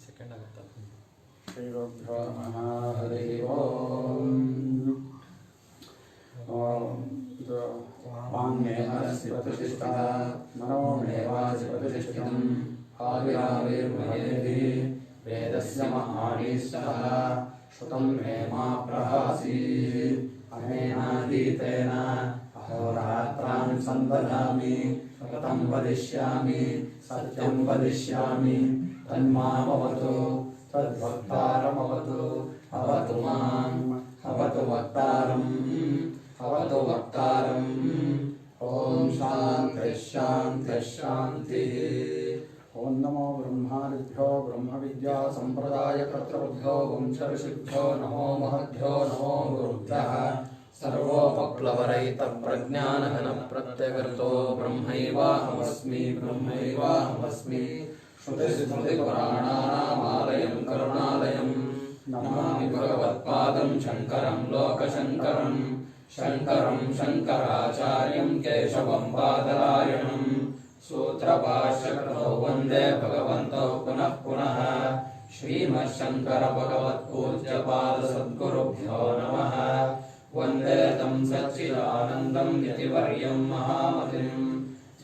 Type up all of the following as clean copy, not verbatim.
Second ಆಗುತ್ತಲ್ಲ. ಶ್ರೀಗುರುಭ್ಯೋ ನಮಃ. ಹರಿ ಓಂ. ವಾಂಗ್ಮೇನಸ್ಯ ಪ್ರತಿಷ್ಠಿತಾ ಮನೋ ಮೇ ವಾಚಿ ಪ್ರತಿಷ್ಠಿತಂ ಆವಿರಾವಿರ್ಮಹೇತಿ ವೇದಸ್ಯ ಮಹಾನೀಷ್ಟಃ ಶ್ರುತಂ ಮೇ ಮಾ ಪ್ರಹಾಸೀತ್ ಅನೇನಾದೀತೇನ ಅಹೋರಾತ್ರಾನ್ ಸಂವದಾಮಿ ಸತತಂ ವದಿಷ್ಯಾಮಿ ಸತ್ಯಂ ವದಿಷ್ಯಾಮಿ ತನ್ಮಾಮವತು ತದ್ಭಕ್ತಾರಮವತು ಅವತು ಮಾಂ ಅವತು ವಕ್ತಾರಂ ಅವತು ವಕ್ತಾರಂ. ಓಂ ಶಾಂತಿ ಶಾಂತಿ ಶಾಂತಿ. ಓಂ ನಮೋ ಬ್ರಹ್ಮಾದಿಭ್ಯೋ ಬ್ರಹ್ಮವಿದ್ಯಾ ಸಂಪ್ರದಾಯ ಕರ್ತೃಭ್ಯೋ ವಂಶಋಷಿಭ್ಯೋ ನಮೋ ಮಹದ್ಭ್ಯೋ ನಮೋ ಗುರುಭ್ಯಃ. ಸರ್ವೋಪಪ್ಲವರಹಿತ ಪ್ರಜ್ಞಾನಘನ ಪ್ರತ್ಯಗರ್ತೋ ಬ್ರಹ್ಮೈವಾಹಮಸ್ಮಿ ಬ್ರಹ್ಮೈವಾಹಮಸ್ಮಿ. ಶ್ರುತಿಸ್ಮೃತಿಪುರಾಣಾನಾಮಾಲಯಂ ಕರುಣಾಲಯಂ ನಮಾಮಿ ಭಗವತ್ಪಾದಂ ಶಂಕರಂ ಲೋಕಶಂಕರಂ. ಶಂಕರಂ ಶಂಕರಾಚಾರ್ಯಂ ಕೇಶವಂ ಬಾದರಾಯಣಂ. ಸೂತ್ರಭಾಷ್ಯಕೃತೌ ವಂದೇ ಭಗವಂತೌ ಪುನಃ ಪುನಃ. ಶ್ರೀಮಚ್ಶಂಕರ ಭಗವತ್ಪೂಜ್ಯಪಾದ ಸದ್ಗುರುಭ್ಯೋ ನಮಃ. ವಂದೇ तं ಸಚ್ಚಿದಾನಂದಂ ಯತಿವರ್ಯಂ ಮಹಾಮತಿಂ.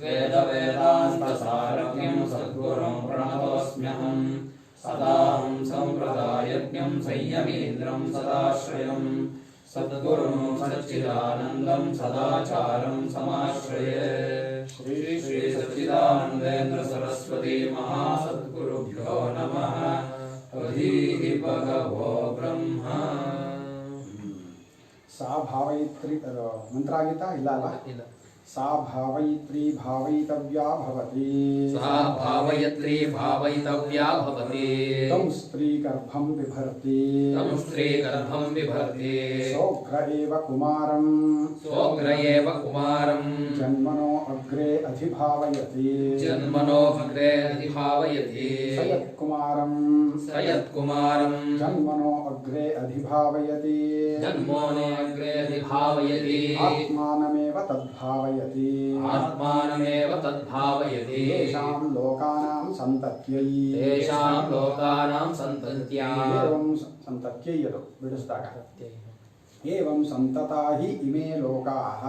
ವೇದ ವೇದಾಂತಸಾರಥ್ಯಂ ಸದ್ಗುರುಂ ಪ್ರಣತೋಸ್ಮ್ಯಹಂ. ಸದಾಹಂ ಸಂಪ್ರದಾಯಜ್ಞಂ ಸಂಯಮೀಂದ್ರಂ ಸದಾಶ್ರಯಂ. ಸದ್ಗುರುಂ ಸಚ್ಚಿದಾನಂದಂ ಸದಾಚಾರಂ ಸಮಾಶ್ರಯೇ. ಶ್ರೀ ಶ್ರೀ ಸಚ್ಚಿದಾನಂದೇಂದ್ರ ಸರಸ್ವತಿ ಮಹಾಸದ್ಗುರುಭ್ಯೋ ನಮಃ. ಹರಿ ಭಗವೋ ಬ್ರಹ್ಮ. ಸಾ ಭಾವಯಿತ್ರಿ ಮಂತ್ರ ಆಗಿತ್ತಾ? ಇಲ್ಲ ಅಲ್ಲ. ಇಲ್ಲ. ಸಾ ಭಾವಯಿತ್ರಿ ಭಾವಯಿತವ್ಯಾ ಭವತಿ. ಸಾ ಭಾವಯತ್ರಿ ಭಾವಯಿತವ್ಯಾ ಭವತಿ. ತಂ ಸ್ತ್ರೀ ಗರ್ಭಂ ಬಿಭರ್ತಿ. ತಂ ಸ್ತ್ರೀ ಗರ್ಭಂ ಬಿಭರ್ತಿ. ಸೌಘ್ರ ಏವ ಕುಮಾರಂ. ಸೌಘ್ರ ಏವ ಕುಮಾರಂ. ಜನ್ಮನೋ ಅಗ್ರೆ ಅಧಿಭಾವಯತಿ. ಜನ್ಮನೋ ಅಗ್ರೆ ಅಧಿಭಾವಯತಿ. ಸಯತ್ಕುಮಾರಂ. ಸಯತ್ಕುಮಾರಂ. ಜನ್ಮನೋ ಅಗ್ರೆ ಅಧಿಭಾವಯತಿ. ಜನ್ಮನೋ ಅಗ್ರೆ ಅಧಿಭಾವಯತಿ. ಆತ್ಮಾನಮೇವ ತದ್ಭಾವಯತಿ. ಆತ್ಮಾನಮೇವ ತದ್ಭಾವಯತಿ. ತೇಷಾಂ ಲೋಕಾನಾಂ ಸಂತತ್ಯೈ. ತೇಷಾಂ ಲೋಕಾನಾಂ ಸಂತತ್ಯೈ. ಏವಂ ಸಂತತ್ಯೈ ಅದು ಬಿಡಿಸಿದಾಗ ಏವಂ ಸಂತತಾ ಹಿ ಇಮೇ ಲೋಕಾಃ.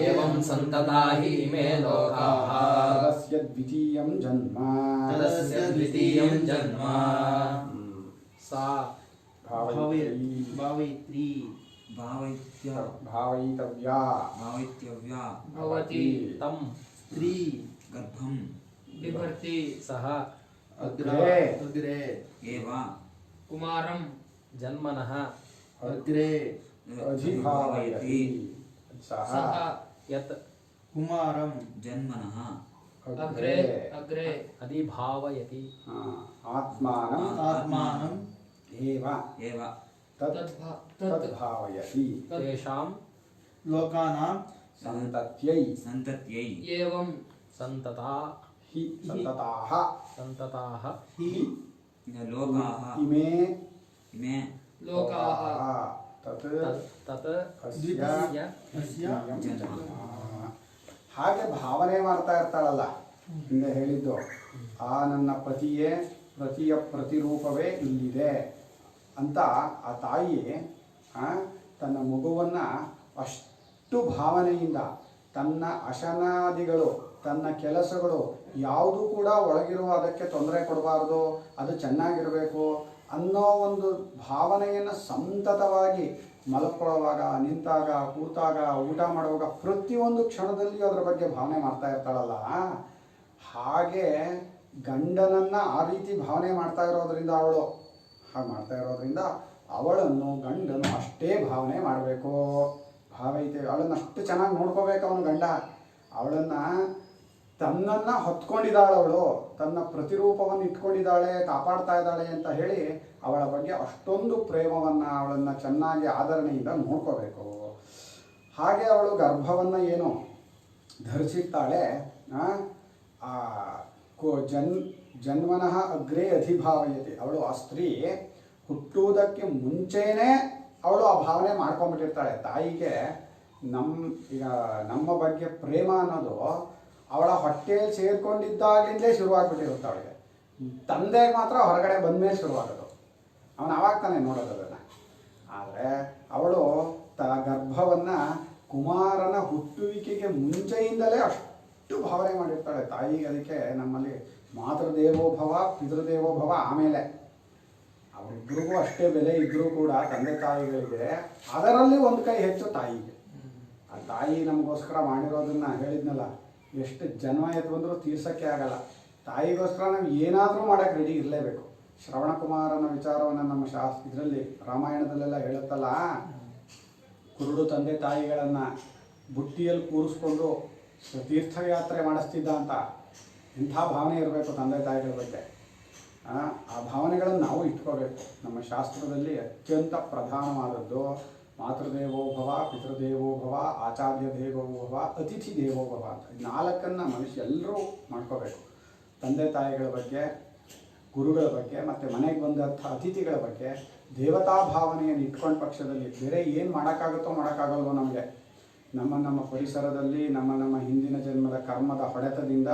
ಏವಂ ಸಂತತಾ ಹಿ ಇಮೇ ಲೋಕಾಃ. ತದಸ್ಯ ದ್ವಿತೀಯಂ ಜನ್ಮ. ತದಸ್ಯ ದ್ವಿತೀಯಂ ಜನ್ಮ. ಸಾ ಭಾವಯಿತ್ರಿ ಭಾವಯಿತ್ರಿ ಭಾವಯಿತ್ಯ ಭಾವಯಿತವ್ಯಾ ಭಾವಯಿತ್ಯವ್ಯಾ ಭವತಿ. ತಂ ಸ್ತ್ರೀ ಗರ್ಭಂ ಬಿಭರ್ತಿ. ಸಹ ಅಗ್ರೆ ಅಗ್ರೆ ಏವ ಕುಮಾರಂ. ಜನ್ಮನಃ ಅಗ್ರೆ ಅಧಿಭಾವಯತಿ. ಸಹ ಸಹ ಯತ್ ಕುಮಾರಂ ಜನ್ಮನಃ ಅಗ್ರೆ ಅಗ್ರೆ ಅಧಿಭಾವಯತಿ. ಆತ್ಮಾನಂ ಆತ್ಮಾನಂ ಏವ ಏವ ತದ್ಭಾವಯತಿ. ತೇಷಾಂ ಲೋಕಾನಾಂ ಸಂತತ್ಯೈ ಸಂತತ್ಯೈ. ಏವಂ ಸಂತತಾ ಹಿ ಸಂತತಾಃ ಸಂತತಾಃ ಹಿ ಲೋಕಾಃ ಇಮೇ ಇಮೇ ಲೋಕಾಃ. ತತ್ ತತ್ ಅಸ್ಯ ಅಸ್ಯ ಜನ್ಮ. ಹಾಗೆ ಭಾವನೆ ಮಾಡ್ತಾ ಇರ್ತಾಳಲ್ಲ, ಹಿಂದೆ ಹೇಳಿದ್ದು, ಆ ನನ್ನ ಪತಿಯೇ, ಪ್ರತಿಯ ಪ್ರತಿರೂಪವೇ ಇಲ್ಲಿದೆ ಅಂತ ಆ ತಾಯಿ ತನ್ನ ಮಗುವನ್ನು ಅಷ್ಟು ಭಾವನೆಯಿಂದ ತನ್ನ ಅಶನಾದಿಗಳು, ತನ್ನ ಕೆಲಸಗಳು ಯಾವುದು ಕೂಡ ಒಳಗಿರುವ ಅದಕ್ಕೆ ತೊಂದರೆ ಕೊಡಬಾರ್ದು, ಅದು ಚೆನ್ನಾಗಿರಬೇಕು ಅನ್ನೋ ಒಂದು ಭಾವನೆಯನ್ನು ಸಂತತವಾಗಿ ಮಲ್ಕೊಳ್ಳುವಾಗ, ನಿಂತಾಗ, ಕೂತಾಗ, ಊಟ ಮಾಡುವಾಗ ಪ್ರತಿಯೊಂದು ಕ್ಷಣದಲ್ಲಿ ಅದರ ಬಗ್ಗೆ ಭಾವನೆ ಮಾಡ್ತಾ ಇರ್ತಾಳಲ್ಲ. ಹಾಗೆ ಗಂಡನನ್ನು ಆ ರೀತಿ ಭಾವನೆ ಮಾಡ್ತಾ ಇರೋದ್ರಿಂದ ಹಾಗೆ ಮಾಡ್ತಾ ಇರೋದ್ರಿಂದ ಅವಳನ್ನು ಗಂಡನು ಅಷ್ಟೇ ಭಾವನೆ ಮಾಡಬೇಕು. ಭಾವೈತೆ ಅವಳನ್ನು ಅಷ್ಟು ಚೆನ್ನಾಗಿ ನೋಡ್ಕೋಬೇಕು ಅವನು ಗಂಡ. ಅವಳನ್ನು ತನ್ನನ್ನು ಹೊತ್ಕೊಂಡಿದ್ದಾಳೆ, ಅವಳು ತನ್ನ ಪ್ರತಿರೂಪವನ್ನು ಇಟ್ಕೊಂಡಿದ್ದಾಳೆ, ಕಾಪಾಡ್ತಾ ಇದ್ದಾಳೆ ಅಂತ ಹೇಳಿ ಅವಳ ಬಗ್ಗೆ ಅಷ್ಟೊಂದು ಪ್ರೇಮವನ್ನು, ಅವಳನ್ನು ಚೆನ್ನಾಗಿ ಆದರಣೆಯಿಂದ ನೋಡ್ಕೋಬೇಕು. ಹಾಗೆ ಅವಳು ಗರ್ಭವನ್ನು ಏನು ಧರಿಸಿರ್ತಾಳೆ, ಜನ್ಮನಃ ಅಗ್ರೇ ಅಧಿಭಾವಯತಿ. ಅವಳು ಆ ಸ್ತ್ರೀ ಹುಟ್ಟುವುದಕ್ಕೆ ಮುಂಚೆನೇ ಅವಳು ಆ ಭಾವನೆ ಮಾಡ್ಕೊಂಡ್ಬಿಟ್ಟಿರ್ತಾಳೆ. ತಾಯಿಗೆ ಈಗ ನಮ್ಮ ಬಗ್ಗೆ ಪ್ರೇಮ ಅನ್ನೋದು ಅವಳ ಹೊಟ್ಟೆಯಲ್ಲಿ ಸೇರ್ಕೊಂಡಿದ್ದಾಗಲಿಂದಲೇ ಶುರುವಾಗ್ಬಿಟ್ಟಿರುತ್ತೆ ಅವಳಿಗೆ. ತಂದೆಗೆ ಮಾತ್ರ ಹೊರಗಡೆ ಬಂದ್ಮೇಲೆ ಶುರುವಾಗೋದು. ಅವನು ಆವಾಗ ತಾನೇ ನೋಡೋದು ಅದನ್ನು. ಆದರೆ ಅವಳು ಗರ್ಭವನ್ನು ಕುಮಾರನ ಹುಟ್ಟುವಿಕೆಗೆ ಮುಂಚೆಯಿಂದಲೇ ಅಷ್ಟು ಭಾವನೆ ಮಾಡಿರ್ತಾಳೆ ತಾಯಿಗೆ. ಅದಕ್ಕೆ ನಮ್ಮಲ್ಲಿ ಮಾತೃದೇವೋಭವ ಪಿತೃದೇವೋಭವ ಆಮೇಲೆ ಅವರಿಬ್ಬರಿಗೂ ಅಷ್ಟೇ ಬೆಲೆ ಇದ್ದರೂ ಕೂಡ ತಂದೆ ತಾಯಿಗಳಿಗೆ ಅದರಲ್ಲಿ ಒಂದು ಕೈ ಹೆಚ್ಚು ತಾಯಿಗೆ. ಆ ತಾಯಿ ನಮಗೋಸ್ಕರ ಮಾಡಿರೋದನ್ನ ಹೇಳಿದ್ನಲ್ಲ, ಎಷ್ಟು ಜನ್ಮ ಎತ್ತು ಬಂದರೂ ತೀರ್ಸೋಕ್ಕೆ ಆಗಲ್ಲ. ತಾಯಿಗೋಸ್ಕರ ನಾವು ಏನಾದರೂ ಮಾಡೋಕ್ಕೆ ರೆಡಿ ಇರಲೇಬೇಕು. ಶ್ರವಣಕುಮಾರನ ವಿಚಾರವನ್ನು ನಮ್ಮ ಇದರಲ್ಲಿ ರಾಮಾಯಣದಲ್ಲೆಲ್ಲ ಹೇಳುತ್ತಲ್ಲ, ಕುರುಡು ತಂದೆ ತಾಯಿಗಳನ್ನು ಬುಟ್ಟಿಯಲ್ಲಿ ಕೂರಿಸ್ಕೊಂಡು ತೀರ್ಥಯಾತ್ರೆ ಮಾಡಿಸ್ತಿದ್ದ ಅಂತ. ಇಂಥ ಭಾವನೆ ಇರಬೇಕು ತಂದೆ ತಾಯಿಗಳ ಬಗ್ಗೆ. ಆ ಭಾವನೆಗಳನ್ನು ನಾವು ಇಟ್ಕೋಬೇಕು. ನಮ್ಮ ಶಾಸ್ತ್ರದಲ್ಲಿ ಅತ್ಯಂತ ಪ್ರಧಾನವಾದದ್ದು ಮಾತೃದೇವೋಭವ, ಪಿತೃದೇವೋಭವ, ಆಚಾರ್ಯ ದೇವೋಭವ, ಅತಿಥಿ ದೇವೋಭವ ಅಂತ. ಈ ನಾಲ್ಕನ್ನು ಮನುಷ್ಯ ಎಲ್ಲರೂ ಮಾಡ್ಕೋಬೇಕು. ತಂದೆ ತಾಯಿಗಳ ಬಗ್ಗೆ, ಗುರುಗಳ ಬಗ್ಗೆ, ಮತ್ತು ಮನೆಗೆ ಬಂದಂಥ ಅತಿಥಿಗಳ ಬಗ್ಗೆ ದೇವತಾ ಭಾವನೆಯನ್ನು ಇಟ್ಕೊಂಡ ಪಕ್ಷದಲ್ಲಿ ಬೇರೆ ಏನು ಮಾಡೋಕ್ಕಾಗುತ್ತೋ ಮಾಡೋಕ್ಕಾಗಲ್ವೋ ನಮಗೆ. ನಮ್ಮ ಪರಿಸರದಲ್ಲಿ ನಮ್ಮ ಹಿಂದಿನ ಜನ್ಮದ ಕರ್ಮದ ಹೊಡೆತದಿಂದ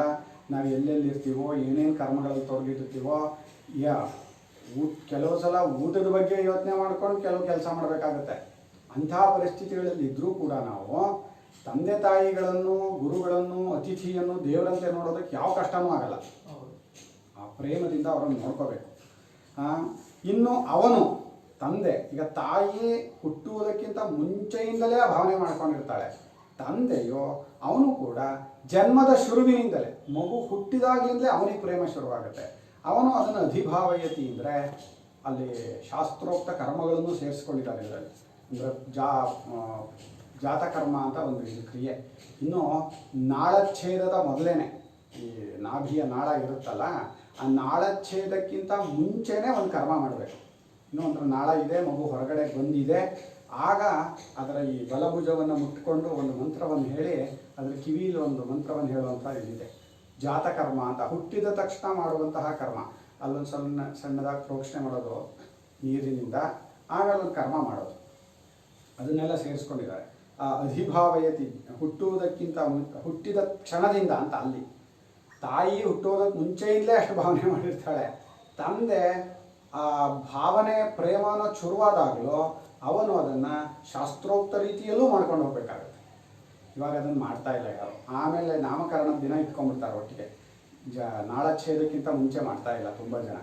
ನಾವು ಎಲ್ಲೆಲ್ಲಿರ್ತೀವೋ, ಏನೇನು ಕರ್ಮಗಳಲ್ಲಿ ತೊಡಗಿರ್ತೀವೋ, ಕೆಲವು ಸಲ ಊಟದ ಬಗ್ಗೆ ಯೋಚನೆ ಮಾಡ್ಕೊಂಡು ಕೆಲವು ಕೆಲಸ ಮಾಡಬೇಕಾಗತ್ತೆ. ಅಂತಹ ಪರಿಸ್ಥಿತಿಗಳಲ್ಲಿ ಇದ್ದರೂ ಕೂಡ ನಾವು ತಂದೆ ತಾಯಿಗಳನ್ನು, ಗುರುಗಳನ್ನು, ಅತಿಥಿಯನ್ನು ದೇವರಂತೆ ನೋಡೋದಕ್ಕೆ ಯಾವ ಕಷ್ಟನೂ ಆಗಲ್ಲ. ಆ ಪ್ರೇಮದಿಂದ ಅವರನ್ನು ನೋಡ್ಕೋಬೇಕು. ಇನ್ನು ಅವನು ತಂದೆ, ಈಗ ತಾಯಿ ಹುಟ್ಟುವುದಕ್ಕಿಂತ ಮುಂಚೆಯಿಂದಲೇ ಆ ಭಾವನೆ ಮಾಡ್ಕೊಂಡಿರ್ತಾಳೆ. ತಂದೆಯೋ ಅವನು ಕೂಡ ಜನ್ಮದ ಶುರುವಿನಿಂದಲೇ, ಮಗು ಹುಟ್ಟಿದಾಗಲಿಂದಲೇ ಅವನಿಗೆ ಪ್ರೇಮ ಶುರುವಾಗುತ್ತೆ. ಅವನು ಅದನ್ನು ಅಧಿಭಾವಯತಿ ಅಂದರೆ ಅಲ್ಲಿ ಶಾಸ್ತ್ರೋಕ್ತ ಕರ್ಮಗಳನ್ನು ಸೇರಿಸ್ಕೊಂಡಿದ್ದಾರೆ ಇದರಲ್ಲಿ. ಅಂದರೆ ಜಾತಕರ್ಮ ಅಂತ ಒಂದು ಇದು ಕ್ರಿಯೆ. ಇನ್ನು ನಾಳಚ್ಛೇದದ ಮೊದಲೇನೆ ಈ ನಾಭಿಯ ನಾಳ ಇರುತ್ತಲ್ಲ, ಆ ನಾಳಚ್ಛೇದಕ್ಕಿಂತ ಮುಂಚೆನೇ ಒಂದು ಕರ್ಮ ಮಾಡಬೇಕು. ಇನ್ನೂ ಒಂದು ನಾಳ ಇದೆ, ಮಗು ಹೊರಗಡೆ ಬಂದಿದೆ, ಆಗ ಅದರ ಈ ಬಲಭುಜವನ್ನು ಮುಟ್ಕೊಂಡು ಒಂದು ಮಂತ್ರವನ್ನು ಹೇಳಿ ಅದರ ಕಿವಿಯಲ್ಲಿ ಒಂದು ಮಂತ್ರವನ್ನು ಹೇಳುವಂಥ ಇದಿದೆ. ಜಾತಕರ್ಮ ಅಂತ, ಹುಟ್ಟಿದ ತಕ್ಷಣ ಮಾಡುವಂತಹ ಕರ್ಮ. ಅಲ್ಲೊಂದು ಸಣ್ಣದಾಗಿ ಪ್ರೋಕ್ಷಣೆ ಮಾಡೋದು ನೀರಿನಿಂದ, ಆಮೇಲೆ ಒಂದು ಕರ್ಮ ಮಾಡೋದು, ಅದನ್ನೆಲ್ಲ ಸೇರಿಸ್ಕೊಂಡಿದ್ದಾರೆ. ಆ ಅಧಿಭಾವಯತಿ, ಹುಟ್ಟುವುದಕ್ಕಿಂತ ಹುಟ್ಟಿದ ಕ್ಷಣದಿಂದ ಅಂತ. ಅಲ್ಲಿ ತಾಯಿ ಹುಟ್ಟುವುದಕ್ಕೆ ಮುಂಚೆಯಿಂದಲೇ ಅಷ್ಟು ಭಾವನೆ ಮಾಡಿರ್ತಾಳೆ. ತಂದೆ ಆ ಭಾವನೆ ಪ್ರೇಮನ ಶುರುವಾದಾಗಲೂ ಅವನು ಅದನ್ನು ಶಾಸ್ತ್ರೋಕ್ತ ರೀತಿಯಲ್ಲೂ ಮಾಡ್ಕೊಂಡು ಹೋಗ್ಬೇಕಾಗುತ್ತೆ. ಇವಾಗ ಅದನ್ನು ಮಾಡ್ತಾ ಇಲ್ಲ ಯಾರು. ಆಮೇಲೆ ನಾಮಕರಣದ ದಿನ ಇಟ್ಕೊಂಡ್ಬಿಡ್ತಾರೆ ಒಟ್ಟಿಗೆ. ನಾಳಚ್ಛೇದಕ್ಕಿಂತ ಮುಂಚೆ ಮಾಡ್ತಾ ಇಲ್ಲ ತುಂಬ ಜನ.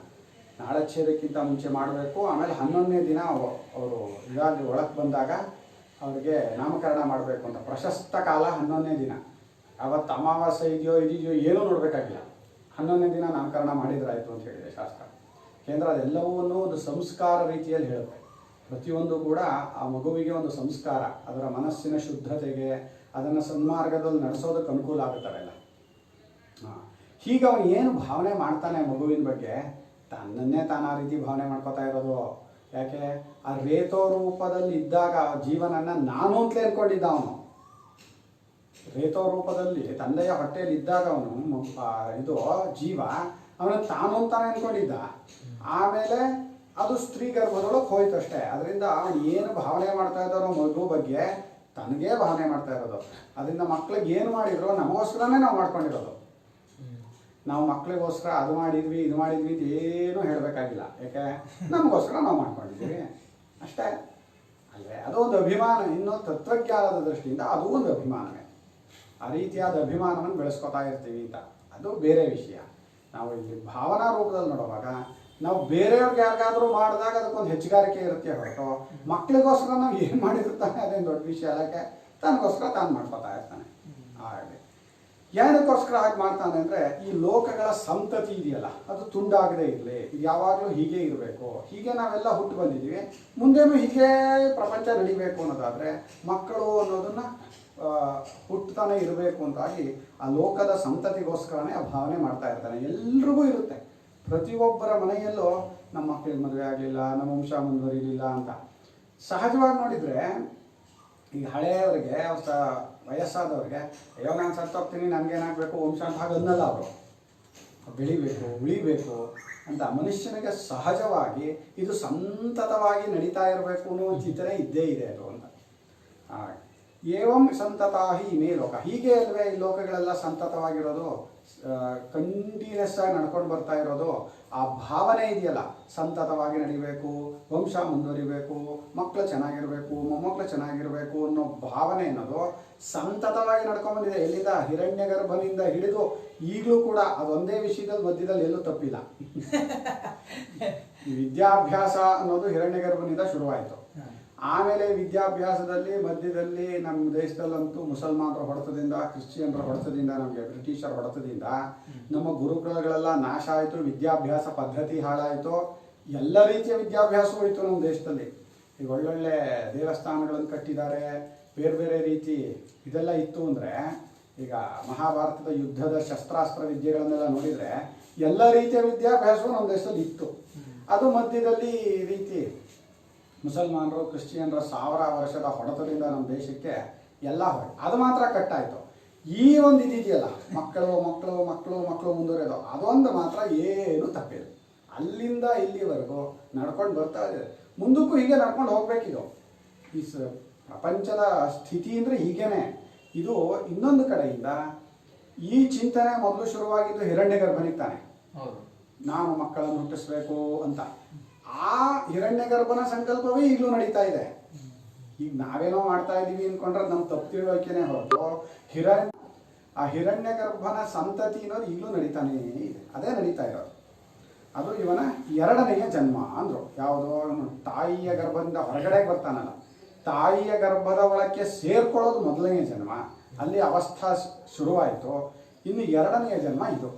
ನಾಳಚ್ಛೇದಕ್ಕಿಂತ ಮುಂಚೆ ಮಾಡಬೇಕು. ಆಮೇಲೆ 11ನೇ ದಿನ ಅವರು ಇದಾಗಿ ಒಳಗೆ ಬಂದಾಗ ಅವ್ರಿಗೆ ನಾಮಕರಣ ಮಾಡಬೇಕು ಅಂತ ಪ್ರಶಸ್ತ ಕಾಲ 11ನೇ ದಿನ. ಅವತ್ತು ಅಮಾವಾಸ್ಯೆ ಇದೆಯೋ ಇದೆಯೋ ಏನೂ ನೋಡಬೇಕಾಗಿಲ್ಲ, 11ನೇ ದಿನ ನಾಮಕರಣ ಮಾಡಿದ್ರಾಯ್ತು ಅಂತ ಹೇಳಿದೆ ಶಾಸ್ತ್ರ. ಕೇಂದ್ರ ಅದೆಲ್ಲವನ್ನೂ ಒಂದು ಸಂಸ್ಕಾರ ರೀತಿಯಲ್ಲಿ ಹೇಳುತ್ತೆ. ಪ್ರತಿಯೊಂದು ಕೂಡ ಆ ಮಗುವಿಗೆ ಒಂದು ಸಂಸ್ಕಾರ, ಅದರ ಮನಸ್ಸಿನ ಶುದ್ಧತೆಗೆ, ಅದನ್ನು ಸನ್ಮಾರ್ಗದಲ್ಲಿ ನಡೆಸೋದಕ್ಕೆ ಅನುಕೂಲ ಆಗುತ್ತಾವೆಲ್ಲ. ಹೀಗೆ ಅವನು ಏನು ಭಾವನೆ ಮಾಡ್ತಾನೆ ಮಗುವಿನ ಬಗ್ಗೆ, ತನ್ನನ್ನೇ ತಾನು ಆ ರೀತಿ ಭಾವನೆ ಮಾಡ್ಕೋತಾ ಇರೋದು. ಯಾಕೆ? ಆ ರೇತೋ ರೂಪದಲ್ಲಿ ಇದ್ದಾಗ ಜೀವನನ್ನು ನಾನು ಅಂತಲೇ ಅಂದ್ಕೊಂಡಿದ್ದ ಅವನು. ರೇತೋ ರೂಪದಲ್ಲಿ ತಂದೆಯ ಹೊಟ್ಟೆಯಲ್ಲಿ ಇದ್ದಾಗ ಅವನು ಇದು ಜೀವ ಅವನು ತಾನು ಅಂತಾನೆ ಅಂದ್ಕೊಂಡಿದ್ದ. ಆಮೇಲೆ ಅದು ಸ್ತ್ರೀ ಗರ್ಭದೊಳಗೆ ಹೋಯ್ತು ಅಷ್ಟೇ. ಅದರಿಂದ ಅವನು ಏನು ಭಾವನೆ ಮಾಡ್ತಾ ಇದ್ದಾರೋ ಮಗು ಬಗ್ಗೆ ತನಗೇ ಭಾವನೆ ಮಾಡ್ತಾ ಇರೋದು. ಅದರಿಂದ ಮಕ್ಳಿಗೆ ಏನು ಮಾಡಿದ್ರು ನಮಗೋಸ್ಕರನೇ ನಾವು ಮಾಡ್ಕೊಂಡಿರೋದು. ನಾವು ಮಕ್ಕಳಿಗೋಸ್ಕರ ಅದು ಮಾಡಿದ್ವಿ ಇದು ಮಾಡಿದ್ವಿ ಅಂತ ಏನೂ ಹೇಳಬೇಕಾಗಿಲ್ಲ. ಯಾಕೆ? ನಮಗೋಸ್ಕರ ನಾವು ಮಾಡ್ಕೊಂಡಿದ್ದೀವಿ ಅಷ್ಟೇ ಅಲ್ಲೇ. ಅದು ಒಂದು ಅಭಿಮಾನ. ಇನ್ನು ತತ್ವಜ್ಞಾನದ ದೃಷ್ಟಿಯಿಂದ ಅದು ಒಂದು ಅಭಿಮಾನವೇ. ಆ ರೀತಿಯಾದ ಅಭಿಮಾನವನ್ನು ಬೆಳೆಸ್ಕೊತಾ ಇರ್ತೀವಿ ಅಂತ, ಅದು ಬೇರೆ ವಿಷಯ. ನಾವು ಇಲ್ಲಿ ಭಾವನಾ ರೂಪದಲ್ಲಿ ನೋಡುವಾಗ ನಾವು ಬೇರೆಯವ್ರಿಗೆ ಯಾರಿಗಾದರೂ ಮಾಡಿದಾಗ ಅದಕ್ಕೊಂದು ಹೆಚ್ಚುಗಾರಿಕೆ ಇರುತ್ತೆ ಹೊರತು ಮಕ್ಕಳಿಗೋಸ್ಕರ ನಾವು ಏನು ಮಾಡಿರ್ತಾನೆ ಅದೇನು ದೊಡ್ಡ ವಿಷಯ ಅಲ್ಲಕ್ಕೆ. ತನಗೋಸ್ಕರ ತಾನು ಮಾಡ್ಕೊತಾ ಇರ್ತಾನೆ. ಹಾಗೆ ಏನಕ್ಕೋಸ್ಕರ ಹಾಗೆ ಮಾಡ್ತಾನೆ ಅಂದರೆ ಈ ಲೋಕಗಳ ಸಂತತಿ ಇದೆಯಲ್ಲ ಅದು ತುಂಡಾಗದೇ ಇರಲಿ, ಇದು ಯಾವಾಗಲೂ ಹೀಗೆ ಇರಬೇಕು. ಹೀಗೆ ನಾವೆಲ್ಲ ಹುಟ್ಟು ಬಂದಿದ್ದೀವಿ, ಮುಂದೇನೂ ಹೀಗೆ ಪ್ರಪಂಚ ನಡಿಬೇಕು ಅನ್ನೋದಾದರೆ ಮಕ್ಕಳು ಅನ್ನೋದನ್ನು ಹುಟ್ಟುತ್ತಾನೆ ಇರಬೇಕು ಅಂತಾಗಿ ಆ ಲೋಕದ ಸಂತತಿಗೋಸ್ಕರನೇ ಆ ಭಾವನೆ ಮಾಡ್ತಾ ಇರ್ತಾನೆ. ಎಲ್ರಿಗೂ ಇರುತ್ತೆ. ಪ್ರತಿಯೊಬ್ಬರ ಮನೆಯಲ್ಲೂ ನಮ್ಮ ಮಕ್ಕಳಿಗೆ ಮದುವೆ ಆಗಲಿಲ್ಲ, ನಮ್ಮ ವಂಶ ಮುಂದುವರಿಲಿಲ್ಲ ಅಂತ. ಸಹಜವಾಗಿ ನೋಡಿದರೆ ಈಗ ಹಳೆಯವರಿಗೆ, ವಯಸ್ಸಾದವ್ರಿಗೆ ಅಯ್ಯೋ ನಾನು ಸತ್ತೋಗ್ತೀನಿ ನನಗೇನಾಗಬೇಕು ವಂಶ ಅಂತ ಹಾಗೆ ಅನ್ನಲ್ಲ. ಅವರು ಬೆಳಿಬೇಕು ಉಳಿಬೇಕು ಅಂತ ಮನುಷ್ಯನಿಗೆ ಸಹಜವಾಗಿ ಇದು ಸಂತತವಾಗಿ ನಡೀತಾ ಇರಬೇಕು ಅನ್ನೋ ಚಿಂತನೆ ಇದ್ದೇ ಇದೆ ಅದು ಅಂತ. ಏವಂ ಸಂತತಾಹಿ ಇಮೇ ಲೋಕ. ಹೀಗೆ ಅಲ್ವೇ ಈ ಲೋಕಗಳೆಲ್ಲ ಸಂತತವಾಗಿರೋದು. ಕಂಟಿನ್ಯೂಸ್ ಆಗಿ ನಡ್ಕೊಂಡು ಬರ್ತಾ ಇರೋದು ಆ ಭಾವನೆ ಇದೆಯಲ್ಲ, ಸಂತತವಾಗಿ ನಡಿಬೇಕು, ವಂಶ ಮುಂದುವರಿಬೇಕು, ಮಕ್ಕಳು ಚೆನ್ನಾಗಿರ್ಬೇಕು, ಮೊಮ್ಮಕ್ಕಳು ಚೆನ್ನಾಗಿರ್ಬೇಕು ಅನ್ನೋ ಭಾವನೆ ಅನ್ನೋದು ಸಂತತವಾಗಿ ನಡ್ಕೊಂಡು ಬಂದಿದೆ. ಎಲ್ಲಿಂದ ಹಿರಣ್ಯ ಗರ್ಭನಿಂದ ಹಿಡಿದು ಈಗಲೂ ಕೂಡ ಅದೊಂದೇ ವಿಷಯದಲ್ಲಿ ಮಧ್ಯದಲ್ಲಿ ಎಲ್ಲೂ ತಪ್ಪಿಲ್ಲ. ಈ ವಿದ್ಯಾಭ್ಯಾಸ ಅನ್ನೋದು ಹಿರಣ್ಯ ಗರ್ಭನಿಂದ ಶುರುವಾಯಿತು. ಆಮೇಲೆ ವಿದ್ಯಾಭ್ಯಾಸದಲ್ಲಿ ಮಧ್ಯದಲ್ಲಿ ನಮ್ಮ ದೇಶದಲ್ಲಂತೂ ಮುಸಲ್ಮಾನರ ಹೊಡೆತದಿಂದ, ಕ್ರಿಶ್ಚಿಯನ್ರ ಹೊಡೆತದಿಂದ, ನಮಗೆ ಬ್ರಿಟಿಷರ ಹೊಡೆತದಿಂದ ನಮ್ಮ ಗುರುಕುಲಗಳೆಲ್ಲ ನಾಶ ಆಯಿತು, ವಿದ್ಯಾಭ್ಯಾಸ ಪದ್ಧತಿ ಹಾಳಾಯಿತು, ಎಲ್ಲ ರೀತಿಯ ವಿದ್ಯಾಭ್ಯಾಸ ಹೋಯಿತು ನಮ್ಮ ದೇಶದಲ್ಲಿ. ಈಗ ಒಳ್ಳೊಳ್ಳೆ ದೇವಸ್ಥಾನಗಳನ್ನು ಕಟ್ಟಿದ್ದಾರೆ, ಬೇರೆ ಬೇರೆ ರೀತಿ ಇದೆಲ್ಲ ಇತ್ತು. ಅಂದರೆ ಈಗ ಮಹಾಭಾರತದ ಯುದ್ಧದ ಶಸ್ತ್ರಾಸ್ತ್ರ ವಿದ್ಯೆಗಳನ್ನೆಲ್ಲ ನೋಡಿದರೆ ಎಲ್ಲ ರೀತಿಯ ವಿದ್ಯಾಭ್ಯಾಸವೂ ನಮ್ಮ ದೇಶದಲ್ಲಿ ಇತ್ತು. ಅದು ಮಧ್ಯದಲ್ಲಿ ಈ ರೀತಿ ಮುಸಲ್ಮಾನರು ಕ್ರಿಶ್ಚಿಯನ್ರ 1000 ವರ್ಷದ ಹೊಡೆತದಿಂದ ನಮ್ಮ ದೇಶಕ್ಕೆ ಎಲ್ಲ ಹೋಗಿ ಅದು ಮಾತ್ರ ಕಟ್ಟಾಯಿತು. ಈ ಒಂದು ಇದೆಯಲ್ಲ, ಮಕ್ಕಳು ಮಕ್ಕಳು ಮಕ್ಕಳು ಮಕ್ಕಳು ಮುಂದುವರೆಯೋದು, ಅದೊಂದು ಮಾತ್ರ ಏನು ತಪ್ಪಿಲ್ಲ. ಅಲ್ಲಿಂದ ಇಲ್ಲಿವರೆಗೂ ನಡ್ಕೊಂಡು ಬರ್ತಾ ಇದೆ. ಮುಂದಕ್ಕೂ ಹೀಗೆ ನಡ್ಕೊಂಡು ಹೋಗ್ಬೇಕಿದು. ಈ ಪ್ರಪಂಚದ ಸ್ಥಿತಿ ಅಂದರೆ ಹೀಗೇನೆ. ಇದು ಇನ್ನೊಂದು ಕಡೆಯಿಂದ ಈ ಚಿಂತನೆ ಮೊದಲು ಶುರುವಾಗಿದ್ದು ಹಿರಣ್ಯ ಗರ್ಭನಿಗೆ ತಾನೆ, ನಾನು ಮಕ್ಕಳನ್ನು ಹುಟ್ಟಿಸ್ಬೇಕು ಅಂತ. ಆ ಹಿರಣ್ಯ ಗರ್ಭನ ಸಂಕಲ್ಪವೇ ಈಗಲೂ ನಡೀತಾ ಇದೆ. ಈಗ ನಾವೇನೋ ಮಾಡ್ತಾ ಇದ್ದೀವಿ ಅಂದ್ಕೊಂಡ್ರೆ ನಮ್ಮ ತಪ್ಪು ತಿಳುವಳಿಕೆನೇ ಹೊರತು ಆ ಹಿರಣ್ಯ ಗರ್ಭನ ಸಂತತಿ ಅನ್ನೋದು ಈಗಲೂ ನಡೀತಾನೇ ಇದೆ. ಅದೇ ನಡೀತಾ ಇರೋದು. ಅದು ಇವನ 2ನೆಯ ಜನ್ಮ ಅಂದರು. ಯಾವುದೋ ತಾಯಿಯ ಗರ್ಭದಿಂದ ಹೊರಗಡೆ ಬರ್ತಾನಲ್ಲ, ತಾಯಿಯ ಗರ್ಭದ ಒಳಕ್ಕೆ ಸೇರ್ಕೊಳ್ಳೋದು 1ನೇ ಜನ್ಮ. ಅಲ್ಲಿ ಅವಸ್ಥಾ ಶುರುವಾಯಿತು. ಇನ್ನು 2ನೆಯ ಜನ್ಮ ಇದು.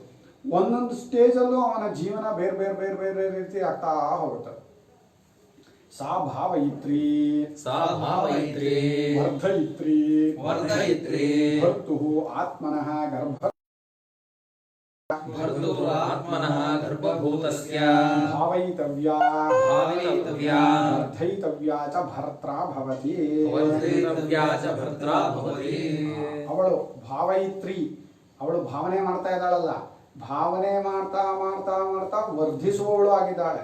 ಒಂದೊಂದು ಸ್ಟೇಜಲ್ಲೂ ಅವನ ಜೀವನ ಬೇರೆ ಬೇರೆ ಬೇರೆ ಬೇರೆ ರೀತಿ ಆಗ್ತಾ ಹೋಗುತ್ತೆ. ಸಾ ಭಾವಯಿತ್ರಿ ವರ್ಧಯಿತ್ರಿ ಭರ್ತುಃ ಆತ್ಮನಃ ಗರ್ಭಭೂತಸ್ಯ ಭಾವಯಿತವ್ಯಾ ವರ್ಧಯಿತವ್ಯಾ ಚ ಭರ್ತ್ರಾ ಭವತಿ. ಅವಳು ಭಾವಯಿತ್ರಿ, ಅವಳು ಭಾವನೆ ಮಾಡ್ತಾ ಇದ್ದಾಳಲ್ಲ, ಭಾವನೆ ಮಾಡ್ತಾ ಮಾಡ್ತಾ ಮಾಡ್ತಾ ವರ್ಧಿಸುವವಳು ಆಗಿದ್ದಾಳೆ.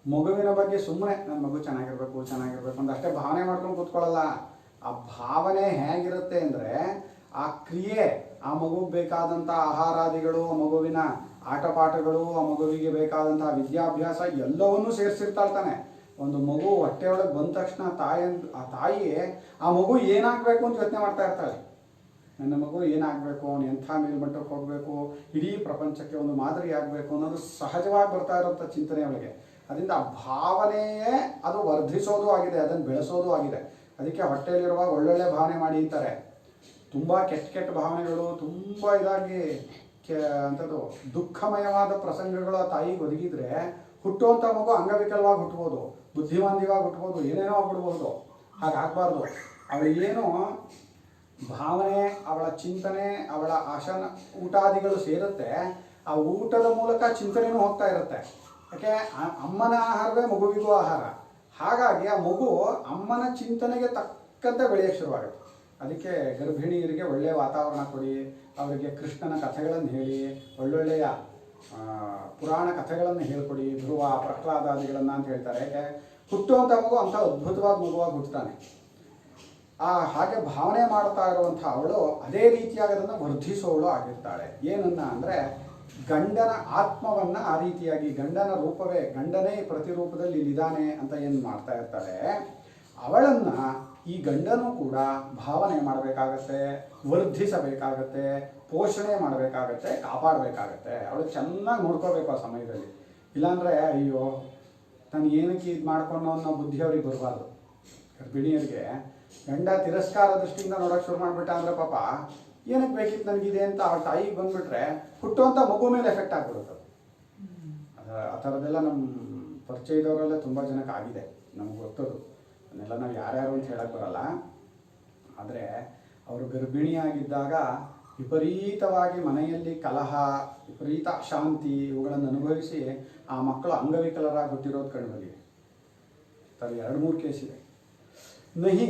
ಮಗುವಿನ ಬಗ್ಗೆ ಸುಮ್ಮನೆ ನನ್ನ ಮಗು ಚೆನ್ನಾಗಿರ್ಬೇಕು ಚೆನ್ನಾಗಿರ್ಬೇಕು ಅಂತ ಅಷ್ಟೇ ಭಾವನೆ ಮಾಡ್ಕೊಂಡು ಕೂತ್ಕೊಳ್ಳಲ್ಲ. ಆ ಭಾವನೆ ಹೇಗಿರುತ್ತೆ ಅಂದರೆ, ಆ ಕ್ರಿಯೆ, ಆ ಮಗುಗೆ ಬೇಕಾದಂಥ ಆಹಾರಾದಿಗಳು, ಆ ಮಗುವಿನ ಆಟಪಾಠಗಳು, ಆ ಮಗುವಿಗೆ ಬೇಕಾದಂತಹ ವಿದ್ಯಾಭ್ಯಾಸ ಎಲ್ಲವನ್ನೂ ಸೇರಿಸಿರ್ತಾಳ್ತಾನೆ. ಒಂದು ಮಗು ಹೊಟ್ಟೆಯೊಳಗೆ ಬಂದ ತಕ್ಷಣ ಆ ತಾಯಿ ಆ ಮಗು ಏನಾಗಬೇಕು ಅಂತ ಯೋಚನೆ ಮಾಡ್ತಾ ಇರ್ತಾಳೆ. ನನ್ನ ಮಗು ಏನಾಗಬೇಕು, ಅವನು ಎಂಥ ಮೇಲ್ಮಟ್ಟಕ್ಕೆ ಹೋಗಬೇಕು, ಇಡೀ ಪ್ರಪಂಚಕ್ಕೆ ಒಂದು ಮಾದರಿ ಆಗಬೇಕು ಅನ್ನೋದು ಸಹಜವಾಗಿ ಬರ್ತಾ ಇರೋಂಥ ಚಿಂತನೆ ಅವಳಿಗೆ. ಅದರಿಂದ ಆ ಭಾವನೆಯೇ ಅದು ವರ್ಧಿಸೋದು ಆಗಿದೆ, ಅದನ್ನು ಬೆಳೆಸೋದು ಆಗಿದೆ. ಅದಕ್ಕೆ ಹೊಟ್ಟೆಯಲ್ಲಿರುವಾಗ ಒಳ್ಳೊಳ್ಳೆ ಭಾವನೆ ಮಾಡಿ ಅಂತಾರೆ. ತುಂಬ ಕೆಟ್ಟ ಕೆಟ್ಟ ಭಾವನೆಗಳು, ತುಂಬ ಇದಾಗಿ ಅಂಥದ್ದು ದುಃಖಮಯವಾದ ಪ್ರಸಂಗಗಳು ಆ ತಾಯಿಗೆ ಒದಗಿದ್ರೆ ಹುಟ್ಟುವಂಥ ಮಗು ಅಂಗವಿಕಲವಾಗಿ ಹುಟ್ಟಬೋದು, ಬುದ್ಧಿಮಾಂದ್ಯವಾಗಿ ಹುಟ್ಟಬೋದು, ಏನೇನೋ ಆಗ್ಬಿಡ್ಬೋದು. ಹಾಗಾಗಬಾರ್ದು. ಅವಳಿಗೇನು ಭಾವನೆ, ಅವಳ ಚಿಂತನೆ, ಅವಳ ಆಶನ ಊಟಾದಿಗಳು ಸೇರುತ್ತೆ. ಆ ಊಟದ ಮೂಲಕ ಚಿಂತನೆಯೂ ಹೋಗ್ತಾ ಇರುತ್ತೆ. ಯಾಕೆ, ಅಮ್ಮನ ಆಹಾರವೇ ಮಗುವಿಗೂ ಆಹಾರ. ಹಾಗಾಗಿ ಆ ಮಗು ಅಮ್ಮನ ಚಿಂತನೆಗೆ ತಕ್ಕಂತೆ ಬೆಳೆಯೋಕ್ಕೆ ಶುರುವಾಗುತ್ತೆ. ಅದಕ್ಕೆ ಗರ್ಭಿಣಿಯರಿಗೆ ಒಳ್ಳೆಯ ವಾತಾವರಣ ಕೊಡಿ, ಅವರಿಗೆ ಕೃಷ್ಣನ ಕಥೆಗಳನ್ನು ಹೇಳಿ, ಒಳ್ಳೊಳ್ಳೆಯ ಪುರಾಣ ಕಥೆಗಳನ್ನು ಹೇಳ್ಕೊಡಿ, ಧ್ರುವ ಪ್ರಹ್ಲಾದಾದಿಗಳನ್ನು ಅಂತ ಹೇಳ್ತಾರೆ. ಯಾಕೆ, ಹುಟ್ಟುವಂಥ ಮಗು ಅಂಥ ಅದ್ಭುತವಾದ ಮಗುವಾಗಿ ಹುಟ್ಟುತ್ತಾನೆ. ಹಾಗೆ ಭಾವನೆ ಮಾಡ್ತಾ ಇರುವಂಥ ಅವಳು ಅದೇ ರೀತಿಯಾಗಿ ಅದನ್ನು ವರ್ಧಿಸೋಳು ಆಗಿರ್ತಾಳೆ. ಏನನ್ನ ಅಂದರೆ, ಗಂಡನ ಆತ್ಮವನ್ನು ಆ ರೀತಿಯಾಗಿ, ಗಂಡನ ರೂಪವೇ, ಗಂಡನೇ ಪ್ರತಿರೂಪದಲ್ಲಿ ಇಲ್ಲಿದ್ದಾನೆ ಅಂತ ಏನು ಮಾಡ್ತಾ ಇರ್ತಾಳೆ, ಅವಳನ್ನು ಈ ಗಂಡನೂ ಕೂಡ ಭಾವನೆ ಮಾಡಬೇಕಾಗತ್ತೆ, ವರ್ಧಿಸಬೇಕಾಗತ್ತೆ, ಪೋಷಣೆ ಮಾಡಬೇಕಾಗತ್ತೆ, ಕಾಪಾಡಬೇಕಾಗತ್ತೆ. ಅವಳು ಚೆನ್ನಾಗಿ ನೋಡ್ಕೋಬೇಕು ಆ ಸಮಯದಲ್ಲಿ. ಇಲ್ಲಾಂದರೆ ಅಯ್ಯೋ ನಾನು ಏನಕ್ಕೆ ಇದು ಮಾಡ್ಕೊಂಡು ಅನ್ನೋ ಬುದ್ಧಿ ಅವ್ರಿಗೆ ಬರಬಾರ್ದು. ಗರ್ಭಿಣಿಯರಿಗೆ ಗಂಡ ತಿರಸ್ಕಾರ ದೃಷ್ಟಿಯಿಂದ ನೋಡೋಕೆ ಶುರು ಮಾಡಿಬಿಟ್ಟ ಅಂದರೆ ಪಾಪ ಏನಕ್ಕೆ ಬೇಕಿತ್ತು ನನಗಿದೆ ಅಂತ ಆ ತಾಯಿಗೆ ಬಂದುಬಿಟ್ರೆ ಹುಟ್ಟುವಂಥ ಮಗು ಮೇಲೆ ಎಫೆಕ್ಟ್ ಆಗಿಬಿಡುತ್ತೆ. ಆ ಥರದ್ದೆಲ್ಲ ನಮ್ಮ ಪರಿಚಯದವರೆಲ್ಲ ತುಂಬ ಜನಕ್ಕೆ ಆಗಿದೆ, ನಮ್ಗೆ ಗೊತ್ತದು. ಅದನ್ನೆಲ್ಲ ನಾವು ಯಾರ್ಯಾರು ಅಂತ ಹೇಳಕ್ಕೆ ಬರಲ್ಲ. ಆದರೆ ಅವರು ಗರ್ಭಿಣಿಯಾಗಿದ್ದಾಗ ವಿಪರೀತವಾಗಿ ಮನೆಯಲ್ಲಿ ಕಲಹ, ವಿಪರೀತ ಅಶಾಂತಿ ಇವುಗಳನ್ನು ಅನುಭವಿಸಿ ಆ ಮಕ್ಕಳು ಅಂಗವಿಕಲರಾಗಿ ಹುಟ್ಟಿರೋದು ಕಂಡುಬಂದಿದೆ. ಅದು 2-3 ಕೇಸಿದೆ. ನಹಿ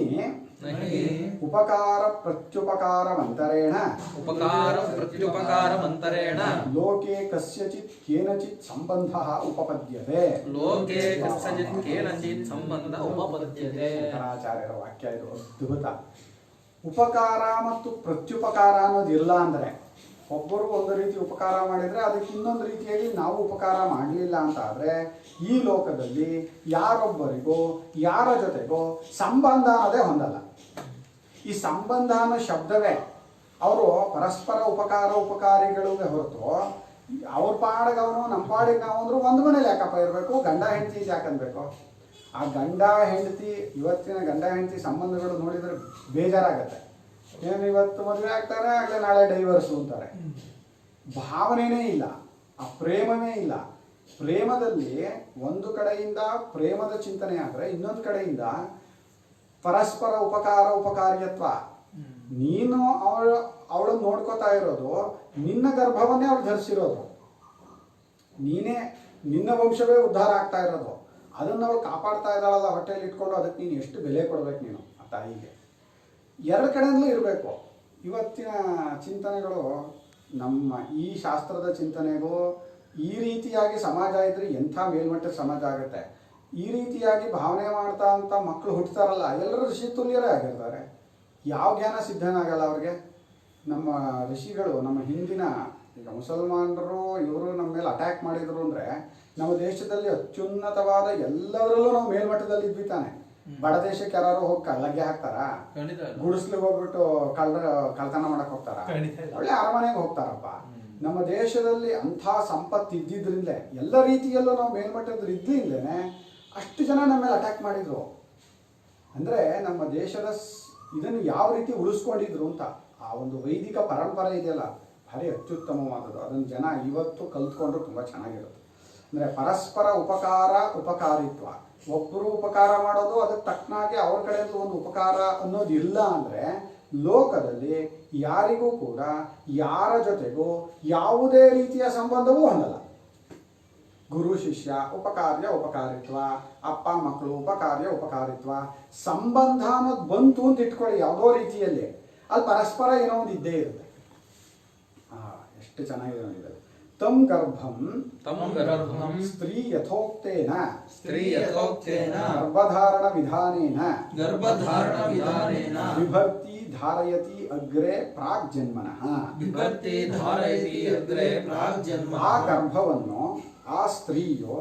ಉಪಕಾರ ಪ್ರತ್ಯುಪಕಾರಮಂತರೇಣ ಲೋಕೆ ಕಸ್ಯಚಿತ್ ಕೇನಚಿತ್ ಸಂಬಂಧ ಉಪಪದ್ಯತೆ. ಶಂಕರಾಚಾರ್ಯರ ವಾಕ್ಯ ಇದು ಅದ್ಭುತ. ಉಪಕಾರ ಮತ್ತು ಪ್ರತ್ಯುಪಕಾರ ಅನ್ನೋದಿಲ್ಲ ಅಂದರೆ ಒಬ್ಬರು ಒಂದು ರೀತಿ ಉಪಕಾರ ಮಾಡಿದರೆ ಅದಕ್ಕೆ ಇನ್ನೊಂದು ರೀತಿಯಾಗಿ ನಾವು ಉಪಕಾರ ಮಾಡಲಿಲ್ಲ ಅಂತ ಆದರೆ ಈ ಲೋಕದಲ್ಲಿ ಯಾರೊಬ್ಬರಿಗೂ ಯಾರ ಜೊತೆಗೂ ಸಂಬಂಧ ಅನ್ನೋದೇ ಹೊಂದಲ್ಲ. ಈ ಸಂಬಂಧ ಅನ್ನೋ ಶಬ್ದವೇ ಅವರು ಪರಸ್ಪರ ಉಪಕಾರಿಗಳಿಗೆ ಹೊರತು ಅವ್ರ ಪಾಡಿಗೆ ಅವನು ನಮ್ಮ ಪಾಡಿಗೆ ನಾವು ಅಂದರೂ ಒಂದು ಮನೇಲಿ ಯಾಕಪ್ಪ ಇರಬೇಕು, ಗಂಡ ಹೆಂಡತಿ ಯಾಕನ್ಬೇಕು? ಆ ಗಂಡ ಹೆಂಡತಿ ಇವತ್ತಿನ ಗಂಡ ಹೆಂಡತಿ ಸಂಬಂಧಗಳು ನೋಡಿದರೆ ಬೇಜಾರಾಗತ್ತೆ. ಏನು ಇವತ್ತು ಮದುವೆ ಆಗ್ತಾರೆ, ಆಗಲೇ ನಾಳೆ ಡೈವರ್ಸು ಅಂತಾರೆ. ಭಾವನೆನೇ ಇಲ್ಲ, ಆ ಪ್ರೇಮವೇ ಇಲ್ಲ. ಪ್ರೇಮದಲ್ಲಿ ಒಂದು ಕಡೆಯಿಂದ ಪ್ರೇಮದ ಚಿಂತನೆ ಆದರೆ ಇನ್ನೊಂದು ಕಡೆಯಿಂದ ಪರಸ್ಪರ ಉಪಕಾರಿಯತ್ವ. ನೀನು ಅವಳನ್ನು ನೋಡ್ಕೋತಾ ಇರೋದು, ನಿನ್ನ ಗರ್ಭವನ್ನೇ ಅವಳು ಧರಿಸಿರೋದು, ನಿನ್ನ ವಂಶವೇ ಉದ್ಧಾರ ಆಗ್ತಾ ಇರೋದು, ಅದನ್ನು ಅವಳು ಕಾಪಾಡ್ತಾ ಇದ್ದಾಳಲ್ಲ ಹೊಟ್ಟೆಯಲ್ಲಿ ಇಟ್ಕೊಂಡು, ಅದಕ್ಕೆ ನೀನು ಎಷ್ಟು ಬೆಲೆ ಕೊಡ್ಬೇಕು ನೀನು ಆ ತಾಯಿಗೆ. ಎರಡು ಕಡೆಯಿಂದಲೂ ಇರಬೇಕು. ಇವತ್ತಿನ ಚಿಂತನೆಗಳು ನಮ್ಮ ಈ ಶಾಸ್ತ್ರದ ಚಿಂತನೆಗೂ ಈ ರೀತಿಯಾಗಿ ಸಮಾಜ ಇದ್ರೆ ಎಂಥ ಮೇಲ್ಮಟ್ಟದ ಸಮಾಜ ಆಗುತ್ತೆ. ಈ ರೀತಿಯಾಗಿ ಭಾವನೆ ಮಾಡ್ತಾ ಅಂತ ಮಕ್ಕಳು ಹುಟ್ಟುತ್ತಾರಲ್ಲ, ಎಲ್ಲರೂ ಋಷಿ ತುಲ್ಯರೇ ಆಗಿರ್ತಾರೆ. ಯಾವ ಜ್ಞಾನ ಸಿದ್ಧನಾಗಲ್ಲ ಅವ್ರಿಗೆ. ನಮ್ಮ ಋಷಿಗಳು ನಮ್ಮ ಹಿಂದಿನ ಈಗ ಮುಸಲ್ಮಾನರು ಇವರು ನಮ್ಮ ಮೇಲೆ ಅಟ್ಯಾಕ್ ಮಾಡಿದ್ರು ಅಂದರೆ ನಮ್ಮ ದೇಶದಲ್ಲಿ ಅತ್ಯುನ್ನತವಾದ ಎಲ್ಲದರಲ್ಲೂ ನಾವು ಮೇಲ್ಮಟ್ಟದಲ್ಲಿ ಇದ್ವಿ ತಾನೆ. ಬಡ ದೇಶಕ್ಕೆ ಯಾರು ಹೋಗಿ ಲಗ್ಗೆ ಹಾಕ್ತಾರಾ? ಗುಡಿಸ್ಲಿಗೆ ಹೋಗ್ಬಿಟ್ಟು ಕಳ್ತನ ಮಾಡಕ್ ಹೋಗ್ತಾರ? ಒಳ್ಳೆ ಅರಮನೆಗೆ ಹೋಗ್ತಾರಪ್ಪ. ನಮ್ಮ ದೇಶದಲ್ಲಿ ಅಂಥ ಸಂಪತ್ತು ಇದ್ದಿದ್ರಿಂದಲೇ ಎಲ್ಲ ರೀತಿಯಲ್ಲೂ ನಾವು ಮೇಲ್ಮಟ್ಟದ ಇದ್ದಿಂದಲೇ ಅಷ್ಟು ಜನ ನಮ್ಮ ಮೇಲೆ ಅಟ್ಯಾಕ್ ಮಾಡಿದ್ರು. ಅಂದರೆ ನಮ್ಮ ದೇಶದ ಇದನ್ನು ಯಾವ ರೀತಿ ಉಳಿಸ್ಕೊಂಡಿದ್ರು ಅಂತ ಆ ಒಂದು ವೈದಿಕ ಪರಂಪರೆ ಇದೆಯಲ್ಲ, ಭಾರಿ ಅತ್ಯುತ್ತಮವಾದದ್ದು. ಅದನ್ನು ಜನ ಇವತ್ತು ಕಲ್ತ್ಕೊಂಡ್ರು ತುಂಬ ಚೆನ್ನಾಗಿರುತ್ತೆ. ಅಂದರೆ ಪರಸ್ಪರ ಉಪಕಾರಿತ್ವ, ಒಬ್ಬರು ಉಪಕಾರ ಮಾಡೋದು ಅದಕ್ಕೆ ತಕ್ಕನಾಗಿ ಅವ್ರ ಕಡೆಯಿಂದ ಒಂದು ಉಪಕಾರ ಅನ್ನೋದು ಇಲ್ಲ ಅಂದರೆ ಲೋಕದಲ್ಲಿ ಯಾರಿಗೂ ಕೂಡ ಯಾರ ಜೊತೆಗೂ ಯಾವುದೇ ರೀತಿಯ ಸಂಬಂಧವೂ ಹೊಂದಲ್ಲ. ಗುರು ಶಿಷ್ಯ ಉಪಕಾರಿತ್ವ, ಅಪ್ಪ ಮಕ್ಕಳು ಉಪಕಾರಿತ್ವ, ಸಂಬಂಧ ಅನ್ನೋದು ಬಂತು ಅಂತ ಇಟ್ಕೊಳ್ಳಿ ಯಾವುದೋ ರೀತಿಯಲ್ಲಿ, ಅಲ್ಲಿ ಪರಸ್ಪರ ಏನೋ ಒಂದು ಇದ್ದೇ ಇರುತ್ತೆ. ಎಷ್ಟು ಚೆನ್ನಾಗಿದೆ ನೋಡಿದೆ. ತಮ್ ಗರ್ಭಂ ಸ್ತ್ರೀ ಯಥೋಕ್ತೇನ ಗರ್ಭಧಾರಣ ವಿಧಾನೇನ ವಿಭಕ್ತಿ ಧಾರಯತಿ ಅಗ್ರೆ ಪ್ರಾಗ್ ಜನ್ಮನಃ. ಆ ಗರ್ಭವನ್ನು ಆ ಸ್ತ್ರೀಯು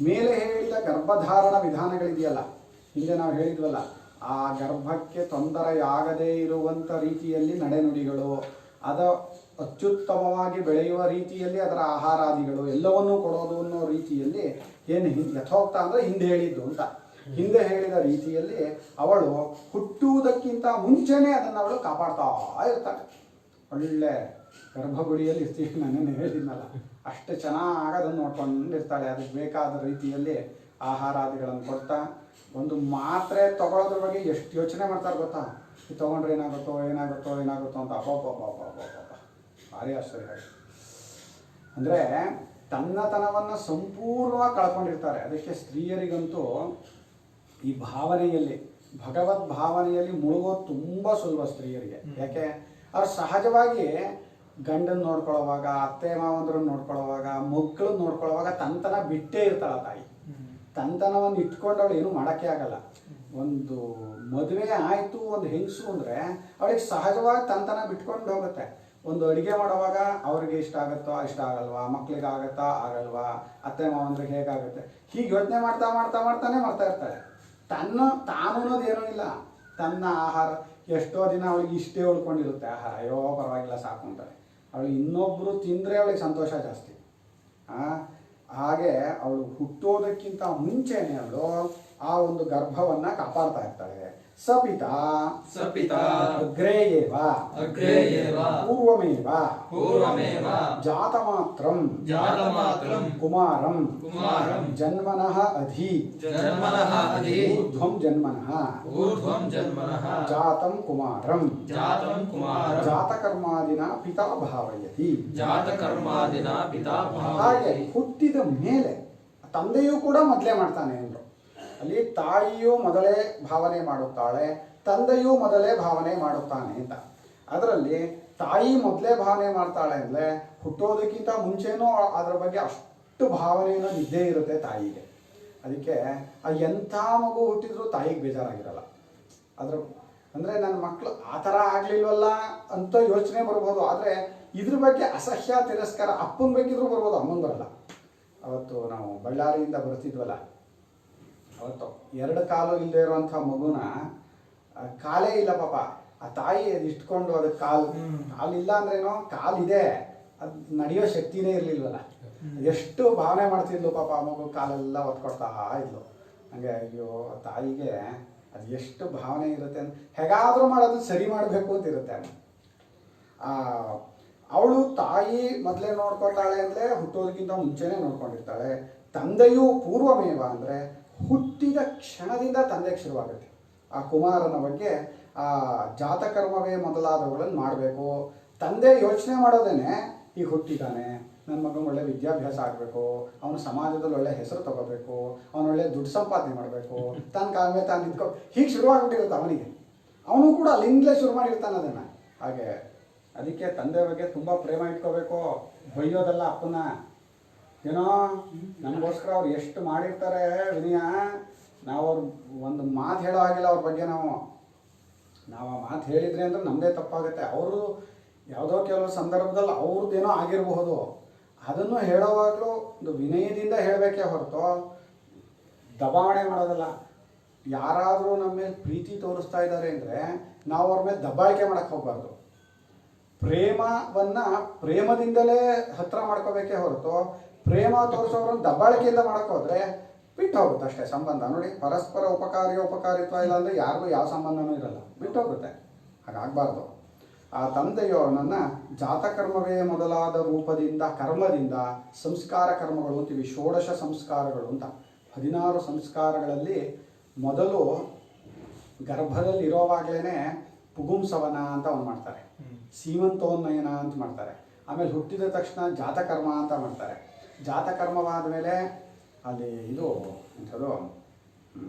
ಮೇಲೆ ಹೇಳಿದ ಗರ್ಭಧಾರಣ ವಿಧಾನಗಳಿದೆಯಲ್ಲ, ಹಿಂದೆ ನಾವು ಹೇಳಿದ್ವಲ್ಲ, ಆ ಗರ್ಭಕ್ಕೆ ತೊಂದರೆಯಾಗದೇ ಇರುವಂಥ ರೀತಿಯಲ್ಲಿ ನಡೆನುಡಿಗಳು, ಅದ ಅತ್ಯುತ್ತಮವಾಗಿ ಬೆಳೆಯುವ ರೀತಿಯಲ್ಲಿ ಅದರ ಆಹಾರಾದಿಗಳು ಎಲ್ಲವನ್ನೂ ಕೊಡೋದು ಅನ್ನೋ ರೀತಿಯಲ್ಲಿ ಏನು ಯಥೋಕ್ತ ಅಂದರೆ ಹಿಂದೆ ಹೇಳಿದ್ದು ಅಂತ. ಹಿಂದೆ ಹೇಳಿದ ರೀತಿಯಲ್ಲಿ ಅವಳು ಹುಟ್ಟುವುದಕ್ಕಿಂತ ಮುಂಚೆನೇ ಅದನ್ನು ಅವಳು ಕಾಪಾಡ್ತಾ ಇರ್ತಾಳೆ. ಒಳ್ಳೆ ಗರ್ಭಗುಡಿಯಲ್ಲಿ ಇರ್ತೀವಿ, ನನ್ನೇನು ಹೇಳಿದ್ನಲ್ಲ, ಅಷ್ಟು ಚೆನ್ನಾಗಿ ಅದನ್ನು ನೋಡ್ಕೊಂಡಿರ್ತಾಳೆ. ಅದಕ್ಕೆ ಬೇಕಾದ ರೀತಿಯಲ್ಲಿ ಆಹಾರಾದಿಗಳನ್ನು ಕೊಡ್ತಾ, ಒಂದು ಮಾತ್ರೆ ತಗೊಳ್ಳೋದ್ರ ಬಗ್ಗೆ ಎಷ್ಟು ಯೋಚನೆ ಮಾಡ್ತಾರೆ ಗೊತ್ತಾ? ಇದು ತೊಗೊಂಡ್ರೆ ಏನಾಗುತ್ತೋ ಅಂತ ಅಬ್ಬಬ್ಬಬ್ಬಬ್ಬಬ್ಬ ಭಾರಿ ಆಶ್ಚರ್ಯ. ಅಂದರೆ ತನ್ನತನವನ್ನು ಸಂಪೂರ್ಣವಾಗಿ ಕಳ್ಕೊಂಡಿರ್ತಾರೆ. ಅದಕ್ಕೆ ಸ್ತ್ರೀಯರಿಗಂತೂ ಈ ಭಾವನೆಯಲ್ಲಿ, ಭಗವದ್ ಭಾವನೆಯಲ್ಲಿ ಮುಳುಗೋದು ತುಂಬ ಸುಲಭ ಸ್ತ್ರೀಯರಿಗೆ. ಯಾಕೆ? ಅವ್ರು ಸಹಜವಾಗಿ ಗಂಡನ ನೋಡ್ಕೊಳ್ಳೋವಾಗ, ಅತ್ತೆ ಮಾವಂದ್ರನ್ನ ನೋಡ್ಕೊಳ್ಳೋವಾಗ, ಮಕ್ಕಳನ್ನ ನೋಡ್ಕೊಳ್ಳೋವಾಗ ತಂತನ ಬಿಟ್ಟೇ ಇರ್ತಾಳ ತಾಯಿ. ತಂತನವನ್ನು ಇಟ್ಕೊಂಡು ಅವಳು ಏನೂ ಮಾಡೋಕ್ಕೆ ಆಗಲ್ಲ. ಒಂದು ಮದುವೆ ಆಯಿತು ಒಂದು ಹೆಂಗಸು ಅಂದರೆ ಅವಳಿಗೆ ಸಹಜವಾಗಿ ತಂತನ ಬಿಟ್ಕೊಂಡು ಹೋಗುತ್ತೆ. ಒಂದು ಅಡುಗೆ ಮಾಡೋವಾಗ ಅವ್ರಿಗೆ ಇಷ್ಟ ಆಗುತ್ತೋ ಇಷ್ಟ ಆಗಲ್ವಾ, ಮಕ್ಳಿಗೆ ಆಗುತ್ತಾ ಆಗಲ್ವಾ, ಅತ್ತೆ ಮಾವಂದ್ರಿಗೆ ಹೇಗಾಗುತ್ತೆ, ಹೀಗೆ ಯೋಚನೆ ಮಾಡ್ತಾನೆ ಮಾಡ್ತಾ ಇರ್ತಾಳೆ. ತಾನು ಅನ್ನೋದು ಏನೂ ಇಲ್ಲ. ತನ್ನ ಆಹಾರ ಎಷ್ಟೋ ದಿನ ಅವಳಿಗೆ ಇಷ್ಟೇ ಉಳ್ಕೊಂಡಿರುತ್ತೆ ಆಹಾರ, ಅಯ್ಯೋ ಪರವಾಗಿಲ್ಲ ಸಾಕು ಅಂತಾರೆ. ಅವಳಿಗೆ ಇನ್ನೊಬ್ಬರು ತಿಂದರೆ ಅವಳಿಗೆ ಸಂತೋಷ ಜಾಸ್ತಿ. ಹಾಗೆ ಅವಳು ಹುಟ್ಟೋದಕ್ಕಿಂತ ಮುಂಚೆನೆ ಅವಳು ಆ ಒಂದು ಗರ್ಭವನ್ನು ಕಾಪಾಡ್ತಾ ಇರ್ತಾಳೆ. ಸಪಿತಾ ಅಗ್ರೇಯೇವ ಪೂರ್ವಮೇವ ಜಾತಮಾತ್ರಂ ಕುಮಾರಂ ಜನ್ಮನಃ ಅಧಿ ಊರ್ಧ್ವಂ ಜನ್ಮನಃ ಜಾತಂ ಕುಮಾರಂ ಜಾತಕರ್ಮಾದಿನ ಪಿತಾ ಭಾವಯತಿ. ಹಾಗೆ ಹುಟ್ಟಿದ ಮೇಲೆ ತಂದೆಯೂ ಕೂಡ ಮೊದಲೇ ಮಾಡ್ತಾನೆ ಅಂದ್ರು. ಅಲ್ಲಿ ತಾಯಿಯೂ ಮೊದಲೇ ಭಾವನೆ ಮಾಡುತ್ತಾಳೆ, ತಂದೆಯೂ ಮೊದಲೇ ಭಾವನೆ ಮಾಡುತ್ತಾನೆ ಅಂತ. ಅದರಲ್ಲಿ ತಾಯಿ ಮೊದಲೇ ಭಾವನೆ ಮಾಡ್ತಾಳೆ ಅಂದರೆ ಹುಟ್ಟೋದಕ್ಕಿಂತ ಮುಂಚೆನೂ ಅದರ ಬಗ್ಗೆ ಅಷ್ಟು ಭಾವನೆಯನ್ನು ಇದ್ದೇ ಇರುತ್ತೆ ತಾಯಿಗೆ. ಅದಕ್ಕೆ ಎಂಥ ಮಗು ಹುಟ್ಟಿದ್ರು ತಾಯಿಗೆ ಬೇಜಾರಾಗಿರಲ್ಲ. ಅಂದರೆ ನನ್ನ ಮಕ್ಕಳು ಆ ಥರ ಆಗಲಿಲ್ವಲ್ಲ ಅಂತ ಯೋಚನೆ ಬರ್ಬೋದು. ಆದರೆ ಇದ್ರ ಬಗ್ಗೆ ಅಸಹ್ಯ ತಿರಸ್ಕಾರ ಅಪ್ಪನ ಬೇಕಿದ್ರು ಬರ್ಬೋದು, ಅಮ್ಮನ ಬರಲ್ಲ. ಅವತ್ತು ನಾವು ಬಳ್ಳಾರಿಯಿಂದ ಬರ್ತಿದ್ವಲ್ಲ, ಅವತ್ತು 2 ಕಾಲು ಇಲ್ಲದೆ ಇರುವಂಥ ಮಗುನ ಕಾಲೇ ಇಲ್ಲ ಪಾಪ, ಆ ತಾಯಿ ಅದು ಇಟ್ಕೊಂಡು ಅದಕ್ಕೆ ಕಾಲಿಲ್ಲ ಅಂದ್ರೇನೋ ಕಾಲಿದೆ, ಅದು ನಡೆಯೋ ಶಕ್ತಿನೇ ಇರಲಿಲ್ವಲ್ಲ. ಎಷ್ಟು ಭಾವನೆ ಮಾಡ್ತಿದ್ಲು ಪಾಪ ಆ ಮಗು, ಕಾಲೆಲ್ಲ ಒತ್ಕೊಡ್ತಾ ಇದ್ಲು. ಹಂಗೆ ಅಯ್ಯೋ ತಾಯಿಗೆ ಅದು ಎಷ್ಟು ಭಾವನೆ ಇರುತ್ತೆ ಅಂತ, ಹೇಗಾದರೂ ಮಾಡೋದು ಸರಿ ಮಾಡಬೇಕು ಅಂತ ಇರುತ್ತೆ. ಅವಳು ತಾಯಿ ಮೊದಲೇ ನೋಡ್ಕೊತಾಳೆ ಅಂದರೆ ಹುಟ್ಟೋದಕ್ಕಿಂತ ಮುಂಚೆನೇ ನೋಡ್ಕೊಂಡಿರ್ತಾಳೆ. ತಂದೆಯೂ ಪೂರ್ವಮೇವ ಅಂದರೆ ಹುಟ್ಟಿದ ಕ್ಷಣದಿಂದ ತಂದೆಗೆ ಶುರುವಾಗುತ್ತೆ. ಆ ಕುಮಾರನ ಬಗ್ಗೆ ಆ ಜಾತಕರ್ಮವೇ ಮೊದಲಾದವುಗಳನ್ನು ಮಾಡಬೇಕು. ತಂದೆ ಯೋಚನೆ ಮಾಡೋದೇನೆ, ಈಗ ಹುಟ್ಟಿದ್ದಾನೆ, ನನ್ನ ಮಗನ ಒಳ್ಳೆ ವಿದ್ಯಾಭ್ಯಾಸ ಆಗಬೇಕು, ಅವನು ಸಮಾಜದಲ್ಲಿ ಒಳ್ಳೆ ಹೆಸರು ತಗೋಬೇಕು, ಅವನು ಒಳ್ಳೆ ದುಡ್ಡು ಸಂಪಾದನೆ ಮಾಡಬೇಕು, ತನ್ನ ಕಾಲ ಮೇಲೆ ತಾನು ನಿಂತ್ಕೊ, ಹೀಗೆ ಶುರುವಾಗ್ಬಿಟ್ಟಿರುತ್ತೆ ಅವನಿಗೆ. ಅವನು ಕೂಡ ಅಲ್ಲಿಂದಲೇ ಶುರು ಮಾಡಿರ್ತಾನೆ ಅದನ್ನು. ಹಾಗೆ ಅದಕ್ಕೆ ತಂದೆ ಬಗ್ಗೆ ತುಂಬ ಪ್ರೇಮ ಇಟ್ಕೋಬೇಕು. ಬೈಯೋದಲ್ಲ ಅಪ್ಪನ. ಏನೋ ನಮಗೋಸ್ಕರ ಅವ್ರು ಎಷ್ಟು ಮಾಡಿರ್ತಾರೆ ವಿನಯ, ನಾವು ಅವ್ರು ಒಂದು ಮಾತು ಹೇಳೋ ಹಾಗಿಲ್ಲ ಅವ್ರ ಬಗ್ಗೆ. ನಾವು ಆ ಮಾತು ಹೇಳಿದ್ರಿ ಅಂದ್ರೆ ನಮ್ಮದೇ ತಪ್ಪಾಗುತ್ತೆ. ಅವರು ಯಾವುದೋ ಕೆಲವು ಸಂದರ್ಭದಲ್ಲಿ ಅವ್ರದ್ದೇನೋ ಆಗಿರಬಹುದು, ಅದನ್ನು ಹೇಳೋವಾಗಲೂ ಒಂದು ವಿನಯದಿಂದ ಹೇಳಬೇಕೇ ಹೊರತು ದಬಾವಣೆ ಮಾಡೋದಲ್ಲ. ಯಾರಾದರೂ ನಮ್ಮ ಮೇಲೆ ಪ್ರೀತಿ ತೋರಿಸ್ತಾ ಇದ್ದಾರೆ ಅಂದರೆ ನಾವು ಅವ್ರ ಮೇಲೆ ದಬ್ಬಾಳಿಕೆ ಮಾಡೋಕ್ಕೆ ಹೋಗಬಾರ್ದು. ಪ್ರೇಮವನ್ನು ಪ್ರೇಮದಿಂದಲೇ ಹತ್ತಿರ ಮಾಡ್ಕೋಬೇಕೇ ಹೊರತು ಪ್ರೇಮ ತೋರಿಸೋರನ್ನು ದಬ್ಬಾಳಿಕೆಯಿಂದ ಮಾಡೋಕ್ಕೆ ಹೋದರೆ ಬಿಟ್ಟು ಹೋಗುತ್ತೆ ಅಷ್ಟೇ ಸಂಬಂಧ. ನೋಡಿ, ಪರಸ್ಪರ ಉಪಕಾರಿತ್ವ ಇಲ್ಲ ಅಂದರೆ ಯಾರಿಗೂ ಯಾವ ಸಂಬಂಧನೂ ಇರಲ್ಲ, ಬಿಟ್ಟು ಹೋಗುತ್ತೆ. ಹಾಗಾಗಬಾರ್ದು. ಆ ತಂದೆಯು ಅವನನ್ನು ಜಾತಕರ್ಮವೇ ಮೊದಲಾದ ರೂಪದಿಂದ ಕರ್ಮದಿಂದ ಸಂಸ್ಕಾರ ಕರ್ಮಗಳು ಅಂತೀವಿ. 16 ಸಂಸ್ಕಾರಗಳು ಅಂತ. 16 ಸಂಸ್ಕಾರಗಳಲ್ಲಿ ಮೊದಲು ಗರ್ಭದಲ್ಲಿ ಇರೋವಾಗಲೇ ಪುಗುಂಸವನ ಅಂತ ಒಂದು ಮಾಡ್ತಾರೆ, ಸೀಮಂತೋನ್ನಯನ ಅಂತ ಮಾಡ್ತಾರೆ. ಆಮೇಲೆ ಹುಟ್ಟಿದ ತಕ್ಷಣ ಜಾತಕರ್ಮ ಅಂತ ಮಾಡ್ತಾರೆ. ಜಾತಕರ್ಮವಾದ ಮೇಲೆ ಅಲ್ಲಿ ಇದು ಎಂಥದ್ದು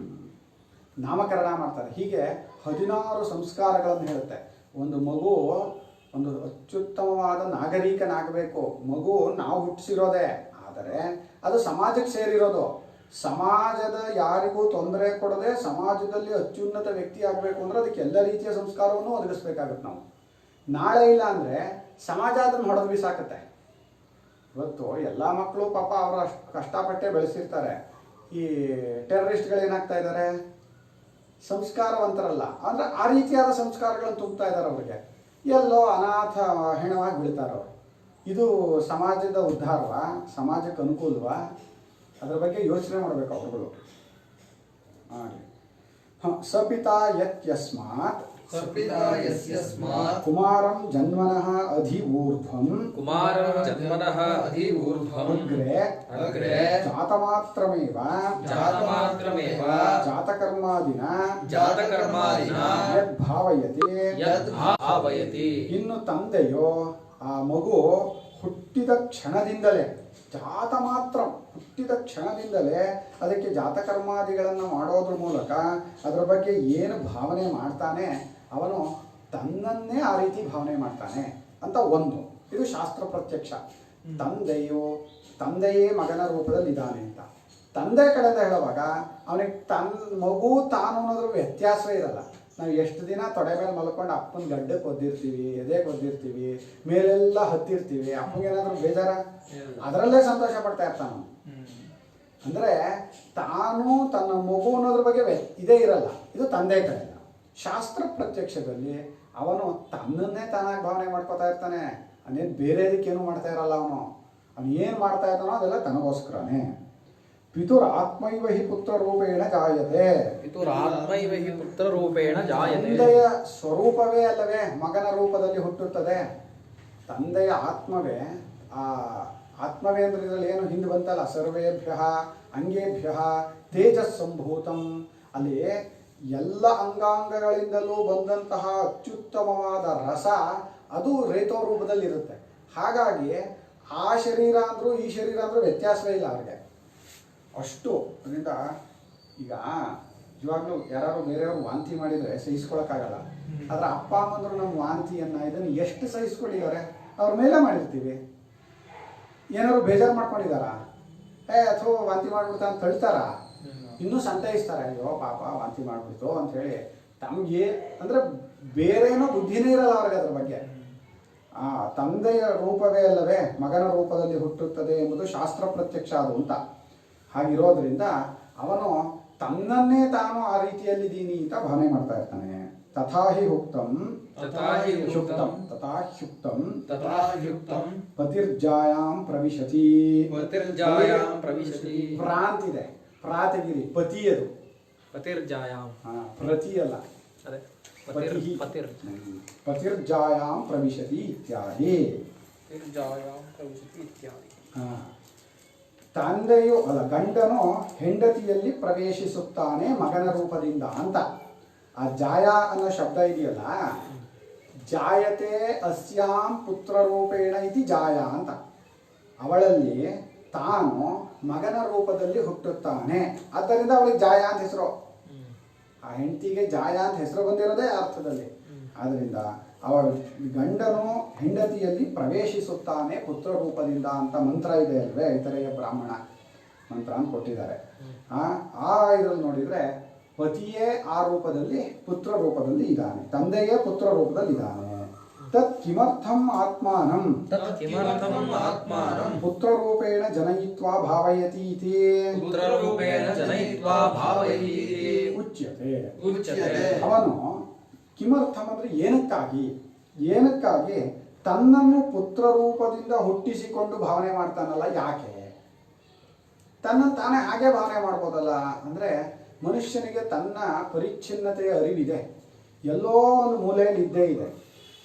ನಾಮಕರಣ ಮಾಡ್ತಾರೆ. ಹೀಗೆ 16 ಸಂಸ್ಕಾರಗಳನ್ನು ಹೇಳುತ್ತೆ. ಒಂದು ಮಗು ಒಂದು ಅತ್ಯುತ್ತಮವಾದ ನಾಗರಿಕನಾಗಬೇಕು. ಮಗು ನಾವು ಹುಟ್ಟಿಸಿರೋದೇ, ಆದರೆ ಅದು ಸಮಾಜಕ್ಕೆ ಸೇರಿರೋದು. ಸಮಾಜದ ಯಾರಿಗೂ ತೊಂದರೆ ಕೊಡದೆ ಸಮಾಜದಲ್ಲಿ ಅತ್ಯುನ್ನತ ವ್ಯಕ್ತಿ ಆಗಬೇಕು ಅಂದರೆ ಅದಕ್ಕೆ ಎಲ್ಲ ರೀತಿಯ ಸಂಸ್ಕಾರವನ್ನು ಒದಗಿಸ್ಬೇಕಾಗುತ್ತೆ ನಾವು. ನಾಳೆ ಇಲ್ಲ ಅಂದರೆ ಸಮಾಜ ಅದನ್ನು ಹೊಡೆದು ಬಿಸಾಕತ್ತೆ. ಇವತ್ತು ಎಲ್ಲ ಮಕ್ಕಳು ಪಾಪ ಅವರು ಅಷ್ಟು ಕಷ್ಟಪಟ್ಟೆ ಬೆಳೆಸಿರ್ತಾರೆ. ಈ ಟೆರರಿಸ್ಟ್ಗಳು ಏನಾಗ್ತಾ ಇದ್ದಾರೆ, ಸಂಸ್ಕಾರವಂತರಲ್ಲ ಅಂದರೆ ಆ ರೀತಿಯಾದ ಸಂಸ್ಕಾರಗಳನ್ನು ತುಂಬುತ್ತಾ ಇದ್ದಾರೆ. ಅವರಿಗೆ ಎಲ್ಲೋ ಅನಾಥ ಹೆಣವಾಗಿ ಬೀಳ್ತಾರೆ ಅವರು. ಇದು ಸಮಾಜದ ಉದ್ಧಾರವಾ, ಸಮಾಜಕ್ಕೆ ಅನುಕೂಲವಾ? ಅದರ ಬಗ್ಗೆ ಯೋಚನೆ ಮಾಡಬೇಕು ಅವರುಗಳು. ಸಪಿತಾ ಯಸ್ಮಾತ್ ಕುಮಾರಂ ಜನ್ಮನಃ ಅಧಿಊರ್ಧ್ವಂ ಅಗ್ರೆ ಜಾತಮಾತ್ರಮೇವ ಜಾತಕರ್ಮಾದಿನ ಯದ್ಭಾವಯತಿ. ಇನ್ನು ತಂದೆಯೋ ಆ ಮಗು ಹುಟ್ಟಿದ ಕ್ಷಣದಿಂದಲೇ ಹುಟ್ಟಿದ ಕ್ಷಣದಿಂದಲೇ ಅದಕ್ಕೆ ಜಾತಕರ್ಮಾದಿಗಳನ್ನು ಮಾಡೋದ್ರ ಮೂಲಕ ಅದರ ಬಗ್ಗೆ ಏನು ಭಾವನೆ ಮಾಡ್ತಾನೆ, ಅವನು ತನ್ನನ್ನೇ ಆ ರೀತಿ ಭಾವನೆ ಮಾಡ್ತಾನೆ ಅಂತ ಒಂದು. ಇದು ಶಾಸ್ತ್ರ ಪ್ರತ್ಯಕ್ಷ. ತಂದೆಯೇ ಮಗನ ರೂಪದಲ್ಲಿ ಇದ್ದಾನೆ ಅಂತ ತಂದೆ ಕಡೆಯಿಂದ ಹೇಳುವಾಗ ಅವನಿಗೆ ಮಗು ತಾನು ಅನ್ನೋದ್ರ ವ್ಯತ್ಯಾಸವೇ ಇರಲ್ಲ. ನಾವು ಎಷ್ಟು ದಿನ ತೊಡೆ ಮೇಲೆ ಮಲ್ಕೊಂಡು ಅಪ್ಪನ ಗಡ್ಡಕ್ಕೆ ಒದ್ದಿರ್ತೀವಿ, ಎದೆಗೆ ಒದ್ದಿರ್ತೀವಿ, ಮೇಲೆಲ್ಲ ಹತ್ತಿರ್ತೀವಿ. ಅಪ್ಪನಿಗೇನಾದ್ರೂ ಬೇಜಾರ? ಅದರಲ್ಲೇ ಸಂತೋಷ ಪಡ್ತಾ ಇರ್ತಾನ. ಅಂದರೆ ತಾನು ತನ್ನ ಮಗು ಅನ್ನೋದ್ರ ಬಗ್ಗೆ ಇದೇ ಇರಲ್ಲ. ಇದು ತಂದೆ ಕಡೆಯಿಂದ. ಶಾಸ್ತ್ರ ಪ್ರತ್ಯಕ್ಷದಲ್ಲಿ ಅವನು ತನ್ನನ್ನೇ ತಾನಾಗಿ ಭಾವನೆ ಮಾಡ್ಕೋತಾ ಇರ್ತಾನೆ. ಅವನೇನು ಬೇರೆದಕ್ಕೇನು ಮಾಡ್ತಾ ಇರಲ್ಲ. ಅವನು ಏನು ಮಾಡ್ತಾ ಇದ್ದಾನೋ ಅದೆಲ್ಲ ತನಗೋಸ್ಕರನೇ. ಪಿತುರಾತ್ಮೈವ ಹಿ ಪುತ್ರರೂಪೇಣ ಜಾಯತೆ. ತಂದೆಯ ಸ್ವರೂಪವೇ ಅಲ್ಲವೇ ಮಗನ ರೂಪದಲ್ಲಿ ಹುಟ್ಟುತ್ತದೆ. ತಂದೆಯ ಆತ್ಮವೇ ಆತ್ಮವೇ ಅಂದ್ರೆ ಇದರಲ್ಲಿ ಏನು ಹಿಂದೆ ಬಂತಲ್ಲ, ಸರ್ವೇಭ್ಯ ಅಂಗೇಭ್ಯ ತೇಜಸ್ಸಂಭೂತಂ. ಅಲ್ಲಿ ಎಲ್ಲ ಅಂಗಾಂಗಗಳಿಂದಲೂ ಬಂದಂತಹ ಅತ್ಯುತ್ತಮವಾದ ರಸ ಅದು ರೇತೋ ರೂಪದಲ್ಲಿರುತ್ತೆ. ಹಾಗಾಗಿ ಆ ಶರೀರ ಅಂದರೂ ಈ ಶರೀರ ಅಂದರೂ ವ್ಯತ್ಯಾಸವೇ ಇಲ್ಲ ಅವ್ರಿಗೆ. ಅಷ್ಟು ಅದರಿಂದ ಈಗ ಇವಾಗಲೂ ಯಾರು ಬೇರೆಯವರು ವಾಂತಿ ಮಾಡಿದರೆ ಸಹಿಸ್ಕೊಳಕ್ಕಾಗಲ್ಲ. ಆದರೆ ಅಪ್ಪ ಅಮ್ಮಂದ್ರು ನಮ್ಮ ವಾಂತಿಯನ್ನು ಇದನ್ನು ಎಷ್ಟು ಸಹಿಸ್ಕೊಂಡಿದ್ದಾರೆ. ಅವ್ರ ಮೇಲೆ ಮಾಡಿರ್ತೀವಿ. ಏನಾದ್ರು ಬೇಜಾರು ಮಾಡ್ಕೊಂಡಿದ್ದಾರಾ? ಅಥವಾ ವಾಂತಿ ಮಾಡಿಬಿಡ್ತಾ ಅಂತ ತಳ್ತಾರ, ಇನ್ನೂ ಸಂತೈಸ್ತಾರೆ. ಅಯ್ಯೋ ಪಾಪ ವಾಂತಿ ಮಾಡಿಬಿಡ್ತು ಅಂಥೇಳಿ. ತಮಗೆ ಅಂದರೆ ಬೇರೇನೋ ಬುದ್ಧಿನೇ ಇರಲ್ಲ ಅವ್ರಿಗೆ ಅದ್ರ ಬಗ್ಗೆ. ಆ ತಂದೆಯ ರೂಪವೇ ಅಲ್ಲವೇ ಮಗನ ರೂಪದಲ್ಲಿ ಹುಟ್ಟುತ್ತದೆ ಎಂಬುದು ಶಾಸ್ತ್ರ ಪ್ರತ್ಯಕ್ಷ ಅದು ಅಂತ. ಹಾಗಿರೋದ್ರಿಂದ ಅವನು ತನ್ನನ್ನೇ ತಾನು ಆ ರೀತಿಯಲ್ಲಿದ್ದೀನಿ ಅಂತ ಭಾವನೆ ಮಾಡ್ತಾ ಇರ್ತಾನೆ. ತಥಾಹಿ ಹುಕ್ತಂ ಶುಕ್ತಂ ತಥಾಹ್ಯುಕ್ತಂ ಪತಿರ್ಜಾಯಾಂ ಪ್ರವಿಶತಿ. ಪ್ರಾಂತಿದೆ, ಪ್ರಾತಗಿರಿ ಪತಿ ಅದು. ಪ್ರತಿ ಅಲ್ಲ, ಪತಿರ್ಜಾಯಾಂ ಪ್ರವಿಶತಿ ಇತ್ಯಾದಿ. ತಂದೆಯು ಅಲ್ಲ, ಗಂಡನು ಹೆಂಡತಿಯಲ್ಲಿ ಪ್ರವೇಶಿಸುತ್ತಾನೆ ಮಗನ ರೂಪದಿಂದ ಅಂತ. ಆ ಜಾಯ ಅನ್ನೋ ಶಬ್ದ ಇದೆಯಲ್ಲ, ಜಾಯತೆ ಅಸ್ಯಾಂ ಪುತ್ರರೂಪೇಣ ಇತಿ ಜಾಯ ಅಂತ. ಅವಳಲ್ಲಿ ತಾನು ಮಗನ ರೂಪದಲ್ಲಿ ಹುಟ್ಟುತ್ತಾನೆ, ಆದ್ದರಿಂದ ಅವಳಿಗೆ ಜಾಯ ಅಂತ ಹೆಸರು. ಆ ಹೆಂಡತಿಗೆ ಜಾಯ ಅಂತ ಹೆಸರು ಬಂದಿರೋದೇ ಅರ್ಥದಲ್ಲಿ. ಆದ್ದರಿಂದ ಅವಳ ಗಂಡನು ಹೆಂಡತಿಯಲ್ಲಿ ಪ್ರವೇಶಿಸುತ್ತಾನೆ ಪುತ್ರ ರೂಪದಿಂದ ಅಂತ ಮಂತ್ರ ಇದೆ ಅಲ್ವೇ, ಐತರೇಯ ಬ್ರಾಹ್ಮಣ ಮಂತ್ರ ಅಂತ ಕೊಟ್ಟಿದ್ದಾರೆ. ಆ ಇದರಲ್ಲಿ ನೋಡಿದರೆ ಪತಿಯೇ ಆ ರೂಪದಲ್ಲಿ ಪುತ್ರ ರೂಪದಲ್ಲಿ ಇದ್ದಾನೆ, ತಂದೆಯೇ ಪುತ್ರ ರೂಪದಲ್ಲಿ ಇದ್ದಾನೆ. ತತ್ ಕಿಮರ್ಥಂ ಆತ್ಮಾನಂ ಪುತ್ರರೂಪೇಣ ಜನಯಿತ್ವಾ ಭಾವಯತಿ ಇತಿ ಉಚ್ಯತೆ. ಅವನು ಕಿಮರ್ಥಂ ಅಂದ್ರೆ ಏನಕ್ಕಾಗಿ ತನ್ನನ್ನು ಪುತ್ರ ರೂಪದಿಂದ ಹುಟ್ಟಿಸಿಕೊಂಡು ಭಾವನೆ ಮಾಡ್ತಾನಲ್ಲ, ಯಾಕೆ ತನ್ನನ್ನು ತಾನೇ ಹಾಗೆ ಭಾವನೆ ಮಾಡ್ಬೋದಲ್ಲ ಅಂದ್ರೆ, ಮನುಷ್ಯನಿಗೆ ತನ್ನ ಪರಿಚ್ಛಿನ್ನತೆಯ ಅರಿವಿದೆ, ಎಲ್ಲೋ ಒಂದು ಮೂಲೆಯಲ್ಲಿ ಇದ್ದೇ ಇದೆ.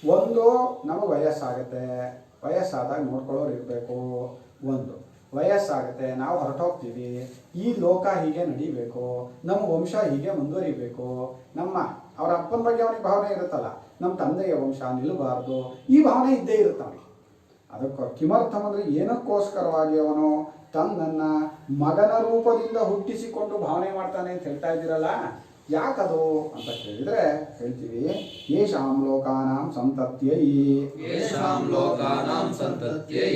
ಒಂದು ನಮಗೆ ವಯಸ್ಸಾಗುತ್ತೆ, ವಯಸ್ಸಾದಾಗ ನೋಡ್ಕೊಳ್ಳೋರು ಇರಬೇಕು. ಒಂದು ವಯಸ್ಸಾಗುತ್ತೆ, ನಾವು ಹೊರಟೋಗ್ತೀವಿ, ಈ ಲೋಕ ಹೀಗೆ ನಡಿಬೇಕು, ನಮ್ಮ ವಂಶ ಹೀಗೆ ಮುಂದುವರಿಬೇಕು, ಅವರ ಅಪ್ಪನ ಬಗ್ಗೆ ಅವನಿಗೆ ಭಾವನೆ ಇರುತ್ತಲ್ಲ, ನಮ್ಮ ತಂದೆಯ ವಂಶ ನಿಲ್ಲಬಾರ್ದು, ಈ ಭಾವನೆ ಇದ್ದೇ ಇರುತ್ತಾನೆ. ಅದಕ್ಕೆ ಕಿಮರ್ಥಂ ಅಂದರೆ ಏನಕ್ಕೋಸ್ಕರವಾಗಿ ಅವನು ತನ್ನನ್ನು ಮಗನ ರೂಪದಿಂದ ಹುಟ್ಟಿಸಿಕೊಂಡು ಭಾವನೆ ಮಾಡ್ತಾನೆ ಅಂತ ಹೇಳ್ತಾ ಇದ್ದೀರಲ್ಲ, ಯಾಕದು ಅಂತ ಕೇಳಿದ್ರೆ ಹೇಳ್ತೀವಿ, ಯೇಷಾಂ ಲೋಕಾನಾಂ ಸಂತತ್ಯೈ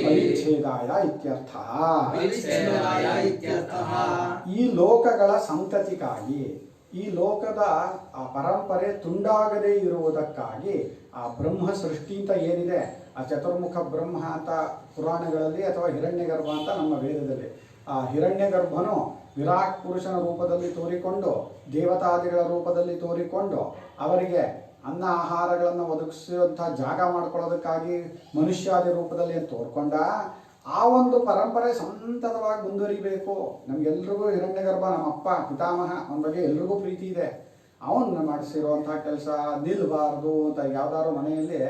ಪರಿಚ್ಛೇದಾಯ ಇತ್ಯರ್ಥಃ. ಈ ಲೋಕಗಳ ಸಂತತಿಗಾಗಿ, ಈ ಲೋಕದ ಆ ಪರಂಪರೆ ತುಂಡಾಗದೇ ಇರುವುದಕ್ಕಾಗಿ ಆ ಬ್ರಹ್ಮ ಸೃಷ್ಟಿ ಅಂತ ಏನಿದೆ, ಆ ಚತುರ್ಮುಖ ಬ್ರಹ್ಮ ಅಂತ ಪುರಾಣಗಳಲ್ಲಿ ಅಥವಾ ಹಿರಣ್ಯಗರ್ಭ ಅಂತ ನಮ್ಮ ವೇದದಲ್ಲಿ, ಆ ಹಿರಣ್ಯಗರ್ಭನು ವಿರಾಟ್ ಪುರುಷನ ರೂಪದಲ್ಲಿ ತೋರಿಕೊಂಡು, ದೇವತಾದಿಗಳ ರೂಪದಲ್ಲಿ ತೋರಿಕೊಂಡು, ಅವರಿಗೆ ಅನ್ನ ಆಹಾರಗಳನ್ನು ಒದಗಿಸುವಂಥ ಜಾಗ ಮಾಡ್ಕೊಳ್ಳೋದಕ್ಕಾಗಿ ಮನುಷ್ಯಾದಿ ರೂಪದಲ್ಲಿ ತೋರ್ಕೊಂಡ. ಆ ಒಂದು ಪರಂಪರೆ ಸಂತತವಾಗಿ ಮುಂದುವರಿಬೇಕು. ನಮಗೆಲ್ರಿಗೂ ಹಿರಣ್ಯಗರ್ಭ ನಮ್ಮ ಅಪ್ಪ ಪಿತಾಮಹ, ಅವನ ಬಗ್ಗೆ ಎಲ್ರಿಗೂ ಪ್ರೀತಿ ಇದೆ. ಅವನ್ನ ಮಾಡಿಸಿರುವಂಥ ಕೆಲಸ ನಿಲ್ಲಬಾರ್ದು ಅಂತ ಯಾವ್ದಾದ್ರು ಮನೆಯಲ್ಲಿ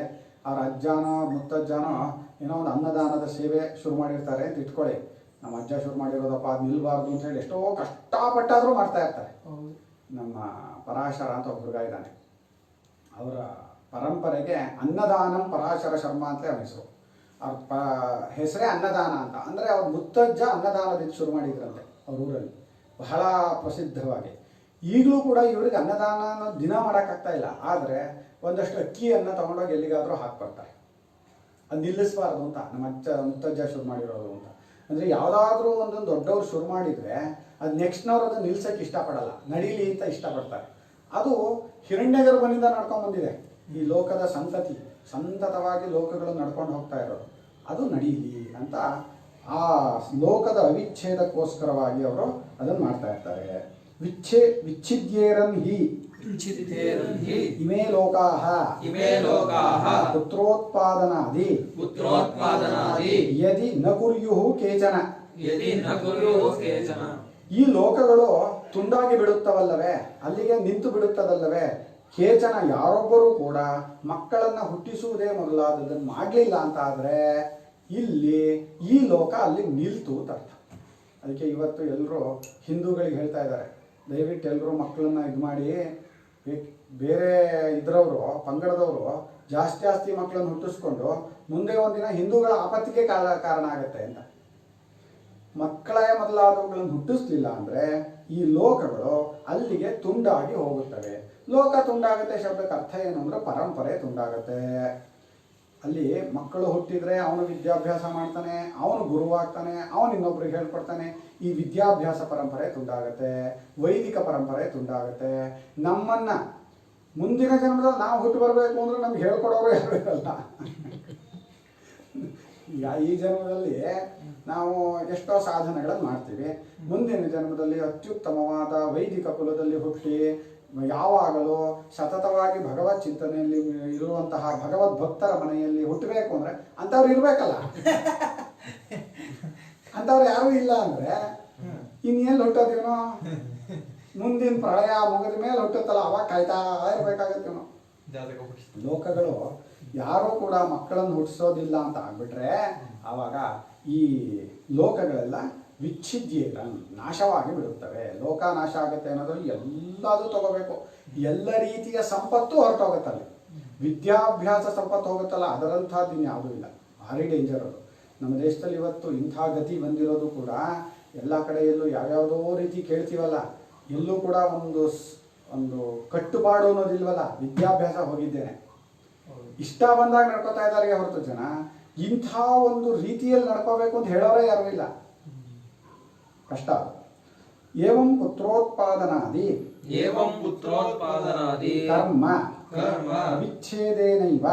ಅವ್ರ ಅಜ್ಜನೋ ಮುತ್ತಜ್ಜನೋ ಏನೋ ಒಂದು ಅನ್ನದಾನದ ಸೇವೆ ಶುರು ಮಾಡಿರ್ತಾರೆ ಅಂತ ಇಟ್ಕೊಳ್ಳಿ. ನಮ್ಮ ಅಜ್ಜ ಶುರು ಮಾಡಿರೋದಪ್ಪ, ಅದು ನಿಲ್ಬಾರ್ದು ಅಂತ ಹೇಳಿ ಎಷ್ಟೋ ಕಷ್ಟಪಟ್ಟಾದರೂ ಮಾಡ್ತಾ ಇರ್ತಾರೆ. ನಮ್ಮ ಪರಾಶರ ಅಂತ ಒಬ್ಬ ಹುಡುಗ ಇದ್ದಾನೆ, ಅವರ ಪರಂಪರೆಗೆ ಅನ್ನದಾನಂ ಪರಾಶರ ಶರ್ಮ ಅಂತ ಅವನ ಹೆಸರು. ಅವ್ರ ಹೆಸರೇ ಅನ್ನದಾನ ಅಂತ. ಅಂದರೆ ಅವ್ರ ಮುತ್ತಜ್ಜ ಅನ್ನದಾನದಿಂದ ಶುರು ಮಾಡಿದ್ರಂತೆ ಅವ್ರ ಊರಲ್ಲಿ, ಬಹಳ ಪ್ರಸಿದ್ಧವಾಗಿ. ಈಗಲೂ ಕೂಡ ಇವ್ರಿಗೆ ಅನ್ನದಾನ ಅನ್ನೋದು ದಿನ ಮಾಡೋಕ್ಕಾಗ್ತಾ ಇಲ್ಲ, ಆದರೆ ಒಂದಷ್ಟು ಅಕ್ಕಿಯನ್ನು ತೊಗೊಂಡೋಗಿ ಎಲ್ಲಿಗಾದರೂ ಹಾಕ್ಬರ್ತಾರೆ. ಅದು ನಿಲ್ಲಿಸಬಾರ್ದು ಅಂತ ನಮ್ಮ ಮುತ್ತಜ್ಜ ಶುರು ಮಾಡಿರೋದು ಅಂತ. ಅಂದರೆ ಯಾವುದಾದ್ರೂ ಒಂದೊಂದು ದೊಡ್ಡವ್ರು ಶುರು ಮಾಡಿದರೆ ಅದು ನೆಕ್ಸ್ಟ್ನವ್ರು ಅದನ್ನು ನಿಲ್ಸೋಕ್ಕೆ ಇಷ್ಟಪಡಲ್ಲ, ನಡೀಲಿ ಅಂತ ಇಷ್ಟಪಡ್ತಾರೆ. ಅದು ಹಿರಣ್ಯಗರ್ಭನಿಂದ ನಡ್ಕೊಂಡ್ಬಂದಿದೆ. ಈ ಲೋಕದ ಸಂತತಿ ಸಂತತವಾಗಿ ಲೋಕಗಳು ನಡ್ಕೊಂಡು ಹೋಗ್ತಾ ಇರೋದು, ಅದು ನಡೀಲಿ ಅಂತ ಆ ಲೋಕದ ಅವಿಚ್ಛೇದಕ್ಕೋಸ್ಕರವಾಗಿ ಅವರು ಅದನ್ನು ಮಾಡ್ತಾ ಇರ್ತಾರೆ. ವಿಚ್ಛಿದ್ಯೇರನ್ ಹಿ ಇಮೇ ಲೋಕಾಃ ಪುತ್ರೋತ್ಪಾದನಾದಿ ಯದಿ ನ ಕುರ್ಯುಃ ಕೇಚನ. ಈ ಲೋಕಗಳು ತುಂಡಾಗಿ ಬಿಡುತ್ತವಲ್ಲವೇ, ಅಲ್ಲಿಗೆ ನಿಂತು ಬಿಡುತ್ತದಲ್ಲವೇ, ಕೇಚನ ಯಾರೊಬ್ಬರೂ ಕೂಡ ಮಕ್ಕಳನ್ನು ಹುಟ್ಟಿಸುವುದೇ ಮೊದಲಾದದನ್ನು ಮಾಡಲಿಲ್ಲ ಅಂತ ಆದರೆ ಇಲ್ಲಿ ಈ ಲೋಕ ಅಲ್ಲಿ ನಿಲ್ತು ಅಂತ ಅರ್ಥ. ಅದಕ್ಕೆ ಇವತ್ತು ಎಲ್ಲರೂ ಹಿಂದೂಗಳಿಗೆ ಹೇಳ್ತಾ ಇದ್ದಾರೆ, ದಯವಿಟ್ಟು ಎಲ್ಲರೂ ಮಕ್ಕಳನ್ನ ಇದು ಮಾಡಿ, ಬೇರೆ ಇದ್ರವರು ಪಂಗಡದವರು ಜಾಸ್ತಿ ಮಕ್ಕಳನ್ನು ಹುಟ್ಟಿಸ್ಕೊಂಡು ಮುಂದೆ ಒಂದಿನ ಹಿಂದೂಗಳ ಆಪತ್ತಿಗೆ ಕಾರಣ ಆಗುತ್ತೆ ಅಂತ. ಮಕ್ಕಳ ಮೊದಲಾದವುಗಳನ್ನು ಹುಟ್ಟಿಸ್ಲಿಲ್ಲ ಅಂದರೆ ಈ ಲೋಕಗಳು ಅಲ್ಲಿಗೆ ತುಂಡಾಗಿ ಹೋಗುತ್ತವೆ. ಲೋಕ ತುಂಡಾಗುತ್ತೆ ಶಬ್ದಕ್ಕೆ ಅರ್ಥ ಏನು ಅಂದರೆ ಪರಂಪರೆ ತುಂಡಾಗುತ್ತೆ. ಅಲ್ಲಿ ಮಕ್ಕಳು ಹುಟ್ಟಿದರೆ ಅವನು ವಿದ್ಯಾಭ್ಯಾಸ ಮಾಡ್ತಾನೆ, ಅವನು ಗುರುವಾಗ್ತಾನೆ, ಅವನು ಇನ್ನೊಬ್ರಿಗೆ ಹೇಳ್ಕೊಡ್ತಾನೆ. ಈ ವಿದ್ಯಾಭ್ಯಾಸ ಪರಂಪರೆ ತುಂಡಾಗುತ್ತೆ, ವೈದಿಕ ಪರಂಪರೆ ತುಂಡಾಗುತ್ತೆ. ನಮ್ಮನ್ನು ಮುಂದಿನ ಜನ್ಮದಲ್ಲಿ ನಾವು ಹುಟ್ಟು ಬರಬೇಕು ಅಂದರೆ ನಮ್ಗೆ ಹೇಳ್ಕೊಡೋರು ಯಾರು ಇರಲ್ಲ. ಈಗ ಈ ಜನ್ಮದಲ್ಲಿ ನಾವು ಎಷ್ಟೋ ಸಾಧನೆಗಳನ್ನು ಮಾಡ್ತೀವಿ. ಮುಂದಿನ ಜನ್ಮದಲ್ಲಿ ಅತ್ಯುತ್ತಮವಾದ ವೈದಿಕ ಕುಲದಲ್ಲಿ ಹುಟ್ಟಿ ಯಾವಾಗಲೂ ಸತತವಾಗಿ ಭಗವತ್ ಚಿಂತನೆಯಲ್ಲಿ ಇರುವಂತಹ ಭಗವದ್ ಭಕ್ತರ ಮನೆಯಲ್ಲಿ ಹುಟ್ಟಬೇಕು ಅಂದ್ರೆ ಅಂಥವ್ರು ಇರ್ಬೇಕಲ್ಲ. ಅಂಥವ್ರು ಯಾರೂ ಇಲ್ಲ ಅಂದ್ರೆ ಇನ್ನೇನು ಹುಟ್ಟೋದೇನೋ, ಮುಂದಿನ ಪ್ರಳಯ ಮುಗಿದ ಮೇಲೆ ಹುಟ್ಟುತ್ತಲ್ಲ ಅವಾಗ ಕಾಯ್ತಾ ಇರ್ಬೇಕಾಗತ್ತೇನೋ. ಲೋಕಗಳು ಯಾರೂ ಕೂಡ ಮಕ್ಕಳನ್ನು ಹುಟ್ಟಿಸೋದಿಲ್ಲ ಅಂತ ಆಗ್ಬಿಟ್ರೆ ಆವಾಗ ಈ ಲೋಕಗಳೆಲ್ಲ ವಿಚ್ಛಿದ್ಯೇನ ನಾಶವಾಗಿ ಬಿಡುತ್ತವೆ. ಲೋಕ ನಾಶ ಆಗುತ್ತೆ ಅನ್ನೋದ್ರಲ್ಲಿ ಎಲ್ಲದೂ ತಗೋಬೇಕು. ಎಲ್ಲ ರೀತಿಯ ಸಂಪತ್ತು ಹೊರಟೋಗುತ್ತಲ್ಲಿ. ವಿದ್ಯಾಭ್ಯಾಸ ಸಂಪತ್ತು ಹೋಗುತ್ತಲ್ಲ ಅದರಂಥದ್ದು ಇನ್ಯಾವುದೂ ಇಲ್ಲ. ಭಾರಿ ಡೇಂಜರ್ ಅದು. ನಮ್ಮ ದೇಶದಲ್ಲಿ ಇವತ್ತು ಇಂಥ ಗತಿ ಬಂದಿರೋದು ಕೂಡ ಎಲ್ಲ ಕಡೆಯಲ್ಲೂ ಯಾವ್ಯಾವುದೋ ರೀತಿ ಕೇಳ್ತೀವಲ್ಲ, ಎಲ್ಲೂ ಕೂಡ ಒಂದು ಕಟ್ಟುಪಾಡು ಅನ್ನೋದಿಲ್ವಲ್ಲ. ವಿದ್ಯಾಭ್ಯಾಸ ಹೋಗಿದ್ದೇನೆ, ಇಷ್ಟ ಬಂದಾಗ ನಡ್ಕೋತಾ ಇದ್ದಾರೆ ಹೊರತು ಜನ ಇಂಥ ಒಂದು ರೀತಿಯಲ್ಲಿ ನಡ್ಕೋಬೇಕು ಅಂತ ಹೇಳೋರೇ ಯಾರೂ ಇಲ್ಲ. ಕಷ್ಟ. ಏವಂ ಪುತ್ರೋತ್ಪಾದನಾದಿ ಕರ್ಮ ಅವಿಚ್ಛೇದೇನೈವ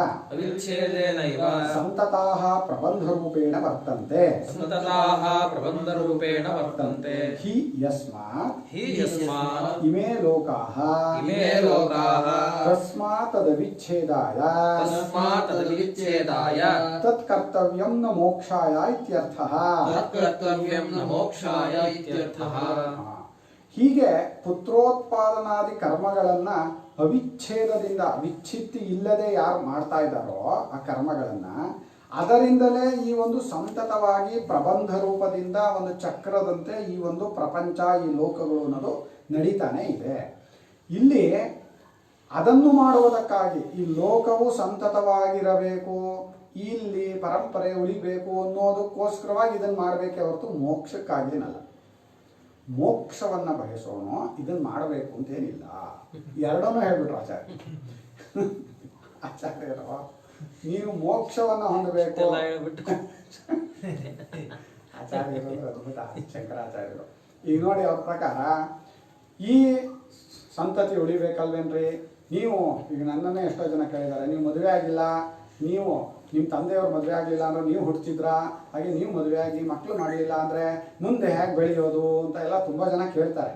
ಸಂತತಾಃ ಪ್ರಬಂಧರೂಪೇಣ ವರ್ತಂತೆ. ಹಿ ಯಸ್ಮಾತ್ ಇಮೇ ಲೋಕಾಃ ತಸ್ಮಾತ್ ತದವಿಚ್ಛೇದಾಯ ತತ್ ಕರ್ತವ್ಯಂ ನ ಮೋಕ್ಷಾಯ ಇತ್ಯರ್ಥಃ. ಹೀಗೆ ಪುತ್ರೋತ್ಪಾದನಾದಿ ಕರ್ಮಗಳನ್ನ ಅವಿಚ್ಛೇದದಿಂದ, ವಿಚ್ಛಿತ್ತಿ ಇಲ್ಲದೆ ಯಾರು ಮಾಡ್ತಾ ಇದ್ದಾರೋ ಆ ಕರ್ಮಗಳನ್ನ, ಅದರಿಂದಲೇ ಈ ಒಂದು ಸಂತತವಾಗಿ ಪ್ರಬಂಧ ರೂಪದಿಂದ ಒಂದು ಚಕ್ರದಂತೆ ಈ ಒಂದು ಪ್ರಪಂಚ, ಈ ಲೋಕಗಳು ಅನ್ನೋದು ನಡೀತಾನೆ ಇದೆ. ಇಲ್ಲಿ ಅದನ್ನು ಮಾಡುವುದಕ್ಕಾಗಿ ಈ ಲೋಕವು ಸಂತತವಾಗಿರಬೇಕು, ಇಲ್ಲಿ ಪರಂಪರೆ ಉಳಿಬೇಕು ಅನ್ನೋದಕ್ಕೋಸ್ಕರವಾಗಿ ಇದನ್ನು ಮಾಡಬೇಕೆ ಹೊರತು ಮೋಕ್ಷಕ್ಕಾಗೇನಲ್ಲ. ಮೋಕ್ಷವನ್ನ ಬಯಸೋನು ಇದನ್ನು ಮಾಡಬೇಕು ಅಂತೇನಿಲ್ಲ. ಎರಡನ್ನೂ ಹೇಳ್ಬಿಟ್ರು ಆಚಾರ್ಯರು. ನೀನು ಮೋಕ್ಷವನ್ನ ಹೊಂದಬೇಕು. ಆಚಾರ್ಯರು ಅದ್ಭುತ, ಶಂಕರಾಚಾರ್ಯರು. ಈಗ ನೋಡಿ ಅವ್ರ ಪ್ರಕಾರ ಈ ಸಂತತಿ ಉಳಿಬೇಕಲ್ವೇನ್ರಿ? ನೀವು ಈಗ ನನ್ನನ್ನೇ ಎಷ್ಟೋ ಜನ ಕೇಳಿದ್ದಾರೆ, ನೀವು ಮದುವೆ ಆಗಿಲ್ಲ, ನೀವು ನಿಮ್ಮ ತಂದೆಯವ್ರು ಮದುವೆ ಆಗಲಿಲ್ಲ ಅಂದ್ರೆ ನೀವು ಹುಡ್ತಿದ್ರ, ಹಾಗೆ ನೀವು ಮದುವೆ ಆಗಿ ಮಕ್ಕಳು ಮಾಡಲಿಲ್ಲ ಅಂದರೆ ಮುಂದೆ ಹೇಗೆ ಬೆಳೆಯೋದು ಅಂತ ಎಲ್ಲ ತುಂಬ ಜನ ಕೇಳ್ತಾರೆ.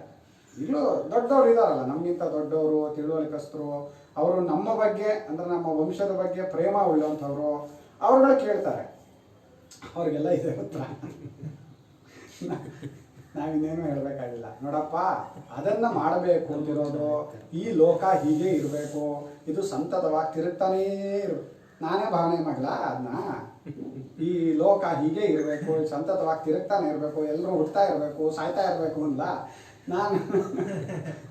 ಈಗಲೂ ದೊಡ್ಡವರು ಇದ್ದಾರಲ್ಲ, ನಮಗಿಂತ ದೊಡ್ಡವರು, ತಿಳುವಳಿಕಸ್ತರು, ಅವರು ನಮ್ಮ ಬಗ್ಗೆ ಅಂದರೆ ನಮ್ಮ ವಂಶದ ಬಗ್ಗೆ ಪ್ರೇಮ ಉಳ್ಳಂಥವ್ರು, ಅವ್ರುಗಳು ಕೇಳ್ತಾರೆ. ಅವ್ರಿಗೆಲ್ಲ ಇದೆ ಉತ್ತರ. ನಾವಿನ್ನೇನು ಹೇಳಬೇಕಾಗಿಲ್ಲ. ನೋಡಪ್ಪ, ಅದನ್ನು ಮಾಡಬೇಕು ಅಂತಿರೋದು, ಈ ಲೋಕ ಹೀಗೆ ಇರಬೇಕು, ಇದು ಸಂತತವಾಗಿ ತಿರುಗ್ತಾನೇ ಇರಬೇಕು. ನಾನೇ ಭಾವನೆ ಮಾಡಲ ಅದನ್ನ, ಈ ಲೋಕ ಹೀಗೆ ಇರಬೇಕು, ಸಂತತವಾಗಿ ತಿರುಗ್ತಾನೆ ಇರಬೇಕು, ಎಲ್ಲರೂ ಹುಡ್ತಾ ಇರಬೇಕು, ಸಾಯ್ತಾ ಇರಬೇಕು ಅಲ್ಲ. ನಾನು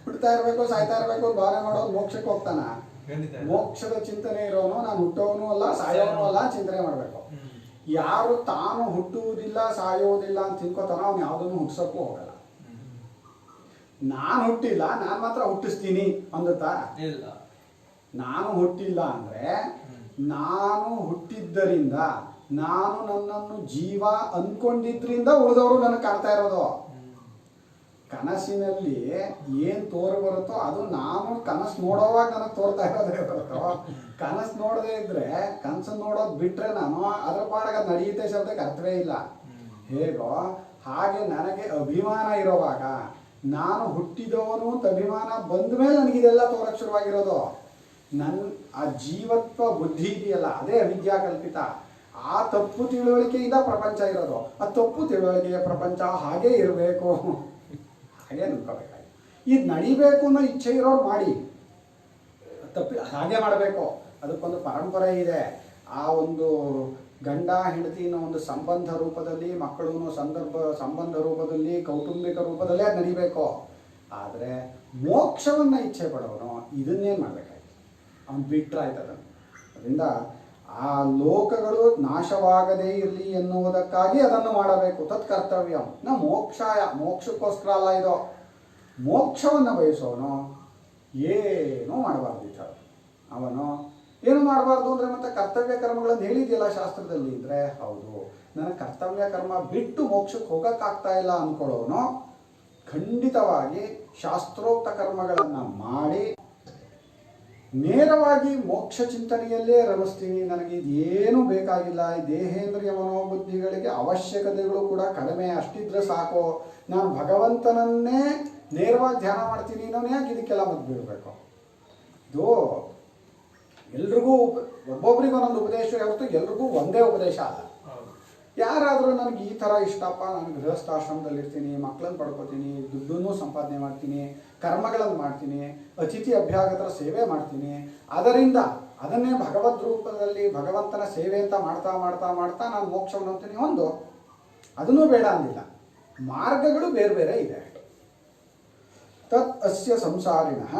ಹುಡ್ತಾ ಇರಬೇಕು, ಸಾಯ್ತಾ ಇರಬೇಕು ಭಾವನೆ ಮಾಡೋದು ಮೋಕ್ಷಕ್ಕೆ ಹೋಗ್ತಾನ? ಮೋಕ್ಷದ ಚಿಂತನೆ ಇರೋನು ನಾನು ಹುಟ್ಟೋನು ಅಲ್ಲ, ಸಾಯೋನು ಅಲ್ಲ ಚಿಂತನೆ ಮಾಡಬೇಕು. ಯಾರು ತಾನು ಹುಟ್ಟುವುದಿಲ್ಲ, ಸಾಯೋದಿಲ್ಲ ಅಂತ ತಿನ್ಕೋತಾನೋ ಅವ್ನು ಯಾವುದನ್ನು ಹುಟ್ಸೋಕ್ಕೂ ಹೋಗಲ್ಲ. ನಾನು ಹುಟ್ಟಿಲ್ಲ, ನಾನು ಮಾತ್ರ ಹುಟ್ಟಿಸ್ತೀನಿ ಅಂದುತ್ತಾ? ನಾನು ಹುಟ್ಟಿಲ್ಲ ಅಂದ್ರೆ ನಾನು ಹುಟ್ಟಿದ್ದರಿಂದ, ನಾನು ನನ್ನನ್ನು ಜೀವ ಅನ್ಕೊಂಡಿದ್ರಿಂದ ಉಳಿದವರು ನನಗೆ ಕಾಣ್ತಾ ಇರೋದು. ಕನಸಿನಲ್ಲಿ ಏನ್ ತೋರು ಬರುತ್ತೋ ಅದು ನಾನು ಕನಸು ನೋಡೋವಾಗ ನನಗೆ ತೋರ್ತಾ ಇರೋದೇ ಹೊರತು, ಕನಸು ನೋಡದೇ ಇದ್ರೆ, ಕನಸನ್ನು ನೋಡೋದು ಬಿಟ್ರೆ ನಾನು ಅದ್ರ ಪಾಡಾಗ ನಡೆಯುತ್ತೆ ಶಬ್ದಕ್ಕೆ ಅರ್ಥವೇ ಇಲ್ಲ. ಹೇಗೋ ಹಾಗೆ ನನಗೆ ಅಭಿಮಾನ ಇರೋವಾಗ, ನಾನು ಹುಟ್ಟಿದವನು ಅಂತ ಅಭಿಮಾನ ಬಂದ ಮೇಲೆ ನನಗಿದೆಲ್ಲ ತೋರಕ್ಕೆ ಶುರುವಾಗಿರೋದು. ಆ ಜೀವತ್ವ ಬುದ್ಧಿ ಇದೆಯಲ್ಲ, ಅದೇ ಅವಿದ್ಯಾ ಕಲ್ಪಿತ. ಆ ತಪ್ಪು ತಿಳುವಳಿಕೆಯಿಂದ ಪ್ರಪಂಚ ಇರೋದು. ಆ ತಪ್ಪು ತಿಳುವಳಿಕೆಯ ಪ್ರಪಂಚ ಹಾಗೇ ಇರಬೇಕು, ಹಾಗೆ ಅನ್ಕೋಬೇಕಾಗಿ. ಇದು ನಡಿಬೇಕು ಅನ್ನೋ ಇಚ್ಛೆ ಇರೋರು ಮಾಡಿ, ಹಾಗೆ ಮಾಡಬೇಕು. ಅದಕ್ಕೊಂದು ಪರಂಪರೆ ಇದೆ. ಆ ಒಂದು ಗಂಡ ಹೆಂಡತಿನ ಒಂದು ಸಂಬಂಧ ರೂಪದಲ್ಲಿ, ಮಕ್ಕಳು ಸಂಬಂಧ ರೂಪದಲ್ಲಿ, ಕೌಟುಂಬಿಕ ರೂಪದಲ್ಲೇ ಅದು ನಡಿಬೇಕು. ಆದರೆ ಮೋಕ್ಷವನ್ನು ಇಚ್ಛೆ ಪಡೋನು ಇದನ್ನೇನು ಮಾಡಬೇಕಾಗಿ ಅವನು ಬಿಟ್ರಾಯ್ತದ. ಅದರಿಂದ ಆ ಲೋಕಗಳು ನಾಶವಾಗದೇ ಇರಲಿ ಎನ್ನುವುದಕ್ಕಾಗಿ ಅದನ್ನು ಮಾಡಬೇಕು. ತತ್ ಕರ್ತವ್ಯ ನ ಮೋಕ್ಷಾಯ, ಮೋಕ್ಷಕ್ಕೋಸ್ಕರ ಅಲ್ಲ ಇದು. ಮೋಕ್ಷವನ್ನು ಬಯಸೋನು ಏನೂ ಮಾಡಬಾರ್ದಿತ್ತ. ಅವನು ಏನು ಮಾಡಬಾರ್ದು ಅಂದರೆ ಮತ್ತೆ ಕರ್ತವ್ಯ ಕರ್ಮಗಳನ್ನು ಹೇಳಿದೆಯಲ್ಲ ಶಾಸ್ತ್ರದಲ್ಲಿ ಅಂದರೆ, ಹೌದು ನನ್ನ ಕರ್ತವ್ಯ ಕರ್ಮ ಬಿಟ್ಟು ಮೋಕ್ಷಕ್ಕೆ ಹೋಗೋಕ್ಕಾಗ್ತಾ ಇಲ್ಲ ಅಂದ್ಕೊಳ್ಳೋನು ಖಂಡಿತವಾಗಿ ಶಾಸ್ತ್ರೋಕ್ತ ಕರ್ಮಗಳನ್ನು ಮಾಡಿ ನೇರವಾಗಿ ಮೋಕ್ಷ ಚಿಂತನೆಯಲ್ಲೇ ರಮಿಸ್ತೀನಿ, ನನಗೆ ಇದೇನು ಬೇಕಾಗಿಲ್ಲ, ಈ ದೇಹೇಂದ್ರಿಯ ಮನೋಬುದ್ಧಿಗಳಿಗೆ ಅವಶ್ಯಕತೆಗಳು ಕೂಡ ಕಡಿಮೆ, ಅಷ್ಟಿದ್ರೆ ಸಾಕು, ನಾನು ಭಗವಂತನನ್ನೇ ನೇರವಾಗಿ ಧ್ಯಾನ ಮಾಡ್ತೀನಿ, ನಾನು ಯಾಕೆ ಇದಕ್ಕೆಲ್ಲ ಮದ್ದು ಬೀಳಬೇಕು? ಇದು ಎಲ್ರಿಗೂ ಒಬ್ಬೊಬ್ರಿಗೆ ಒಂದೊಂದು ಉಪದೇಶ ಹೊರತು ಎಲ್ರಿಗೂ ಒಂದೇ ಉಪದೇಶ ಅಲ್ಲ. ಯಾರಾದರೂ ನನಗೆ ಈ ಥರ ಇಷ್ಟಪ್ಪ, ನಾನು ಗೃಹಸ್ಥಾಶ್ರಮದಲ್ಲಿ ಇರ್ತೀನಿ, ಮಕ್ಕಳನ್ನು ಪಡ್ಕೋತೀನಿ, ದುಡ್ಡನ್ನು ಸಂಪಾದನೆ ಮಾಡ್ತೀನಿ, ಕರ್ಮಗಳನ್ನು ಮಾಡ್ತೀನಿ, ಅತಿಥಿ ಅಭ್ಯಾಗತರ ಸೇವೆ ಮಾಡ್ತೀನಿ, ಅದರಿಂದ ಅದನ್ನೇ ಭಗವದ್ ರೂಪದಲ್ಲಿ ಭಗವಂತನ ಸೇವೆ ಅಂತ ಮಾಡ್ತಾ ಮಾಡ್ತಾ ಮಾಡ್ತಾ ನಾನು ಮೋಕ್ಷವನ್ನು ಅಂತೀನಿ, ಒಂದು ಅದನ್ನೂ ಬೇಡ ಅಂದಿಲ್ಲ. ಮಾರ್ಗಗಳು ಬೇರೆ ಬೇರೆ ಇದೆ. ತತ್ ಅಸ್ಯ ಸಂಸಾರಿಣಃ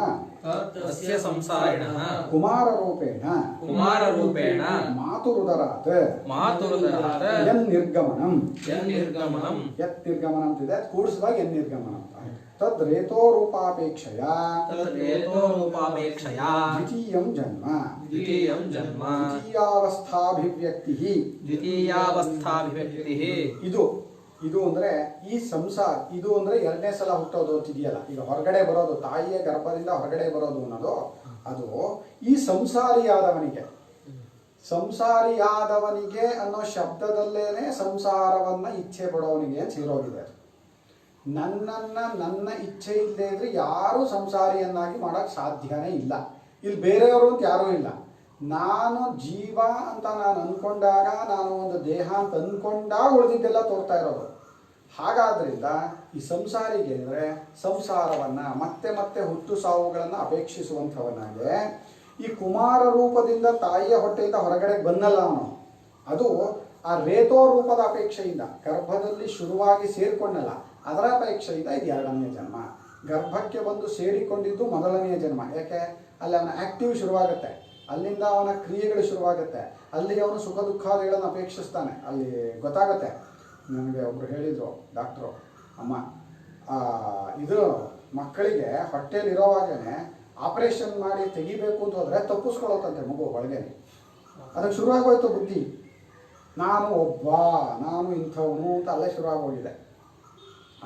ಅಸ್ಯ ಸಂಸಾರಿಣಃ ಕುಮಾರರೂಪೇಣ ಮಾತುರುದರಾತ್ ಯನ್ನಿರ್ಗಮನಂ ಅಂತಿದೆ, ಕೂಡಿಸಿದಾಗ ಯನ್ನಿರ್ಗಮನಂ. ತದ್ ರೇತೋರೂಪಾಪೇಕ್ಷೆಯ ದ್ವಿತೀಯಂ ಜನ್ಮ ದ್ವಿತೀಯಾವಸ್ಥಾಭಿವ್ಯಕ್ತಿ. ಇದು ಅಂದ್ರೆ ಈ ಸಂಸಾರ, ಇದು ಅಂದ್ರೆ ಎರಡನೇ ಸಲ ಹುಟ್ಟೋದು ಅಂತಿದೆಯಲ್ಲ, ಈಗ ಹೊರಗಡೆ ಬರೋದು, ತಾಯಿಯ ಗರ್ಭದಿಂದ ಹೊರಗಡೆ ಬರೋದು ಅನ್ನೋದು, ಅದು ಈ ಸಂಸಾರಿಯಾದವನಿಗೆ ಅನ್ನೋ ಶಬ್ದದಲ್ಲೇನೆ ಸಂಸಾರವನ್ನ ಇಚ್ಛೆ ಪಡೋವನಿಗೆ ಸೇರೋಗಿದೆ. ನನ್ನ ಇಚ್ಛೆ ಇಲ್ಲದೆ ಇದ್ರೆ ಯಾರು ಸಂಸಾರಿಯನ್ನಾಗಿ ಮಾಡಕ್ ಸಾಧ್ಯನೇ ಇಲ್ಲ. ಇಲ್ಲಿ ಬೇರೆಯವರು ಅಂತ ಯಾರೂ ಇಲ್ಲ. ನಾನು ಜೀವ ಅಂತ ನಾನು ಅನ್ಕೊಂಡಾಗ, ನಾನು ಒಂದು ದೇಹ ಅಂತ ಅನ್ಕೊಂಡಾಗ ಉಳಿದಿದ್ದೆಲ್ಲ ತೋರ್ತಾ ಇರೋದು. ಹಾಗಾದ್ರಿಂದ ಈ ಸಂಸಾರಿಗೆ ಅಂದರೆ ಸಂಸಾರವನ್ನ ಮತ್ತೆ ಮತ್ತೆ ಹುಟ್ಟು ಸಾವುಗಳನ್ನು ಅಪೇಕ್ಷಿಸುವಂಥವನಾಗೆ ಈ ಕುಮಾರ ರೂಪದಿಂದ ತಾಯಿಯ ಹೊಟ್ಟೆಯಿಂದ ಹೊರಗಡೆ ಬಂದಲ್ಲ ಅವನು, ಅದು ಆ ರೇತೋ ರೂಪದ ಅಪೇಕ್ಷೆಯಿಂದ ಗರ್ಭದಲ್ಲಿ ಶುರುವಾಗಿ ಸೇರಿಕೊಂಡಲ್ಲ, ಅದರ ಅಪೇಕ್ಷೆಯಿಂದ ಇದು ಎರಡನೆಯ ಜನ್ಮ. ಗರ್ಭಕ್ಕೆ ಬಂದು ಸೇರಿಕೊಂಡಿದ್ದು ಮೊದಲನೆಯ ಜನ್ಮ. ಯಾಕೆ? ಅಲ್ಲಿ ಅವನ ಆಕ್ಟಿವ್ ಶುರುವಾಗುತ್ತೆ, ಅಲ್ಲಿಂದ ಅವನ ಕ್ರಿಯೆಗಳು ಶುರುವಾಗುತ್ತೆ, ಅಲ್ಲಿ ಅವನು ಸುಖ ದುಃಖಾದಿಗಳನ್ನು ಅಪೇಕ್ಷಿಸ್ತಾನೆ. ಅಲ್ಲಿ ಗೊತ್ತಾಗುತ್ತೆ. ನನಗೆ ಒಬ್ರು ಹೇಳಿದರು ಡಾಕ್ಟ್ರು, ಅಮ್ಮ ಇದು ಮಕ್ಕಳಿಗೆ ಹೊಟ್ಟೆಯಲ್ಲಿ ಇರೋವಾಗೇ ಆಪರೇಷನ್ ಮಾಡಿ ತೆಗಿಬೇಕು ಅಂತ ಹೋದರೆ ತಪ್ಪಿಸ್ಕೊಳ್ಳೋತಂತೆ ಮಗು ಒಳಗೆ. ಅದಕ್ಕೆ ಶುರುವಾಗೋಯ್ತು ಬುದ್ಧಿ, ನಾನು ಇಂಥವನು ಅಂತ ಅಲ್ಲೇ ಶುರುವಾಗೋಗಿದೆ.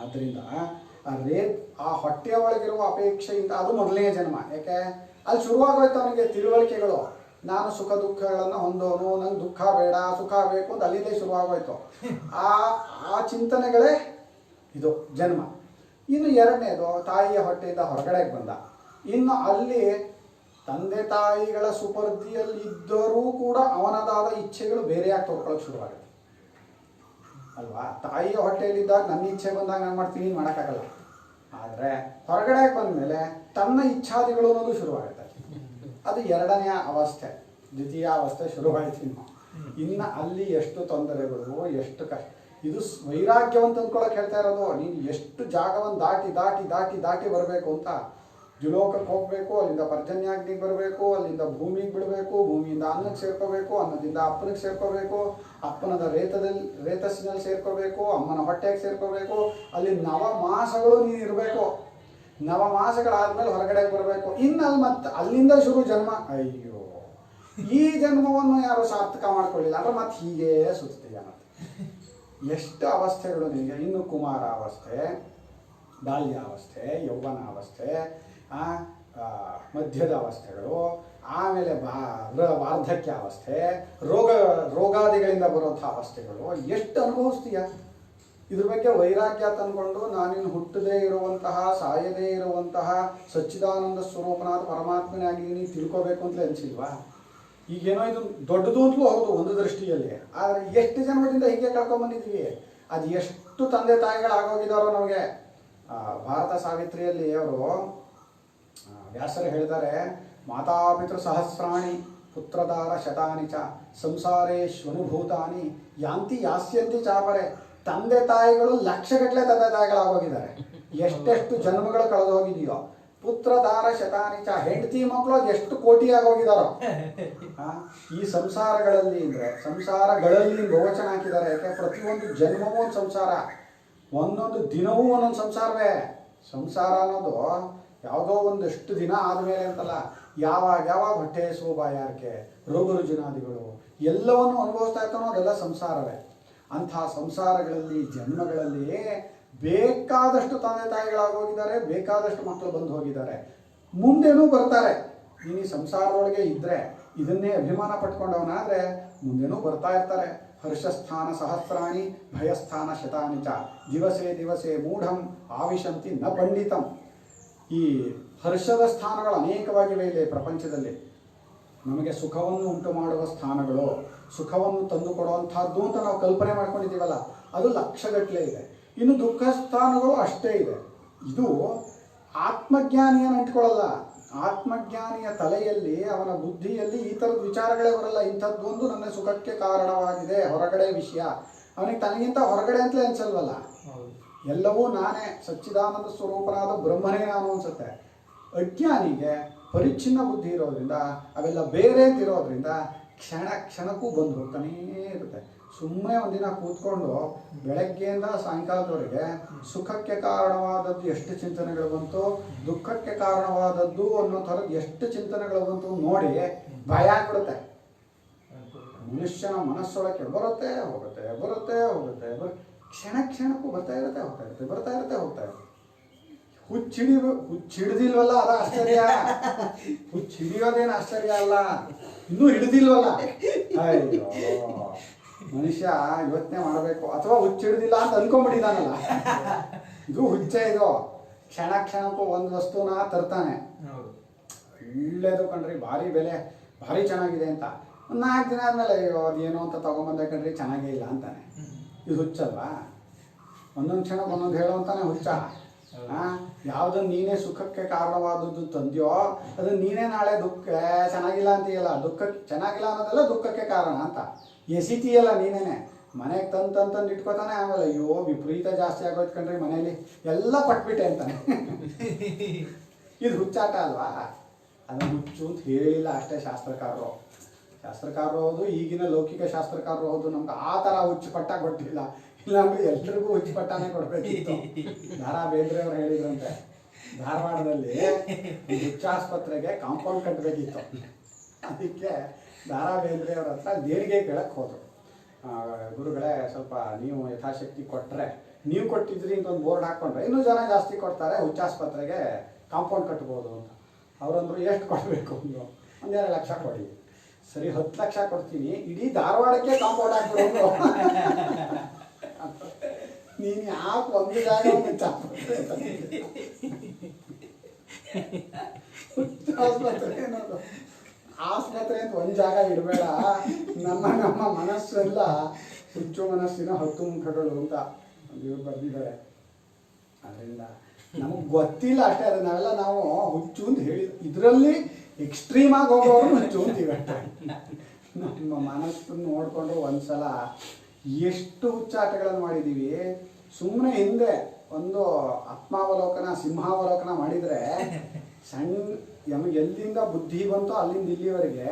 ಆದ್ದರಿಂದ ಆ ಹೊಟ್ಟೆಯ ಒಳಗಿರುವ ಅಪೇಕ್ಷೆಯಿಂದ ಅದು ಮೊದಲನೇ ಜನ್ಮ. ಯಾಕೆ? ಅಲ್ಲಿ ಶುರುವಾಗೋಯ್ತು ಅವನಿಗೆ ತಿಳುವಳಿಕೆಗಳು, ನಾನು ಸುಖ ದುಃಖಗಳನ್ನು ಹೊಂದೋನು, ನಂಗೆ ದುಃಖ ಬೇಡ ಸುಖ ಬೇಕು ಅಂತ ಅಲ್ಲಿಂದೇ ಶುರುವಾಗೋಯ್ತು. ಆ ಚಿಂತನೆಗಳೇ ಇದು ಜನ್ಮ. ಇನ್ನು ಎರಡನೇದು ತಾಯಿಯ ಹೊಟ್ಟೆಯಿಂದ ಹೊರಗಡೆ ಬಂದ. ಇನ್ನು ಅಲ್ಲಿ ತಂದೆ ತಾಯಿಗಳ ಸುಪರ್ದಿಯಲ್ಲಿ ಇದ್ದರೂ ಕೂಡ ಅವನದಾದ ಇಚ್ಛೆಗಳು ಬೇರೆಯಾಗಿ ತೋರ್ಕೊಳ್ಳೋಕೆ ಶುರುವಾಗುತ್ತೆ ಅಲ್ವಾ? ತಾಯಿಯ ಹೊಟ್ಟೆಯಲ್ಲಿದ್ದಾಗ ನನ್ನ ಇಚ್ಛೆ ಬಂದಾಗ ನಾನು ಮಾಡ್ತೀನಿ, ಮಾಡೋಕ್ಕಾಗಲ್ಲ. ಆದರೆ ಹೊರಗಡೆ ಬಂದಮೇಲೆ ತನ್ನ ಇಚ್ಛಾದಿಗಳು ಅನ್ನೋದು ಶುರುವಾಗುತ್ತೆ. ಅದು ಎರಡನೆಯ ಅವಸ್ಥೆ, ದ್ವಿತೀಯಾವಸ್ಥೆ ಶುರುವಾಯಿತು. ಇನ್ನು ಅಲ್ಲಿ ಎಷ್ಟು ತೊಂದರೆಗಳು, ಎಷ್ಟು ಕಷ್ಟ. ಇದು ವೈರಾಗ್ಯವಂತ ಅಂದ್ಕೊಳಕ್ಕೆ ಹೇಳ್ತಾ ಇರೋದು. ನೀನು ಎಷ್ಟು ಜಾಗವನ್ನು ದಾಟಿ ಬರಬೇಕು ಅಂತ. ಜುಲೋಕಕ್ಕೆ ಹೋಗಬೇಕು, ಅಲ್ಲಿಂದ ಪರ್ಜನ್ಯಾಗ್ನಿಗೆ ಬರಬೇಕು, ಅಲ್ಲಿಂದ ಭೂಮಿಗೆ ಬಿಡಬೇಕು, ಭೂಮಿಯಿಂದ ಅನ್ನಕ್ಕೆ ಸೇರ್ಕೋಬೇಕು, ಅನ್ನದಿಂದ ಅಪ್ಪನಿಗೆ ಸೇರ್ಕೋಬೇಕು, ಅಪ್ಪನದ ರೇತಸ್ಸಿನಲ್ಲಿ ಸೇರ್ಕೋಬೇಕು, ಅಮ್ಮನ ಹೊಟ್ಟೆಗೆ ಸೇರ್ಕೋಬೇಕು. ಅಲ್ಲಿ 9 ಮಾಸಗಳು ನೀನು ಇರಬೇಕು. 9 ಮಾಸಗಳಾದ್ಮೇಲೆ ಹೊರಗಡೆ ಬರಬೇಕು. ಇನ್ನು ಅಲ್ಲಿ ಮತ್ತೆ ಅಲ್ಲಿಂದ ಶುರು ಜನ್ಮ. ಅಯ್ಯೋ, ಈ ಜನ್ಮವನ್ನು ಯಾರು ಸಾರ್ಥಕ ಮಾಡ್ಕೊಳ್ಳಿಲ್ಲ ಅಂದ್ರೆ ಮತ್ತೆ ಹೀಗೆ ಸುತ್ತೀಯ. ಮತ್ತೆ ಎಷ್ಟು ಅವಸ್ಥೆಗಳು ನಿನಗೆ. ಇನ್ನು ಕುಮಾರಾವಸ್ಥೆ, ಬಾಲ್ಯಾವಸ್ಥೆ, ಯೌವನಾವಸ್ಥೆ, ಮಧ್ಯದ ಅವಸ್ಥೆಗಳು, ಆಮೇಲೆ ವಾರ್ಧಕ್ಯಾವಸ್ಥೆ, ರೋಗಾದಿಗಳಿಂದ ಬರುವಂಥ ಅವಸ್ಥೆಗಳು ಎಷ್ಟು ಅನುಭವಿಸ್ತೀಯ. ಇದ್ರ ಬಗ್ಗೆ ವೈರಾಗ್ಯ ತಂದ್ಕೊಂಡು ನಾನಿನ್ನು ಹುಟ್ಟದೇ ಇರುವಂತಹ, ಸಾಯದೇ ಇರುವಂತಹ ಸಚ್ಚಿದಾನಂದ ಸ್ವರೂಪನಾದ ಪರಮಾತ್ಮನಾಗಿ ತಿಳ್ಕೋಬೇಕು ಅಂತಲೇ ಅನಿಸಿಲ್ವಾ? ಈಗೇನೋ ಇದು ದೊಡ್ಡದು ಅಂತಲೂ ಹೌದು ಒಂದು ದೃಷ್ಟಿಯಲ್ಲಿ, ಆದರೆ ಎಷ್ಟು ಜನ್ಮದಿಂದ ಹೀಗೆ ಕಳ್ಕೊಂಡ್ಬಂದಿದ್ದೀವಿ. ಅದು ಎಷ್ಟು ತಂದೆ ತಾಯಿಗಳಾಗೋಗಿದ್ದಾರೋ ನಮಗೆ. ಭಾರತ ಸಾವಿತ್ರಿಯಲ್ಲಿ ಅವರು ವ್ಯಾಸರು ಹೇಳಿದ್ದಾರೆ, ಮಾತಾಪಿತೃ ಸಹಸ್ರಾಣಿ ಪುತ್ರದಾರ ಶತಾನಿ ಚ ಸಂಸಾರೇಶ್ವನುಭೂತಾನಿ ಯಾಂತಿ ಯಾಸ್ಯಂತಿ ಚಾಪರೆ. ತಂದೆ ತಾಯಿಗಳು ಲಕ್ಷಗಟ್ಟಲೆ ತಂದೆ ತಾಯಿಗಳಾಗೋಗಿದ್ದಾರೆ. ಎಷ್ಟೆಷ್ಟು ಜನ್ಮಗಳು ಕಳೆದು ಹೋಗಿದೆಯೋ. ಪುತ್ರದಾರ ಶತಾನಿ ಚ, ಹೆಂಡತಿ ಮಕ್ಕಳು ಅದು ಎಷ್ಟು ಕೋಟಿ ಆಗೋಗಿದಾರೋ. ಈ ಸಂಸಾರಗಳಲ್ಲಿ ಅಂದರೆ ಸಂಸಾರಗಳಲ್ಲಿ ಬಹುವಚನ ಹಾಕಿದ್ದಾರೆ. ಯಾಕೆ? ಪ್ರತಿಯೊಂದು ಜನ್ಮವೂ ಒಂದು ಸಂಸಾರ, ಒಂದೊಂದು ದಿನವೂ ಒಂದೊಂದು ಸಂಸಾರವೇ. ಸಂಸಾರ ಅನ್ನೋದು ಯಾವುದೋ ಒಂದಷ್ಟು ದಿನ ಆದಮೇಲೆ ಅಂತಲ್ಲ, ಯಾವಾಗ ಹೊಟ್ಟೆ ಹಸುವು ಬಾಯಾರಿಕೆ, ರೋಗ ರುಜಿನಾದಿಗಳು ಎಲ್ಲವನ್ನು ಅನುಭವಿಸ್ತಾ ಇರ್ತಾನೋ ಅದೆಲ್ಲ ಸಂಸಾರವೇ. ಅಂಥ ಸಂಸಾರಗಳಲ್ಲಿ ಜನ್ಮಗಳಲ್ಲಿ ಬೇಕಾದಷ್ಟು ತಂದೆ ತಾಯಿಗಳಾಗೋಗಿದ್ದಾರೆ, ಬೇಕಾದಷ್ಟು ಮಕ್ಕಳು ಬಂದು ಹೋಗಿದ್ದಾರೆ, ಮುಂದೇನೂ ಬರ್ತಾರೆ. ನೀನು ಈ ಸಂಸಾರದೊಳಗೆ ಇದ್ದರೆ ಇದನ್ನೇ ಅಭಿಮಾನ ಪಟ್ಕೊಂಡವನಾದರೆ ಮುಂದೆನೂ ಬರ್ತಾ ಇರ್ತಾರೆ. ಹರ್ಷಸ್ಥಾನ ಸಹಸ್ರಾಣಿ ಭಯಸ್ಥಾನ ಶತಾನಿ ಚ ದಿವಸೇ ದಿವಸೇ ಮೂಢಂ ಆವಿಶಂತಿ ನ ಪಂಡಿತಂ. ಈ ಹರ್ಷದ ಸ್ಥಾನಗಳು ಅನೇಕವಾಗಿವೆ ಇಲ್ಲಿ ಪ್ರಪಂಚದಲ್ಲಿ. ನಮಗೆ ಸುಖವನ್ನು ಉಂಟು ಮಾಡುವ ಸ್ಥಾನಗಳು, ಸುಖವನ್ನು ತಂದು ಕೊಡುವಂಥದ್ದು ಅಂತ ನಾವು ಕಲ್ಪನೆ ಮಾಡ್ಕೊಂಡಿದ್ದೀವಲ್ಲ, ಅದು ಲಕ್ಷಗಟ್ಟಲೆ ಇದೆ. ಇನ್ನು ದುಃಖ ಸ್ಥಾನಗಳು ಅಷ್ಟೇ ಇದೆ. ಇದು ಆತ್ಮಜ್ಞಾನಿಯನ್ನು ಅಂಟ್ಕೊಳ್ಳಲ್ಲ. ಆತ್ಮಜ್ಞಾನಿಯ ತಲೆಯಲ್ಲಿ, ಅವನ ಬುದ್ಧಿಯಲ್ಲಿ ಈ ಥರದ ವಿಚಾರಗಳೇ ಬರಲ್ಲ. ಇಂಥದ್ದೊಂದು ನನ್ನ ಸುಖಕ್ಕೆ ಕಾರಣವಾಗಿದೆ, ಹೊರಗಡೆ ವಿಷಯ. ಅವನಿಗೆ ತನಗಿಂತ ಹೊರಗಡೆ ಅಂತಲೇ ಅನ್ಸಲ್ವಲ್ಲ. ಎಲ್ಲವೂ ನಾನೇ, ಸಚ್ಚಿದಾನಂದ ಸ್ವರೂಪನಾದ ಬ್ರಹ್ಮನೇ ನಾನು ಅನ್ಸುತ್ತೆ. ಅಜ್ಞಾನಿಗೆ ಪರಿಚ್ಛಿನ್ನ ಬುದ್ಧಿ ಇರೋದ್ರಿಂದ, ಅವೆಲ್ಲ ಬೇರೆ ಇರೋದ್ರಿಂದ ಕ್ಷಣ ಕ್ಷಣಕ್ಕೂ ಬಂದು ಹೋಗ್ತಾನೇ ಇರುತ್ತೆ. ಸುಮ್ಮನೆ ಒಂದಿನ ಕೂತ್ಕೊಂಡು ಬೆಳಗ್ಗೆಯಿಂದ ಸಾಯಂಕಾಲದವರೆಗೆ ಸುಖಕ್ಕೆ ಕಾರಣವಾದದ್ದು ಎಷ್ಟು ಚಿಂತನೆಗಳು ಬಂತು, ದುಃಖಕ್ಕೆ ಕಾರಣವಾದದ್ದು ಅನ್ನೋ ಥರದ್ದು ಎಷ್ಟು ಚಿಂತನೆಗಳು ಬಂತು ನೋಡಿ ಭಯ ಆಗ್ಬಿಡುತ್ತೆ. ಮನುಷ್ಯನ ಮನಸ್ಸೊಳಗೆ ಬರುತ್ತೆ ಹೋಗುತ್ತೆ, ಬರುತ್ತೆ ಹೋಗುತ್ತೆ, ಕ್ಷಣ ಕ್ಷಣಕ್ಕೂ ಬರ್ತಾ ಇರುತ್ತೆ ಹೋಗ್ತಾ ಇರುತ್ತೆ, ಬರ್ತಾ ಇರುತ್ತೆ ಹೋಗ್ತಾ ಇರುತ್ತೆ. ಹುಚ್ಚಿಡಿದಿಲ್ವಲ್ಲ, ಅದ ಆಶ್ಚರ್ಯ. ಹುಚ್ಚಿಡಿಯೋದೇನು ಆಶ್ಚರ್ಯ ಅಲ್ಲ, ಇನ್ನೂ ಹಿಡಿದಿಲ್ವಲ್ಲ. ಅಯ್ಯೋ, ಮನುಷ್ಯ ಯೋಚನೆ ಮಾಡಬೇಕು. ಅಥವಾ ಹುಚ್ಚಿಡ್ದಿಲ್ಲ ಅಂತ ಅನ್ಕೊಂಡ್ಬಿಟ್ಟಿದ್ದಾನಲ್ಲ, ಇದು ಹುಚ್ಚೆ. ಇದು ಕ್ಷಣ ಕ್ಷಣಕ್ಕೂ ಒಂದು ವಸ್ತುನ ತರ್ತಾನೆ. ಒಳ್ಳೇದು ಕಣ್ರಿ, ಭಾರಿ ಬೆಲೆ, ಭಾರಿ ಚೆನ್ನಾಗಿದೆ ಅಂತ. ಒಂದು 4 ದಿನ ಆದಮೇಲೆ ಅಯ್ಯೋ ಅದೇನೋ ಅಂತ ತೊಗೊಂಬಂದೆ ಕಣ್ರಿ, ಚೆನ್ನಾಗೇ ಇಲ್ಲ ಅಂತಾನೆ. ಇದು ಹುಚ್ಚಲ್ವಾ? ಒಂದೊಂದು ಕ್ಷಣ ಒಂದೊಂದು ಹೇಳೋ ಅಂತಾನೆ ಹುಚ್ಚ. ಯಾವುದನ್ನು ನೀನೇ ಸುಖಕ್ಕೆ ಕಾರಣವಾದದ್ದು ತಂದ್ಯೋ ಅದನ್ನು ನೀನೇ ನಾಳೆ ದುಃಖ ಚೆನ್ನಾಗಿಲ್ಲ ಅಂತೀಯಲ್ಲ. ದುಃಖಕ್ಕೆ ಚೆನ್ನಾಗಿಲ್ಲ ಅನ್ನೋದೆಲ್ಲ ದುಃಖಕ್ಕೆ ಕಾರಣ ಅಂತ ಎಸಿತೀಯಲ್ಲ ನೀನೇನೆ. ಮನೆಗೆ ತಂದು ಇಟ್ಕೋತಾನೆ. ಆಮೇಲೆ ಅಯ್ಯೋ ವಿಪರೀತ ಜಾಸ್ತಿ ಆಗೋಯ್ತು ಕಣ್ರಿ ಮನೇಲಿ, ಎಲ್ಲ ಪಟ್ಬಿಟ್ಟೆ ಅಂತಾನೆ. ಇದು ಹುಚ್ಚಾಟ ಅಲ್ವಾ? ಅದನ್ನು ಹುಚ್ಚು ಅಂತ ಹೇಳಿಲ್ಲ ಅಷ್ಟೇ ಶಾಸ್ತ್ರಕಾರರು. ಹೌದು, ಈಗಿನ ಲೌಕಿಕ ಶಾಸ್ತ್ರಕಾರರು ಹೌದು. ನಮ್ಗೆ ಆ ಥರ ಹುಚ್ಚು ಪಟ್ಟ ಕೊಟ್ಟಿಲ್ಲ. ಇಲ್ಲಾಂದ್ರೆ ಎಲ್ರಿಗೂ ಹುಚ್ಚು ಪಟ್ಟನೇ ಕೊಡ್ಬೇಕಿತ್ತು. ದಾರಾ ಬೇಂದ್ರೆ ಅವ್ರು ಹೇಳಿದ್ರಂತೆ, ಧಾರವಾಡದಲ್ಲಿ ಹುಚ್ಚಾಸ್ಪತ್ರೆಗೆ ಕಾಂಪೌಂಡ್ ಕಟ್ಟಬೇಕಿತ್ತು. ಅದಕ್ಕೆ ದಾರಾ ಬೇಂದ್ರೆ ಅವ್ರ ಹತ್ರ ದೇಣಿಗೆ ಕೇಳಕ್ಕೆ ಹೋದ್ರು. ಗುರುಗಳೇ, ಸ್ವಲ್ಪ ನೀವು ಯಥಾಶಕ್ತಿ ಕೊಟ್ಟರೆ, ನೀವು ಕೊಟ್ಟಿದ್ರಿ ಅಂತ ಒಂದು ಬೋರ್ಡ್ ಹಾಕ್ಕೊಂಡ್ರೆ ಇನ್ನೂ ಜನ ಜಾಸ್ತಿ ಕೊಡ್ತಾರೆ, ಹುಚ್ಚಾಸ್ಪತ್ರೆಗೆ ಕಾಂಪೌಂಡ್ ಕಟ್ಬೋದು ಅಂತ. ಅವರಂದ್ರು ಎಷ್ಟು ಕೊಡಬೇಕು ಅಂದರು. 1-2 ಲಕ್ಷ ಕೊಡಿ. ಸರಿ, 10 ಲಕ್ಷ ಕೊಡ್ತೀನಿ, ಇಡೀ ಧಾರವಾಡಕ್ಕೆ ಕಾಂಪೌಂಡ್ ಹಾಕ್ಬಿಡೋದು. ನೀನು ಯಾಕೆ ಒಂದು ಜಾಗ ಆಸ್ಪತ್ರೆ ಅನ್ನೋದು, ಆಸ್ಪತ್ರೆ ಅಂತ ಒಂದು ಜಾಗ ಇಡಬೇಡ. ನಮ್ಮ ಮನಸ್ಸೆಲ್ಲ ಹುಚ್ಚು ಮನಸ್ಸಿನ 10 ಮುಖಗಳು ಅಂತ ಇವ್ರು ಬರೆದಿದ್ದಾರೆ. ಅದರಿಂದ ನಮಗೆ ಗೊತ್ತಿಲ್ಲ ಅಷ್ಟೇ. ಅದನ್ನೆಲ್ಲ ನಾವು ಹುಚ್ಚು ಅಂತ ಹೇಳಿ ಇದರಲ್ಲಿ ಎಕ್ಸ್ಟ್ರೀಮ್ ಆಗಿ ಹೋಗೋರು ಹುಚ್ಚು ಅಂತೀವಿ ಅಷ್ಟೇ. ನಮ್ಮ ಮನಸ್ಸನ್ನು ನೋಡಿಕೊಂಡು ಒಂದ್ಸಲ ಎಷ್ಟು ಹುಚ್ಚಾಟಗಳನ್ನು ಮಾಡಿದ್ದೀವಿ. ಸುಮ್ಮನೆ ಹಿಂದೆ ಒಂದು ಆತ್ಮಾವಲೋಕನ, ಸಿಂಹಾವಲೋಕನ ಮಾಡಿದರೆ ನಮಗೆ ಎಲ್ಲಿಂದ ಬುದ್ಧಿ ಬಂತೋ ಅಲ್ಲಿಂದ ಇಲ್ಲಿವರೆಗೆ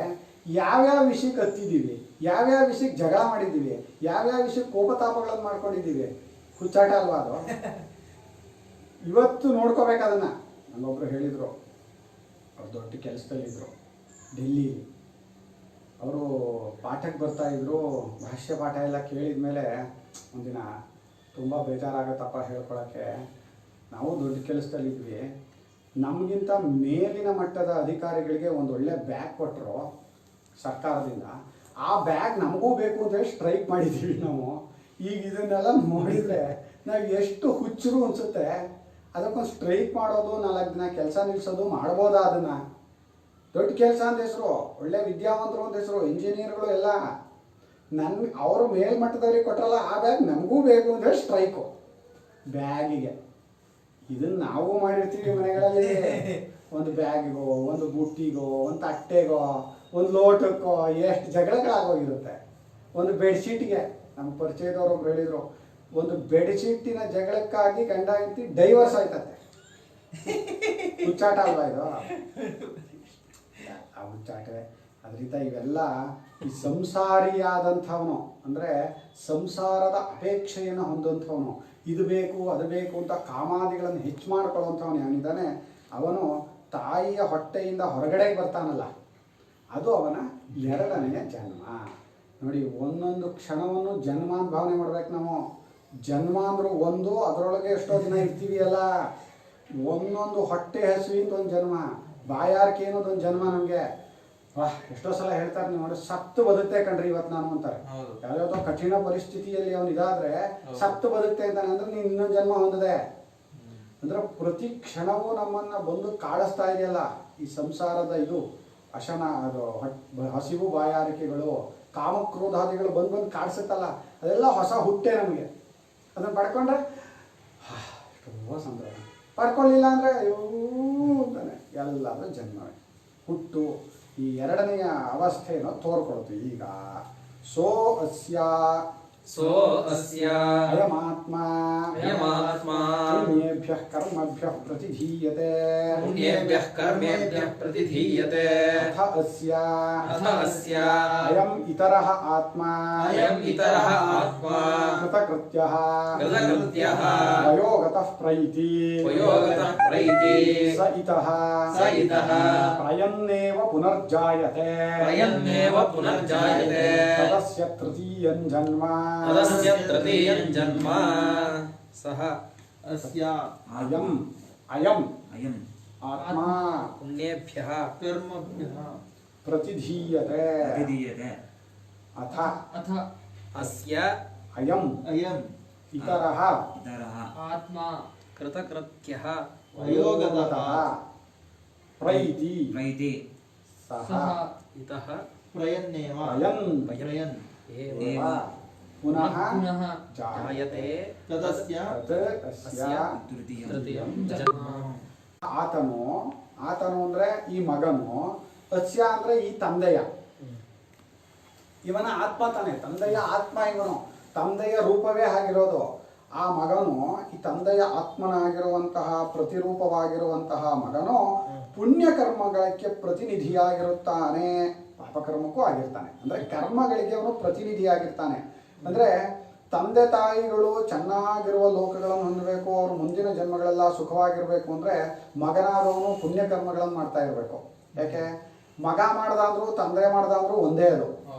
ಯಾವ್ಯಾವ ವಿಷಯಕ್ಕೆ ಹತ್ತಿದ್ದೀವಿ, ಯಾವ್ಯಾವ ವಿಷಯಕ್ಕೆ ಜಗಳ ಮಾಡಿದ್ದೀವಿ, ಯಾವ್ಯಾವ ವಿಷಯಕ್ಕೆ ಕೋಪತಾಪಗಳನ್ನು ಮಾಡ್ಕೊಂಡಿದ್ದೀವಿ. ಹುಚ್ಚಾಟ ಅಲ್ವಾ ಅದು? ಇವತ್ತು ನೋಡ್ಕೋಬೇಕು ಅದನ್ನು. ನನ್ನೊಬ್ಬರು ಹೇಳಿದರು, ಅವ್ರು ದೊಡ್ಡ ಕೆಲಸದಲ್ಲಿದ್ದರು ಡೆಲ್ಲಿಲಿ. ಅವರು ಪಾಠಕ್ಕೆ ಬರ್ತಾಯಿದ್ರು. ಭಾಷ್ಯ ಪಾಠ ಎಲ್ಲ ಕೇಳಿದ ಮೇಲೆ ಒಂದಿನ ತುಂಬ ಬೇಜಾರಾಗತ್ತಪ್ಪ ಹೇಳ್ಕೊಳಕ್ಕೆ. ನಾವು ದೊಡ್ಡ ಕೆಲಸದಲ್ಲಿದ್ವಿ. ನಮಗಿಂತ ಮೇಲಿನ ಮಟ್ಟದ ಅಧಿಕಾರಿಗಳಿಗೆ ಒಂದು ಒಳ್ಳೆ ಬ್ಯಾಗ್ ಕೊಟ್ಟರು ಸರ್ಕಾರದಿಂದ. ಆ ಬ್ಯಾಗ್ ನಮಗೂ ಬೇಕು ಅಂತ ಸ್ಟ್ರೈಕ್ ಮಾಡಿದ್ದೀವಿ ನಾವು. ಈಗ ಇದನ್ನೆಲ್ಲ ನೋಡಿದರೆ ನಾವು ಎಷ್ಟು ಹುಚ್ಚರು ಅನಿಸುತ್ತೆ. ಅದಕ್ಕೊಂದು ಸ್ಟ್ರೈಕ್ ಮಾಡೋದು, 4 ದಿನ ಕೆಲಸ ನಿಲ್ಲಿಸೋದು ಮಾಡ್ಬೋದಾ? ಅದನ್ನು ದೊಡ್ಡ ಕೆಲಸ ಅಂತ ಹೆಸರು, ಒಳ್ಳೆ ವಿದ್ಯಾವಂತರು ಅಂತ ಹೆಸರು, ಇಂಜಿನಿಯರ್ಗಳು ಎಲ್ಲ. ಅವರು ಮೇಲ್ಮಟ್ಟದವ್ರಿಗೆ ಕೊಟ್ಟರಲ್ಲ ಆ ಬ್ಯಾಗ್ ನಮಗೂ ಬೇಕು ಅಂದರೆ ಸ್ಟ್ರೈಕು ಬ್ಯಾಗಿಗೆ. ಇದನ್ನು ನಾವು ಮಾಡಿರ್ತೀವಿ ಮನೆಗಳಲ್ಲಿ. ಒಂದು ಬ್ಯಾಗಿಗೋ, ಒಂದು ಬುಟ್ಟಿಗೋ, ಒಂದು ತಟ್ಟೆಗೋ, ಒಂದು ಲೋಟಕ್ಕೋ ಎಷ್ಟು ಜಗಳಗಳಾಗೋಗಿರುತ್ತೆ. ಒಂದು ಬೆಡ್ಶೀಟ್ಗೆ ನಮ್ಮ ಪರಿಚಯದವ್ರೊಬ್ರು ಹೇಳಿದರು, ಒಂದು ಬೆಡ್ಶೀಟಿನ ಜಗಳಕ್ಕಾಗಿ ಗಂಡ ಹೆಂಡತಿ ಡೈವರ್ಸ್ ಆಯ್ತತೆ. ಹುಚ್ಚಾಟ ಅಲ್ವಾ ಇದು? ಆ ಹುಚ್ಚಾಟವೇ. ಅದರಿಂದ ಇವೆಲ್ಲ ಈ ಸಂಸಾರಿಯಾದಂಥವನು, ಅಂದರೆ ಸಂಸಾರದ ಅಪೇಕ್ಷೆಯನ್ನು ಹೊಂದಂಥವನು, ಇದು ಬೇಕು ಅದು ಬೇಕು ಅಂತ ಕಾಮಾದಿಗಳನ್ನು ಹೆಚ್ಚು ಮಾಡ್ಕೊಳ್ಳುವಂಥವನು ಏನಿದ್ದಾನೆ, ಅವನು ತಾಯಿಯ ಹೊಟ್ಟೆಯಿಂದ ಹೊರಗಡೆ ಬರ್ತಾನಲ್ಲ, ಅದು ಅವನ 2ನೇ ಜನ್ಮ. ನೋಡಿ, ಒಂದೊಂದು ಕ್ಷಣವನ್ನು ಜನ್ಮ ಅಂತ ಭಾವನೆ ಮಾಡ್ಬೇಕು ನಾವು. ಜನ್ಮ ಅಂದರೂ ಒಂದು, ಅದರೊಳಗೆ ಎಷ್ಟೋ ದಿನ ಇರ್ತೀವಿ ಅಲ್ಲ. ಒಂದೊಂದು ಹೊಟ್ಟೆ ಹಸುವಿಂದ ಒಂದು ಜನ್ಮ, ಬಾಯಾರಿಕೆ ಅನ್ನೋದೊಂದು ಜನ್ಮ ನಮಗೆ. ವಾಹ್, ಎಷ್ಟೋ ಸಲ ಹೇಳ್ತಾರೆ ನೀವು ನೋಡಿ, ಸತ್ತು ಬದುಕ್ತೆ ಕಣ್ರಿ ಇವತ್ತು ನಾನು ಅಂತಾರೆ. ಯಾವ್ಯಾವುದೋ ಕಠಿಣ ಪರಿಸ್ಥಿತಿಯಲ್ಲಿ ಅವನು ಇದಾದ್ರೆ ಸತ್ತು ಬದುಕ್ತೆ ಅಂತಾನೆ ಅಂದ್ರೆ ನೀನು ಇನ್ನೊಂದು ಜನ್ಮ ಹೊಂದಿದೆ ಅಂದ್ರೆ ಪ್ರತಿ ಕ್ಷಣವೂ ನಮ್ಮನ್ನ ಬಂದು ಕಾಡಿಸ್ತಾ ಇದೆಯಲ್ಲ ಈ ಸಂಸಾರದ ಇದು ಅಶನ, ಅದು ಹಸಿವು ಬಾಯಾರಿಕೆಗಳು ಕಾಮಕ್ರೋಧಾದಿಗಳು ಬಂದು ಬಂದು ಕಾಡಿಸುತ್ತಲ್ಲ, ಅದೆಲ್ಲ ಹೊಸ ಹುಟ್ಟೆ ನಮಗೆ. ಅದನ್ನು ಪಡ್ಕೊಂಡ್ರೆ ಎಷ್ಟೋ ಸಂದರ್ಭ, ಪಡ್ಕೊಳ್ಳಿಲ್ಲ ಅಂದರೆ ಅಯ್ಯೋ ಅಂತಾನೆ ಎಲ್ಲಾದ್ರೂ ಜನ್ಮವೇ ಹುಟ್ಟು. ಈ ಎರಡನೆಯ ಅವಸ್ಥೆಯನ್ನು ತೋರ್ಕೊಳ್ತೀವಿ. ಈಗ ಸೋ ಅಸ್ಯ ಅಯಮಾತ್ಮ ಪುಣ್ಯೇಭ್ಯಃ ಕರ್ಮಭ್ಯಃ ಪ್ರತಿಧೀಯತೆ ಅಥ ಅಸ್ಯ ಅಯಂ ಇತರಃ ಆತ್ಮ ಕೃತಕೃತ್ಯಃ ವಯೋಗತಃ ಪ್ರೈತಿ ಸ ಇತಃ ಪ್ರಯನ್ನೇವ ಪುನರ್ಜಾಯತೆ ತದಸ್ಯ ತೃತೀಯಂ ಜನ್ಮ ಸಹ ಅಸ್ಯ ಅಯಂ ಅಯಂ ಆತ್ಮ ಪುಣ್ಯೇಭ್ಯಃ ಕರ್ಮಭ್ಯಃ ಪ್ರತಿಧೀಯತೆ ಅಥ ಅಸ್ಯ ಅಯಂ ಇತರಃ ಆತ್ಮ ಕೃತಕೃತ್ಯಃ ವಯೋಗತಃ ಪ್ರೈತಿ ಸಹ ಇತಃ ಪ್ರಯನ್ನೇವ ಪ್ರಯನ್ ಏವ ಪುನಃ ಜಾಯತೆ ತದಸ್ಯ ತೃತೀಯಂ ಜನ್ಮ. ಆತನು ಅಂದ್ರೆ ಈ ಮಗನು, ಅಸ್ಯ ಅಂದ್ರೆ ಈ ತಂದೆಯ, ಇವನ ಆತ್ಮ ತಾನೆ, ತಂದೆಯ ಆತ್ಮ ಇವನು, ತಂದೆಯ ರೂಪವೇ ಆಗಿರೋದು. ಆ ಮಗನು ಈ ತಂದೆಯ ಆತ್ಮನಾಗಿರುವಂತಹ ಪ್ರತಿರೂಪವಾಗಿರುವಂತಹ ಮಗನು ಪುಣ್ಯ ಕರ್ಮಗಳಿಗೆ ಪ್ರತಿನಿಧಿಯಾಗಿರುತ್ತಾನೆ, ಪಾಪಕರ್ಮಕ್ಕೂ ಆಗಿರ್ತಾನೆ. ಅಂದ್ರೆ ಕರ್ಮಗಳಿಗೆ ಅವನು ಪ್ರತಿನಿಧಿಯಾಗಿರ್ತಾನೆ. ಅಂದ್ರೆ ತಂದೆ ತಾಯಿಗಳು ಚೆನ್ನಾಗಿರುವ ಲೋಕಗಳನ್ನು ಹೊಂದಬೇಕು, ಅವರು ಮುಂದಿನ ಜನ್ಮಗಳೆಲ್ಲ ಸುಖವಾಗಿರ್ಬೇಕು ಅಂದ್ರೆ ಮಗನಾದವನು ಪುಣ್ಯ ಕರ್ಮಗಳನ್ನು ಮಾಡ್ತಾ ಇರಬೇಕು. ಯಾಕೆ ಮಗ ಮಾಡ್ದಂದ್ರು ತಂದೆ ಮಾಡ್ದಂದ್ರು ಒಂದೇ, ಅದು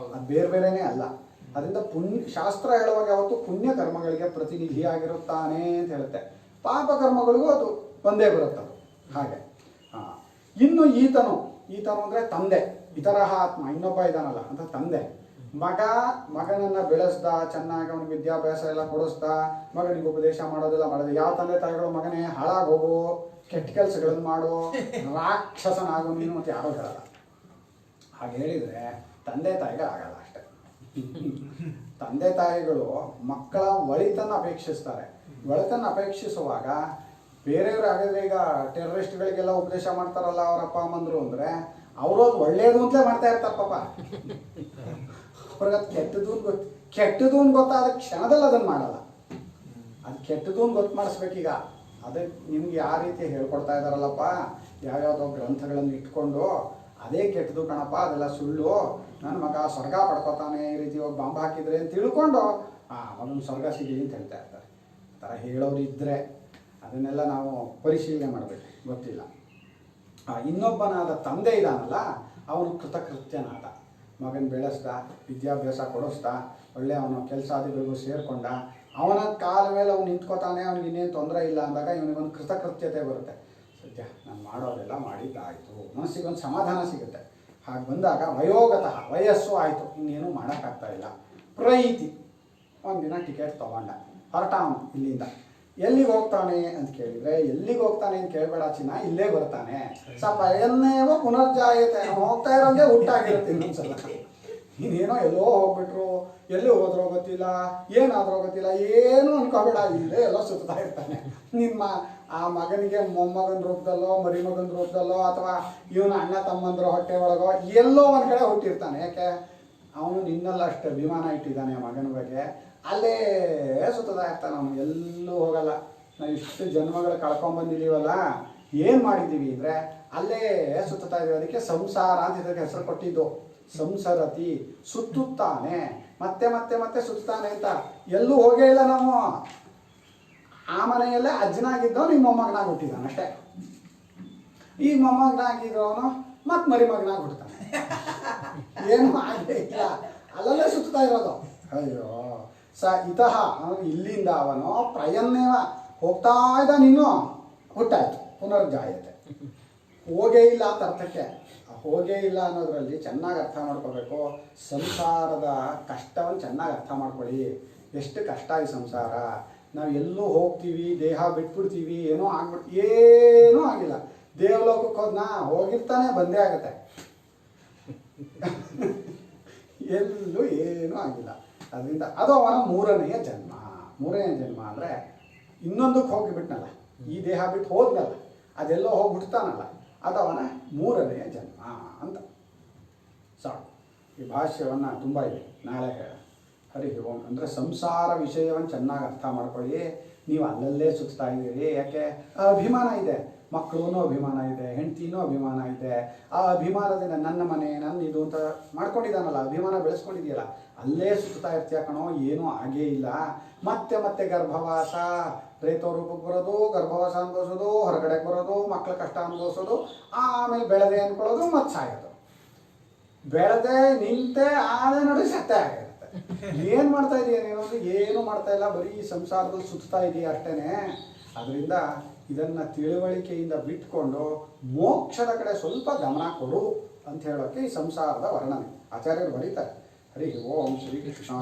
ಬೇರೆ ಬೇರೆನೇ ಅಲ್ಲ. ಅದರಿಂದ ಶಾಸ್ತ್ರ ಹೇಳುವಾಗ ಯಾವತ್ತು ಪುಣ್ಯ ಕರ್ಮಗಳಿಗೆ ಪ್ರತಿನಿಧಿಯಾಗಿರುತ್ತಾನೆ ಅಂತ ಹೇಳುತ್ತೆ. ಪಾಪ ಕರ್ಮಗಳಿಗೂ ಅದು ಒಂದೇ ಬರುತ್ತದು ಹಾಗೆ. ಇನ್ನು ಈತನು ಅಂದ್ರೆ ತಂದೆ, ಇತರಹ ಆತ್ಮ, ಇನ್ನೊಬ್ಬ ಇದಾನಲ್ಲ ಅಂತ ತಂದೆ. ಮಗನನ್ನ ಬೆಳೆಸ್ದ, ಚೆನ್ನಾಗಿ ಅವನಿಗೆ ವಿದ್ಯಾಭ್ಯಾಸ ಎಲ್ಲ ಕೊಡಿಸ್ದ, ಮಗನಿಗೆ ಉಪದೇಶ ಮಾಡೋದೆಲ್ಲ ಮಾಡೋದು. ಯಾವ ತಂದೆ ತಾಯಿಗಳು ಮಗನೇ ಹಾಳಾಗೋಗು, ಕೆಟ್ಟ ಕೆಲಸಗಳನ್ನು ಮಾಡು, ರಾಕ್ಷಸನಾಗು ನೀನು ಅಂತ ಯಾರೋ ಹೇಳಲ್ಲ. ಹಾಗೆ ಹೇಳಿದ್ರೆ ತಂದೆ ತಾಯಿಗಳು ಆಗಲ್ಲ ಅಷ್ಟೆ. ತಂದೆ ತಾಯಿಗಳು ಮಕ್ಕಳ ಒಳಿತನ್ನು ಅಪೇಕ್ಷಿಸ್ತಾರೆ. ಒಳಿತನ್ನು ಅಪೇಕ್ಷಿಸುವಾಗ ಬೇರೆಯವರು ಆಗಿದ್ರೆ, ಈಗ ಟೆರರಿಸ್ಟ್ಗಳಿಗೆಲ್ಲ ಉಪದೇಶ ಮಾಡ್ತಾರಲ್ಲ ಅವರ ಅಪ್ಪ ಅಮ್ಮಂದ್ರು ಅಂದ್ರೆ ಅವರು ಅದು ಒಳ್ಳೇದು ಅಂತಲೇ ಮಾಡ್ತಾ ಇರ್ತಾರೆ ಪಾಪ. ಅವ್ರಿಗೆ ಅದು ಕೆಟ್ಟದು ಅಂತ ಗೊತ್ತಾದ ಕ್ಷಣದಲ್ಲಿ ಅದನ್ನು ಮಾಡಲ್ಲ. ಅದು ಕೆಟ್ಟದು ಅಂತ ಗೊತ್ತು ಮಾಡಿಸ್ಬೇಕೀಗ. ಅದಕ್ಕೆ ನಿಮ್ಗೆ ಯಾವ ರೀತಿ ಹೇಳ್ಕೊಡ್ತಾ ಇದ್ದಾರಲ್ಲಪ್ಪ, ಯಾವ್ಯಾವುದೋ ಗ್ರಂಥಗಳನ್ನು ಇಟ್ಕೊಂಡು ಅದೇ ಕೆಟ್ಟದು ಕಣಪ್ಪ, ಅದೆಲ್ಲ ಸುಳ್ಳು, ನನ್ನ ಮಗ ಸ್ವರ್ಗ ಪಡ್ಕೋತಾನೆ, ಈ ರೀತಿ ಹೋಗಿ ಬಾಂಬ್ ಹಾಕಿದ್ರೆ ಅಂತ ತಿಳ್ಕೊಂಡು ಅವನು ಸ್ವರ್ಗ ಸಿಗಲಿ ಅಂತ ಹೇಳ್ತಾ ಇರ್ತಾರೆ. ಆ ಥರ ಹೇಳೋರು ಇದ್ದರೆ ಅದನ್ನೆಲ್ಲ ನಾವು ಪರಿಶೀಲನೆ ಮಾಡಬೇಕು, ಗೊತ್ತಿಲ್ಲ. ಇನ್ನೊಬ್ಬನಾದ ತಂದೆ ಇದಾನಲ್ಲ, ಅವನು ಕೃತಕೃತ್ಯನಾದ, ಮಗನ ಬೆಳೆಸ್ದ, ವಿದ್ಯಾಭ್ಯಾಸ ಕೊಡಿಸ್ದ, ಒಳ್ಳೆ ಅವನು ಕೆಲಸಾದಿಗಳಿಗೂ ಸೇರಿಕೊಂಡ, ಅವನ ಕಾಲ ಮೇಲೆ ಅವನು ನಿಂತ್ಕೋತಾನೆ, ಅವ್ನಿಗೆ ಇನ್ನೇನು ತೊಂದರೆ ಇಲ್ಲ ಅಂದಾಗ ಇವನಿಗೊಂದು ಕೃತಕೃತ್ಯತೆ ಬರುತ್ತೆ. ಸದ್ಯ ನಾನು ಮಾಡೋದೆಲ್ಲ ಮಾಡಿದ್ದಾಯಿತು, ಮನಸ್ಸಿಗೊಂದು ಸಮಾಧಾನ ಸಿಗುತ್ತೆ. ಹಾಗೆ ಬಂದಾಗ ವಯೋಗತಃ, ವಯಸ್ಸು ಆಯಿತು, ಇನ್ನೇನು ಮಾಡೋಕ್ಕಾಗ್ತಾ ಇಲ್ಲ. ಪ್ರೈತಿ, ಒಂದಿನ ಟಿಕೆಟ್ ತೊಗೊಂಡ, ಹೊರಟ ಅವನು ಇಲ್ಲಿಂದ. ಎಲ್ಲಿಗೆ ಹೋಗ್ತಾನೆ ಅಂತ ಕೇಳಿದರೆ, ಎಲ್ಲಿಗೆ ಹೋಗ್ತಾನೆ ಅಂತ ಕೇಳಬೇಡ ಚಿನ್ನ, ಇಲ್ಲೇ ಬರ್ತಾನೆ. ಪಯನ್ನೇವ ಪುನರ್ಜಾಯತೆ, ಹೋಗ್ತಾ ಇರೋಂಗೆ ಊಟಾಗಿರುತ್ತೆ ಇನ್ನೊಂದ್ಸಲ. ನೀನೇನೋ ಎಲ್ಲೋ ಹೋಗ್ಬಿಟ್ರು, ಎಲ್ಲಿ ಹೋದ್ರೋ ಗೊತ್ತಿಲ್ಲ, ಏನಾದ್ರೂ ಗೊತ್ತಿಲ್ಲ, ಏನೂ ಅನ್ಕೋಬೇಡ, ಇಲ್ಲೇ ಎಲ್ಲೋ ಸುತ್ತಾ ಇರ್ತಾನೆ. ನಿಮ್ಮ ಆ ಮಗನಿಗೆ ಮೊಮ್ಮಗನ ರೂಪದಲ್ಲೋ ಮರಿಮಗನ ರೂಪದಲ್ಲೋ ಅಥವಾ ಇವನ ಅಣ್ಣ ತಮ್ಮಂದ್ರ ಹೊಟ್ಟೆ ಒಳಗೋ ಎಲ್ಲೋ ಒಂದು ಕಡೆ ಹುಟ್ಟಿರ್ತಾನೆ. ಯಾಕೆ ಅವನು ನಿನ್ನೆಲ್ಲ ಅಷ್ಟು ಅಭಿಮಾನ ಇಟ್ಟಿದ್ದಾನೆ ಆ ಮಗನ ಬಗ್ಗೆ, ಅಲ್ಲೇ ಸುತ್ತಾ ಇರ್ತಾನೆ ಅವನು, ಎಲ್ಲೂ ಹೋಗಲ್ಲ. ನಾವು ಇಷ್ಟು ಜನ್ಮಗಳು ಕಳ್ಕೊಂಡ್ಬಂದಿದ್ದೀವಲ್ಲ, ಏನು ಮಾಡಿದ್ದೀವಿ ಅಂದರೆ ಅಲ್ಲೇ ಸುತ್ತಾ ಇದ್ದೀವಿ. ಅದಕ್ಕೆ ಸಂಸಾರ ಅಂತ ಇದಕ್ಕೆ ಹೆಸರು ಕೊಟ್ಟಿದ್ದು. ಸಂಸರತಿ, ಸುತ್ತುತ್ತಾನೆ, ಮತ್ತೆ ಮತ್ತೆ ಮತ್ತೆ ಸುತ್ತಾನೆ ಅಂತ. ಎಲ್ಲೂ ಹೋಗೇ ಇಲ್ಲ ನಾವು. ಆ ಮನೆಯಲ್ಲೇ ಅಜ್ಜನಾಗಿದ್ದವ ನಿಮ್ಮ ಮೊಮ್ಮಗನಾಗಿ ಹುಟ್ಟಿದ್ದಾನೆ ಅಷ್ಟೇ. ಈಗ ಮೊಮ್ಮಗನಾಗಿದ್ದವನು ಮತ್ತೆ ಮರಿಮಗನಾಗಿ ಹುಟ್ಟುತ್ತಾನೆ. ಏನು ಆಗೇ ಇಲ್ಲ, ಅಲ್ಲಲ್ಲೇ ಸುತ್ತಾ ಇರೋದು. ಅಯ್ಯೋ ಇತಃ ಇಲ್ಲಿಂದ ಅವನು ಪ್ರಯನ್ನೇವ ಹೋಗ್ತಾ ಇದ್ದ, ನೀನು ಹುಟ್ಟಾಯ್ತು, ಪುನರ್ಜಾಯತೆ. ಹೋಗೇ ಇಲ್ಲ ಅಂತ ಅರ್ಥಕ್ಕೆ. ಹೋಗೇ ಇಲ್ಲ ಅನ್ನೋದ್ರಲ್ಲಿ ಚೆನ್ನಾಗಿ ಅರ್ಥ ಮಾಡ್ಕೋಬೇಕು. ಸಂಸಾರದ ಕಷ್ಟವನ್ನು ಚೆನ್ನಾಗಿ ಅರ್ಥ ಮಾಡ್ಕೊಳ್ಳಿ. ಎಷ್ಟು ಕಷ್ಟ ಈ ಸಂಸಾರ. ನಾವು ಎಲ್ಲೂ ಹೋಗ್ತೀವಿ, ದೇಹ ಬಿಟ್ಬಿಡ್ತೀವಿ, ಏನೋ ಏನೂ ಆಗಿಲ್ಲ. ದೇವಲೋಕಕ್ಕೆ ಹೋದ್ನಾ, ಹೋಗಿರ್ತಾನೆ, ಬಂದೇ ಆಗುತ್ತೆ. ಎಲ್ಲೂ ಏನೂ ಆಗಿಲ್ಲ. ಅದರಿಂದ ಅದು ಅವನ ಮೂರನೆಯ ಜನ್ಮ. ಮೂರನೆಯ ಜನ್ಮ ಅಂದರೆ ಇನ್ನೊಂದಕ್ಕೆ ಹೋಗಿಬಿಟ್ನಲ್ಲ, ಈ ದೇಹ ಬಿಟ್ಟು ಹೋದ್ನಲ್ಲ, ಅದೆಲ್ಲೋ ಹೋಗಿ ಹುಡ್ತಾನಲ್ಲ, ಅದು ಅವನ ಮೂರನೆಯ ಜನ್ಮ ಅಂತ. ಸಾಕು. ಈ ಭಾಷ್ಯವನ್ನು ತುಂಬ ಇದೆ, ನಾಳೆ ಹರಿ ಓಂ. ಅಂದರೆ ಸಂಸಾರ ವಿಷಯವನ್ನು ಚೆನ್ನಾಗಿ ಅರ್ಥ ಮಾಡ್ಕೊಳ್ಳಿ. ನೀವು ಅಲ್ಲಲ್ಲೇ ಸುತ್ತಾ ಇದ್ದೀರಿ. ಯಾಕೆ? ಅಭಿಮಾನ ಇದೆ, ಮಕ್ಕಳೂ ಅಭಿಮಾನ ಇದೆ, ಹೆಂಡ್ತಿನೂ ಅಭಿಮಾನ ಇದೆ. ಆ ಅಭಿಮಾನದಿಂದ ನನ್ನ ಮನೆ, ನನ್ನ ಇದು ಅಂತ ಮಾಡ್ಕೊಂಡಿದ್ದಾನಲ್ಲ, ಅಭಿಮಾನ ಬೆಳೆಸ್ಕೊಂಡಿದೆಯಲ್ಲ, ಅಲ್ಲೇ ಸುತ್ತಾ ಇರ್ತೀಯ ಕಣೋ. ಏನೂ ಆಗೇ ಇಲ್ಲ. ಮತ್ತೆ ಮತ್ತೆ ಗರ್ಭವಾಸ, ಪ್ರೇತ ರೂಪಕ್ಕೆ ಬರೋದು, ಗರ್ಭವಾಸ ಅನುಭವಿಸೋದು, ಹೊರಗಡೆಗೆ ಬರೋದು, ಮಕ್ಕಳ ಕಷ್ಟ ಅನುಭವಿಸೋದು, ಆಮೇಲೆ ಬೆಳೆದೆ ಅಂದ್ಕೊಳ್ಳೋದು, ಮತ್ತೆ ಸಾಯೋದು. ಬೆಳೆದೆ ನಿಂತೆ ಆದ ನೋಡಿ ಸತ್ತೆ ಆಗಿರುತ್ತೆ. ಏನು ಮಾಡ್ತಾ ಇದೀಯ ನೀನು? ಏನು ಮಾಡ್ತಾ ಇಲ್ಲ, ಬರೀ ಸಂಸಾರದಲ್ಲಿ ಸುತ್ತಾ ಇದೆಯಾ ಅಷ್ಟೇ. ಅದರಿಂದ ಇದನ್ನು ತಿಳುವಳಿಕೆಯಿಂದ ಬಿಟ್ಕೊಂಡು ಮೋಕ್ಷದ ಕಡೆ ಸ್ವಲ್ಪ ಗಮನ ಕೊಡು ಅಂತ ಹೇಳೋಕ್ಕೆ ಈ ಸಂಸಾರದ ವರ್ಣನೆ ಆಚಾರ್ಯರು ಬರೀತಾರೆ. ಹರಿ ಓಂ ಶ್ರೀ ಕೃಷ್ಣ.